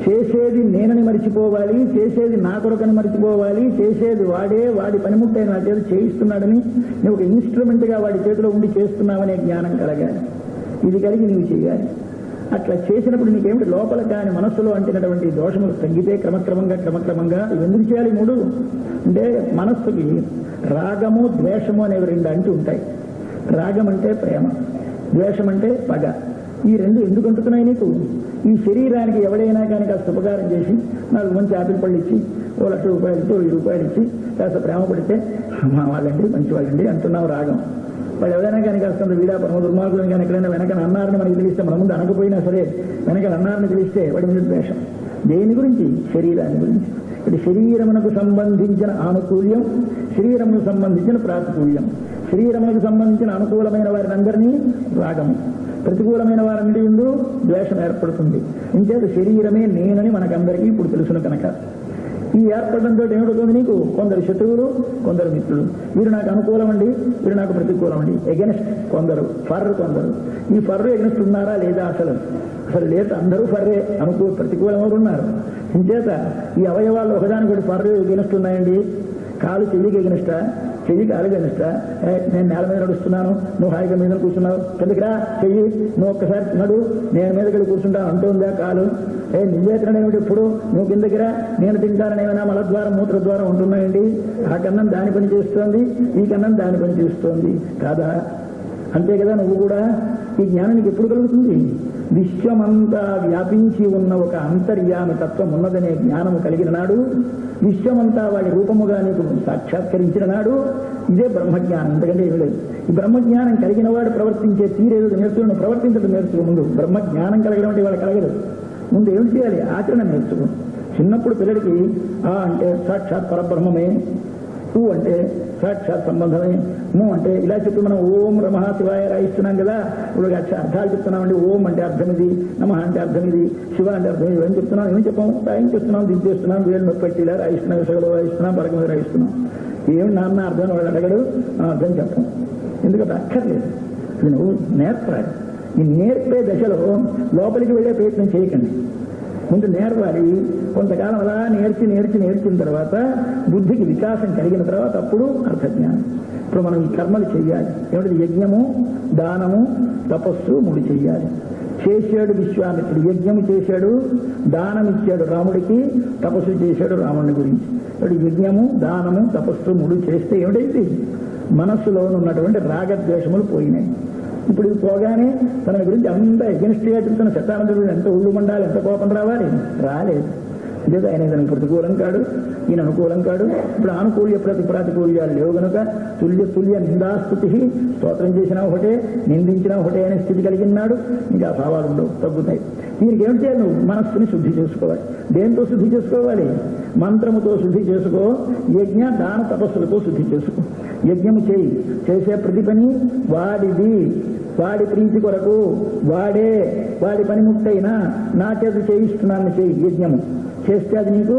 చేసేది నేనని మరిచిపోవాలి, చేసేది నా కొరకని మరిచిపోవాలి, చేసేది వాడే, వాడి పనిముట్టైన నా చేతి చేయిస్తున్నాడని నువ్వు ఒక ఇన్స్ట్రుమెంట్గా వాడి చేతిలో ఉండి చేస్తున్నావనే జ్ఞానం కలగాలి. ఇది కలిగి నువ్వు చేయాలి. అట్లా చేసినప్పుడు నీకేమిటి లోపల కాని మనస్సులో అంటినటువంటి దోషములు తగ్గితే క్రమక్రమంగా ఎందుకు చేయాలి? 3 అంటే మనస్సుకి రాగము ద్వేషము అనేవి 2 అంటూ ఉంటాయి. రాగం అంటే ప్రేమ, ద్వేషం అంటే పగ. ఈ 2 ఎందుకు అంటున్నాయి నీకు? ఈ శరీరానికి ఎవడైనా కానీ కాస్త ఉపకారం చేసి 4 మంచి ఆపిల్ పళ్ళు ఇచ్చి 1,00,000 రూపాయలు 1000 రూపాయలు ఇచ్చి కాస్త ప్రేమ పడితే మా వాళ్ళండి మంచి వాళ్ళండి అంటున్నావు రాగం. వాళ్ళు ఎవరైనా కానీ కాస్త వీడా పరమ దుర్మార్గులను కానీ ఎక్కడైనా వెనక అన్నారని మనకి తెలిస్తే, మన ముందు అనకపోయినా సరే వెనక అన్నారని తెలిస్తే వాడి మీద ద్వేషం. దేని గురించి? శరీరాన్ని గురించి. ఇది శరీరమునకు సంబంధించిన ఆనుకూల్యం, శరీరమునకు సంబంధించిన ప్రాతికూల్యం. శరీరమునకు సంబంధించిన అనుకూలమైన వారిని అందరినీ రాగము, ప్రతికూలమైన వారందరి ముందు ద్వేషం ఏర్పడుతుంది. ఇంచేత శరీరమే నేనని మనకందరికీ ఇప్పుడు తెలుసును కనుక ఈ ఏర్పడంతో ఏమిటవుతుంది? నీకు కొందరు శత్రువులు, కొందరు మిత్రులు. వీరు నాకు అనుకూలం అండి, వీరు నాకు ప్రతికూలం అండి. ఎగెనెస్ట్ కొందరు, ఫర్ కొందరు. ఈ ఫర్రు ఎగెనెస్ట్ ఉన్నారా లేదా? అసలు లేదు. అందరూ ఫర్రే, ప్రతికూలం ఎవరు ఉన్నారు? ఇంచేత ఈ అవయవాలు ఒకదానికొకటి ఫర్రు ఎగెనెస్ట్ ఉన్నాయండి. కాలు చెయ్యికి ఎగెనెస్టా, చెయ్యి కాలుకి ఎగెనెస్టా? నేను నేల మీద నడుస్తున్నాను, నువ్వు హాయిగా మీద కూర్చున్నావు, కిందకి రా చెయ్యి, నువ్వు ఒక్కసారి నడు, నేను మీదకి కూర్చుంటాను అంటుందా కాలు? నిజేతనేమిటి? ఇప్పుడు నువ్వు కిందకి రా, నేను తింటానని ఏమైనా మలద్వారం మూత్రద్వారం ఉంటున్నాయండి? ఆ కన్నం దాని పని చేస్తోంది, ఈ కన్నం దాని పని చేస్తోంది కాదా? అంతే కదా. నువ్వు కూడా ఈ జ్ఞానానికి ఎప్పుడు కలుగుతుంది? విశ్వమంతా వ్యాపించి ఉన్న ఒక అంతర్యామి తత్వం ఉన్నదనే జ్ఞానము కలిగిన నాడు, విశ్వమంతా వాడి రూపముగా నీకు సాక్షాత్కరించిన నాడు ఇదే బ్రహ్మజ్ఞానం. ఎందుకంటే ఏమి లేదు. ఈ బ్రహ్మజ్ఞానం కలిగిన వాడు ప్రవర్తించే తీరేదో నేర్చుకుని ప్రవర్తించడం నేర్చుకో. ముందు బ్రహ్మజ్ఞానం కలగడం అంటే వాడు కలగదు. ముందు ఏం చేయాలి? ఆచరణ నేర్చుకో. చిన్నప్పుడు పిల్లడికి ఆ అంటే సాక్షాత్ పరబ్రహ్మమే, ఊ అంటే సాక్షాత్ సంబంధమే, ము అంటే ఇలా చెప్పి మనం ఓం నమః శివాయ రాయిస్తున్నాం కదా. ఇప్పుడు అర్థాలు చెప్తున్నామండి. ఓం అంటే అర్థం ఇది, నమః అంటే అర్థం ఇది, శివ అంటే అర్థం ఇది. ఏం చెప్తున్నాం? ఏం చెప్పాం? రాయించేస్తున్నాం, దించేస్తున్నాం, వేలు నొప్పి పెట్టి ఇలా రాయిస్తున్నాం, విసగలో రాయిస్తున్నాం, పరక మీద రాయిస్తున్నాం. ఏం నాన్న అర్థం వాడు అడగడు, అర్థం చెప్పం. ఎందుకంటే అక్కర్లేదు. నువ్వు నేర్పాలి. ఈ నేర్పే దశలో లోపలికి వెళ్ళే ప్రయత్నం చేయకండి. ముందు నేర్పాలి. కొంతకాలం అలా నేర్చిన తర్వాత బుద్ధికి వికాసం కలిగిన తర్వాత అప్పుడు అర్థజ్ఞానం. ఇప్పుడు మనం ఈ కర్మలు చెయ్యాలి. ఏమిటి? యజ్ఞము, దానము, తపస్సు 3 చెయ్యాలి. చేశాడు విశ్వామిత్రుడు. యజ్ఞము చేశాడు, దానం ఇచ్చాడు రాముడికి, తపస్సు చేశాడు రాముడి గురించి. యజ్ఞము, దానము, తపస్సు 3 చేస్తే ఏమిటైంది? మనస్సులో ఉన్నటువంటి రాగద్వేషములు పోయినాయి. ఇప్పుడు ఇది పోగానే తన గురించి అంత ఎగెన్స్ట్గా చెప్తున్న సత్యానందుడు ఎంత ఉళ్ళు మండాలి, ఎంత కోపం రావాలి? రాలేదు. ఇదే ఆయన తనకు ప్రతికూలం కాడు, ఈయన అనుకూలం కాడు. ఇప్పుడు ఆనుకూల్య ప్రాతికూల్యాలు లేవు కనుక తుల్య నిందాస్తుతి, స్తోత్రం చేసినా ఒకటే, నిందించినా ఒకటే అనే స్థితి కలిగినాడు. ఇంకా భావాలు ఉండవు, తగ్గుతాయి. దీనికి ఏమిటి చేయాలి? నువ్వు మనస్సుని శుద్ధి చేసుకోవాలి. దేంతో శుద్ధి చేసుకోవాలి? మంత్రముతో శుద్ధి చేసుకో, యజ్ఞ దాన తపస్సులతో శుద్ధి చేసుకో. యజ్ఞము చేయి, చేసే ప్రతి పని వాడిది, వాడి ప్రీతి కొరకు, వాడి పనిముట్టైనా నా చేత చేయిస్తున్నాను చేయి. యజ్ఞము చేస్తే అది నీకు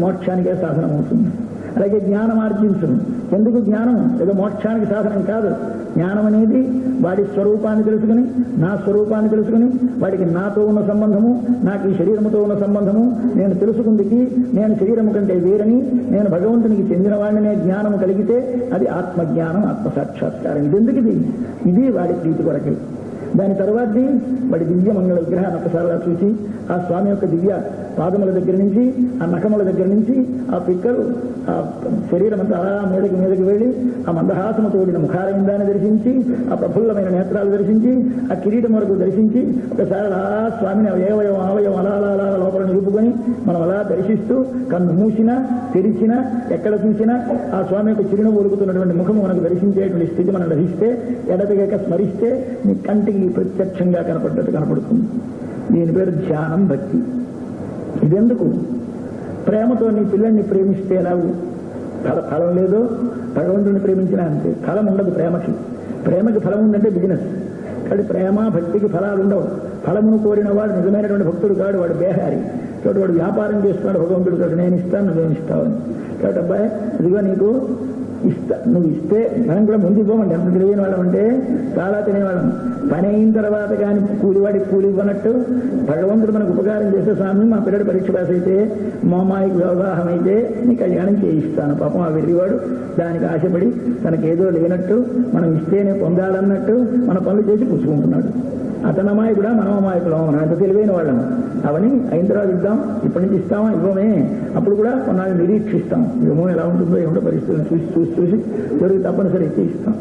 మోక్షానికే సాధనం అవుతుంది. అలాగే జ్ఞానం ఆర్జించు. ఎందుకు జ్ఞానం? ఏదో మోక్షానికి సాధనం కాదు. జ్ఞానం అనేది వాడి స్వరూపాన్ని తెలుసుకుని, నా స్వరూపాన్ని తెలుసుకుని, వాడికి నాతో ఉన్న సంబంధము, నాకు ఈ శరీరముతో ఉన్న సంబంధము నేను తెలుసుకుందికి, నేను శరీరము కంటే వేరని, నేను భగవంతునికి చెందిన వాడినే జ్ఞానము కలిగితే అది ఆత్మజ్ఞానం, ఆత్మసాక్షాత్కారం. ఇది ఎందుకు? ఇది వాడి ప్రీతి కొరకే. దాని తర్వాతది వాడి దివ్య మంగళ విగ్రహాన్ని ఒకసారి చూసి, ఆ స్వామి యొక్క దివ్య పాదముల దగ్గర నుంచి, ఆ నఖముల దగ్గర నుంచి, ఆ పిక్కలు, ఆ శరీరం అంతా అలా మీదకి వెళ్ళి, ఆ మందహాసము తోడిన ముఖారవిందాన్ని దర్శించి, ఆ ప్రఫుల్లమైన నేత్రాలు దర్శించి, ఆ కిరీటం వరకు దర్శించి, ఒకసారి అలా స్వామిని అవయవం అలా లోపల నిలుపుకొని మనం అలా దర్శిస్తూ, కన్ను మూసినా తెరిచినా ఎక్కడ చూసినా ఆ స్వామి యొక్క చిరునవ్వు ఒలుకుతున్నటువంటి ముఖము మనకు దర్శించేటువంటి స్థితి మనం దర్శిస్తే, ఎడతెగక స్మరిస్తే నీ కంటికి ప్రత్యక్షంగా కనపడుతుంది. దీని పేరు ధ్యానం, భక్తి. ఇదెందుకు? ప్రేమతో నీ పిల్లల్ని ప్రేమిస్తే ఎలాగూ ఫలం లేదు. భగవంతుడిని ప్రేమించినా అంతే, ఫలం ఉండదు ప్రేమకి ఫలం ఉందంటే బిజినెస్. కాబట్టి ప్రేమ భక్తికి ఫలాలు ఉండవు. ఫలమును కోరిన వాడు నిజమైనటువంటి భక్తుడు కాడు, వాడు బేహారి. కాబట్టి వాడు వ్యాపారం చేస్తున్నాడు భగవంతుడు కాదు, నేను ఇస్తాను నువ్వేమి ఇస్తావు అని. కాబట్టి అబ్బాయి ఇదిగో నీకు నువ్వు ఇస్తే మనం కూడా ముందుకు పోమండి. ఎంత తెలియని వాళ్ళం అంటే చాలా తినేవాళ్ళం. పని అయిన తర్వాత కానీ కూలివాడికి కూలి ఇవ్వనట్టు భగవంతుడు మనకు ఉపకారం చేసే స్వామి, మా పిల్లడి పరీక్ష పాస్ అయితే, మా అమ్మాయికి వివాహం అయితే నీ కళ్యాణం చేయిస్తాను. పాపం ఆ వెర్రివాడు దానికి ఆశపడి తనకేదో లేనట్టు, మనం ఇస్తేనే పొందాలన్నట్టు మన పనులు చేసి పుచ్చుకుంటున్నాడు. అతను అమాయకుడా మనం అమాయకులం, మనం ఎంత తెలివైన వాళ్ళం. అవన్నీ అయిన తర్వాత ఇద్దాం, ఇప్పటి నుంచి ఇస్తామా ఇవ్వమే, అప్పుడు కూడా కొన్నాళ్ళు నిరీక్షిస్తాం, ఏమో ఎలా ఉంటుందో ఏమిటో పరిస్థితులను చూసి చూసి చూసి జరుగు తప్పనిసరి ఇచ్చి ఇస్తాం.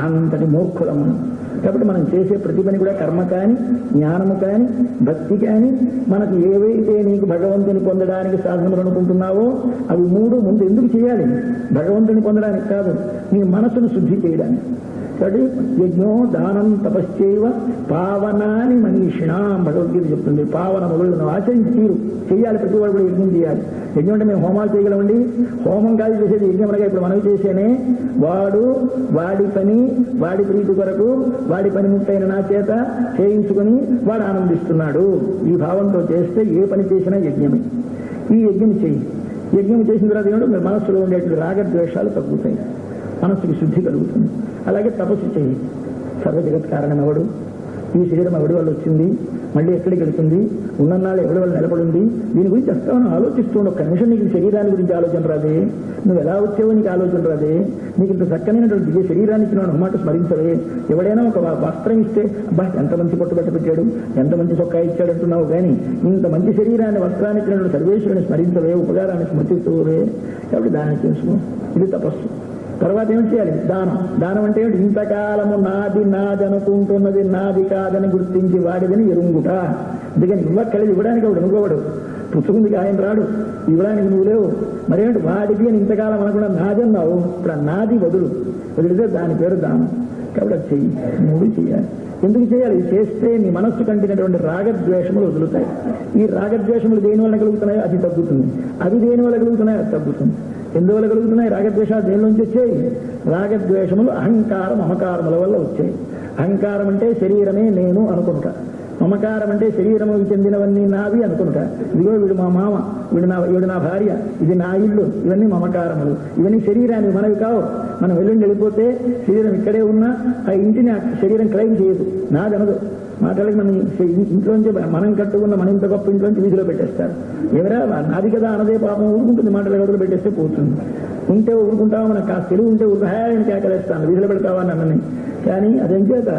అంతటి మూర్ఖులము. కాబట్టి మనం చేసే ప్రతి పని కూడా కర్మ కానీ, జ్ఞానము కానీ, భక్తి కానీ, మనకు ఏవైతే నీకు భగవంతుని పొందడానికి సాధనలు అనుకుంటున్నావో అవి మూడు ముందు ఎందుకు చేయాలి? భగవంతుని పొందడానికి కాదు, నీ మనసును శుద్ధి చేయడానికి. కాబట్టి యజ్ఞో దానం తపశ్చైవ పావనాని మనీషిణాం భగవద్గీత చెప్తుంది. పావనములను ఆచరించి తీరు చేయాలి, ప్రతి వాడు కూడా యజ్ఞం చేయాలి. యజ్ఞం అంటే మేము హోమాలు చేయగలమండి, హోమం కాదు చేసేది యజ్ఞం అనగా ఇప్పుడు మనవి చేసేనే వాడి పని వాడి ప్రీతి కొరకు వాడి పని ముట్టైన నా చేత చేయించుకొని వాడు ఆనందిస్తున్నాడు. ఈ భావంతో చేస్తే ఏ పని చేసినా యజ్ఞమే. ఈ యజ్ఞం చేయి. యజ్ఞం చేసిన తర్వాత ఏమిటో మనస్సులో ఉండేటువంటి రాగద్వేషాలు తగ్గుతాయి, మనస్సుకి శుద్ధి కలుగుతుంది. అలాగే తపస్సు చేయి. సర్వ జగత్ కారణం ఎవడు? ఈ శరీరం ఎవడి వల్ల వచ్చింది, మళ్ళీ ఎక్కడికి వెళ్తుంది, ఉన్ననాళ్ళు ఎవడి వల్ల నిలబడింది, దీని గురించి వస్తామని ఆలోచిస్తూ ఒక్క నిమిషం నీకు శరీరాన్ని గురించి ఆలోచన రాదే, నువ్వు ఎలా వచ్చావో నీకు ఆలోచన రాదే, నీకు ఇంత చక్కనైనటువంటి దివ్య శరీరానికి నువ్వు మాట స్మరించవే. ఎవడైనా ఒక వస్త్రం ఇస్తే అబ్బా ఎంత మంచి పట్టుబట్ట పెట్టాడు, ఎంత మంచి చొక్కా ఇచ్చాడు అంటున్నావు, కానీ ఇంత మంచి శరీరాన్ని వస్త్రాన్ని ఇచ్చినటువంటి సర్వేశ్వరుని స్మరించవే, ఉపకారాన్ని స్మృతిస్తూవే. కాబట్టి దాన్ని చేసుకో. ఇది తపస్సు. తర్వాత ఏమి చేయాలి? దానం. దానం అంటే ఏమిటి? ఇంతకాలము నాది అనుకుంటున్నది నాది కాదని గుర్తించి వాడిదని ఎరుంగుట. అందుకని ఇవ్వక్కలేదు, ఇవ్వడానికి వాడు అనుకోవడు, పుచ్చుకుందికి ఆయన రాడు, ఇవ్వడానికి నువ్వు లేవు. మరేమిటి వాడికి అని ఇంతకాలం అనకుండా నాది అన్నావు, ఇప్పుడు నాది వదిలితే దాని పేరు దానం. కాబట్టి అది చెయ్యి. మూడు చేయాలి. ఎందుకు చేయాలి? చేస్తే నీ మనస్సు కంటినటువంటి రాగద్వేషములు వదులుతాయి. ఈ రాగద్వేషములు దేని వల్ల కలుగుతున్నాయో అది తగ్గుతుంది, అవి దేని వల్ల కలుగుతున్నాయో అది తగ్గుతుంది. ఎందువల్ల కలుగుతున్నాయి రాగద్వేషాలు? దేనిలోంచి వచ్చాయి? రాగద్వేషములు అహంకార మమకారముల వల్ల వచ్చాయి. అహంకారం అంటే శరీరమే నేను అనుకుంటా, మమకారం అంటే శరీరముకు చెందినవన్నీ నావి అనుకుంటా. ఇదిగో వీడు మా మామ, వీడు నా భార్య, ఇది నా ఇల్లు, ఇవన్నీ మమకారములు. ఇవన్నీ శరీరానికి మనవి కావు. మనం వెళ్ళిపోతే శరీరం ఇక్కడే ఉన్నా ఆ ఇంటిని శరీరం క్లెయిమ్ చేయదు, నాదనదు. మాటలకి మనం ఇంట్లోంచి మనం కట్టుకున్న మన ఇంత గొప్ప ఇంట్లోంచి వీధిలో పెట్టేస్తారు. ఎవరా నాది కదా అనదే పాపం ఊరుకుంటుంది, మాటలు గదులు పెట్టేస్తే పోతుంది. ఉంటే ఊరుకుంటావా? మనకు కాస్త తెలుగు ఉంటే ఊరుహాయని కేకలేస్తాను, వీధిలో పెడతావా నన్నని. కానీ అదేం చేత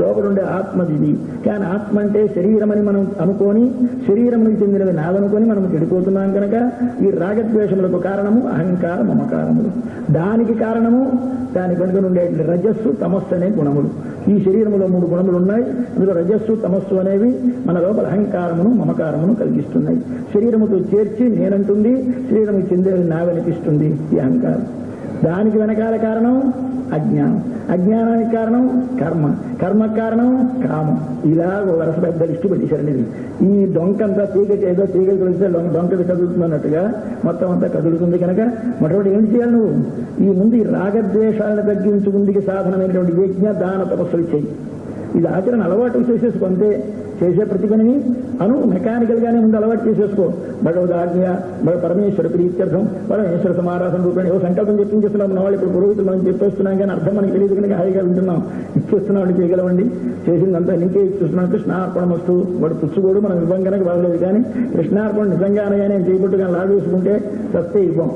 లోపల ఉండే ఆత్మది. కానీ ఆత్మ అంటే శరీరం అని మనం అనుకొని, శరీరమునికి చెందినవి నాదనుకొని మనం చెడిపోతున్నాం కనుక ఈ రాగద్వేషములకు కారణము అహంకార మమకారములు. దానికి కారణము దాని వెనుక ఉండే రజస్సు తమస్సు అనే గుణములు. ఈ శరీరములో 3 గుణములు ఉన్నాయి. అందులో రజస్సు తమస్సు అనేవి మన లోపల అహంకారమును మమకారమును కలిగిస్తున్నాయి. శరీరముతో చేర్చి నేనంటుంది, శరీరముకి చెందేది నావనిపిస్తుంది ఈ అహంకారం. దానికి వెనకాల కారణం అజ్ఞానం, అజ్ఞానానికి కారణం కర్మ, కర్మ కారణం కామం. ఇలా వరుస పెద్ద లిస్టు పెట్టేశారండి. ఈ డొంకంతా ఏదో తీగలు కలిస్తే డొంక కదులుతున్నట్టుగా మొత్తం అంతా కదులుతుంది. కనుక మొట్టమొదటి ఏం చేయాలి? నువ్వు ఈ ముందు ఈ రాగద్వేషాలను తగ్గించుకుందికి సాధనమైనటువంటి యజ్ఞ దాన తపస్సులు చేయి. ఇది ఆచరణ అలవాటు చేసేసుకుంటే చేసే ప్రతి పనిని మెకానికల్ గానే ముందు అలవాటు చేసేసుకో. భగవదాజ్ఞ, పరమేశ్వర ప్రీత్యర్థం, పరమేశ్వర సమారాధన రూపాయలు ఏవో సంకల్పం చెప్పించేస్తున్నాం. మన వాళ్ళు ఇప్పుడు పురోహితులు మనం చెప్పేస్తున్నాం, కానీ అర్థం మనకి తెలియదు కనుక హాయిగా వింటున్నాం. ఇచ్చేస్తున్నాం, చేయగలవండి, చేసిందంతా నీకే ఇచ్చేస్తున్నాం. కృష్ణార్పణం వస్తూ వాడు పుచ్చుకోడు, మనం ఇవ్వం కనుక బాగలేదు. కానీ కృష్ణార్పణ నిజంగానే చేయబట్టుగా లాగేసుకుంటే సస్తే ఇవ్వం.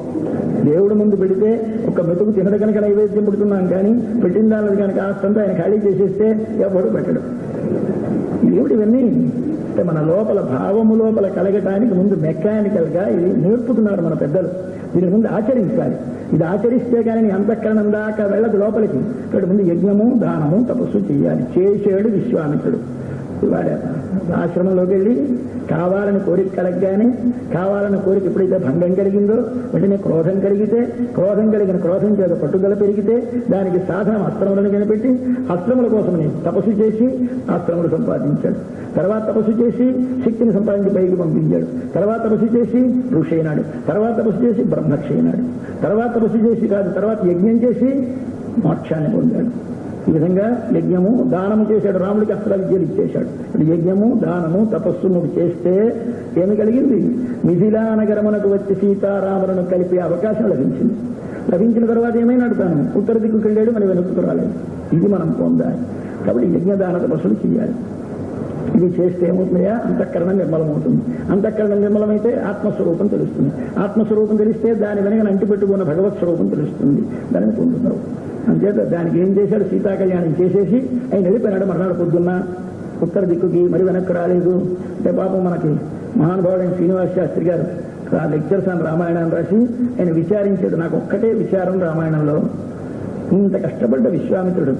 దేవుడు ముందు పెడితే ఒక మెతుకు తినదు కనుక నైవేద్యం పెడుతున్నాం, కానీ పెట్టిన దాని కనుక ఆస్తంతా ఆయన ఖాళీ చేసేస్తే ఎవడు పెట్టడు. ఏమిటి ఇవన్నీ? అంటే మన లోపల భావము లోపల కలగటానికి ముందు మెకానికల్ గా ఇది నేర్పుతున్నారు మన పెద్దలు. దీని ముందు ఆచరించాలి. ఇది ఆచరిస్తే కానీ నీ అంతఃకరణం దాకా వెళ్ళదు లోపలికి. ఇక్కడ ముందు యజ్ఞము దానము తపస్సు చేయాలి. చేసాడు విశ్వామిత్రుడు. వాడే ఆశ్రమంలోకి వెళ్ళి కావాలని కోరిక కలగగానే, కావాలని కోరిక ఎప్పుడైతే భంగం కలిగిందో వెంటనే క్రోధం కలిగితే, క్రోధం కలిగిన క్రోధం చేత పట్టుదల పెరిగితే దానికి సాధనం అస్త్రములను కనిపెట్టి అస్త్రముల కోసమని తపస్సు చేసి అస్త్రములు సంపాదించాడు. తర్వాత తపస్సు చేసి శక్తిని సంపాదించి పైకి పంపించాడు. తర్వాత తపస్సు చేసి ఋషి అయినాడు. తర్వాత తపస్సు చేసి బ్రహ్మక్షి అయినాడు. తర్వాత తపస్సు చేసి కాదు, తర్వాత యజ్ఞం చేసి మోక్షాన్ని పొందాడు. ఈ విధంగా యజ్ఞము దానము చేశాడు. రాముడికి అస్త్ర విద్యలు ఇచ్చేశాడు. యజ్ఞము దానము తపస్సు నువ్వు చేస్తే ఏమి కలిగింది? మిథిలా నగరమునకు వచ్చి సీతారాములను కలిపే అవకాశం లభించింది. లభించిన తర్వాత ఏమైనాడు? తాను ఉత్తర దిక్కుకు వెళ్ళాడు, మన వెనుకకు రాలేదు. ఇది మనం పొందాలి. కాబట్టి యజ్ఞదాన తపస్సులు చేయాలి. ఇది చేస్తే ఏమవుతుందయా? అంతఃకరణం నిర్మలమవుతుంది. అంతఃకరణం నిర్మలమైతే ఆత్మస్వరూపం తెలుస్తుంది. ఆత్మస్వరూపం తెలిస్తే దాని వెనక అంటిపెట్టుకున్న భగవత్ స్వరూపం తెలుస్తుంది. దానిని పొందుతావు. అంచేత దానికి ఏం చేశాడు? సీతా కళ్యాణం చేసేసి ఆయన వెళ్ళిపోయినాడు. మర్నాడు పొద్దున్న ఉత్తర దిక్కుకి మరి వెనక్కి రాలేదు అంటే పాపం మనకి మహానుభావుడైన శ్రీనివాస శాస్త్రి గారు లెక్చర్స్ అని రామాయణాన్ని రాసి ఆయన విచారించాడు. నాకు ఒక్కటే విచారం రామాయణంలో, ఇంత కష్టపడ్డ విశ్వామిత్రుడు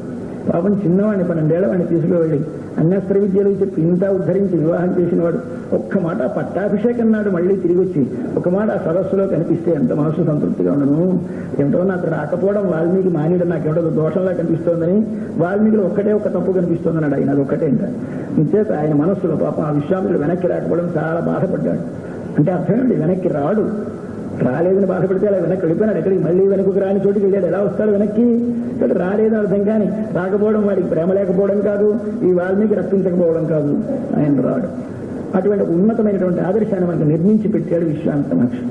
పాపం చిన్నవాడిని 12 ఏళ్ల వాడిని తీసుకువెళ్ళి అన్యస్త్ర విద్యలు చెప్పి ఇంత ఉద్ధరించి వివాహం చేసినవాడు ఒక్క మాట పట్టాభిషేకం నాడు మళ్ళీ తిరిగి వచ్చి ఒక మాట ఆ సదస్సులో కనిపిస్తే ఎంత మనసు సంతృప్తిగా ఉండను. ఏమిటో నాకు రాకపోవడం వాల్మీకి మానేయడం నాకేమిటో దోషంలా కనిపిస్తోందని, వాల్మీకిలో ఒక్కటే ఒక తప్పు కనిపిస్తోందన్నాడు ఆయన. అది ఒక్కటే ఇంకా ఇంచేత ఆయన మనస్సులో పాపం ఆ విశ్వామిత్రుడు వెనక్కి రాకపోవడం చాలా బాధపడ్డాడు. అంటే అర్థం ఏంటి, వెనక్కి రాడు, రాలేదని బాధపడితే అలా వెనక్కి వెళ్ళిపోయినాడు. ఎక్కడికి మళ్ళీ వెనక్కి రాని చోటుకి వెళ్ళాడు. ఎలా వస్తాడు వెనక్కి? ఇక్కడ రాలేదని అర్థం. కానీ రాకపోవడం వాడికి ప్రేమ లేకపోవడం కాదు, ఈ వాల్మీకి రప్పించకపోవడం కాదు, ఆయన రాడు. అటువంటి ఉన్నతమైనటువంటి ఆదర్శాన్ని మనకు నిర్మించి పెట్టాడు విశ్వామిత్ర మహర్షి.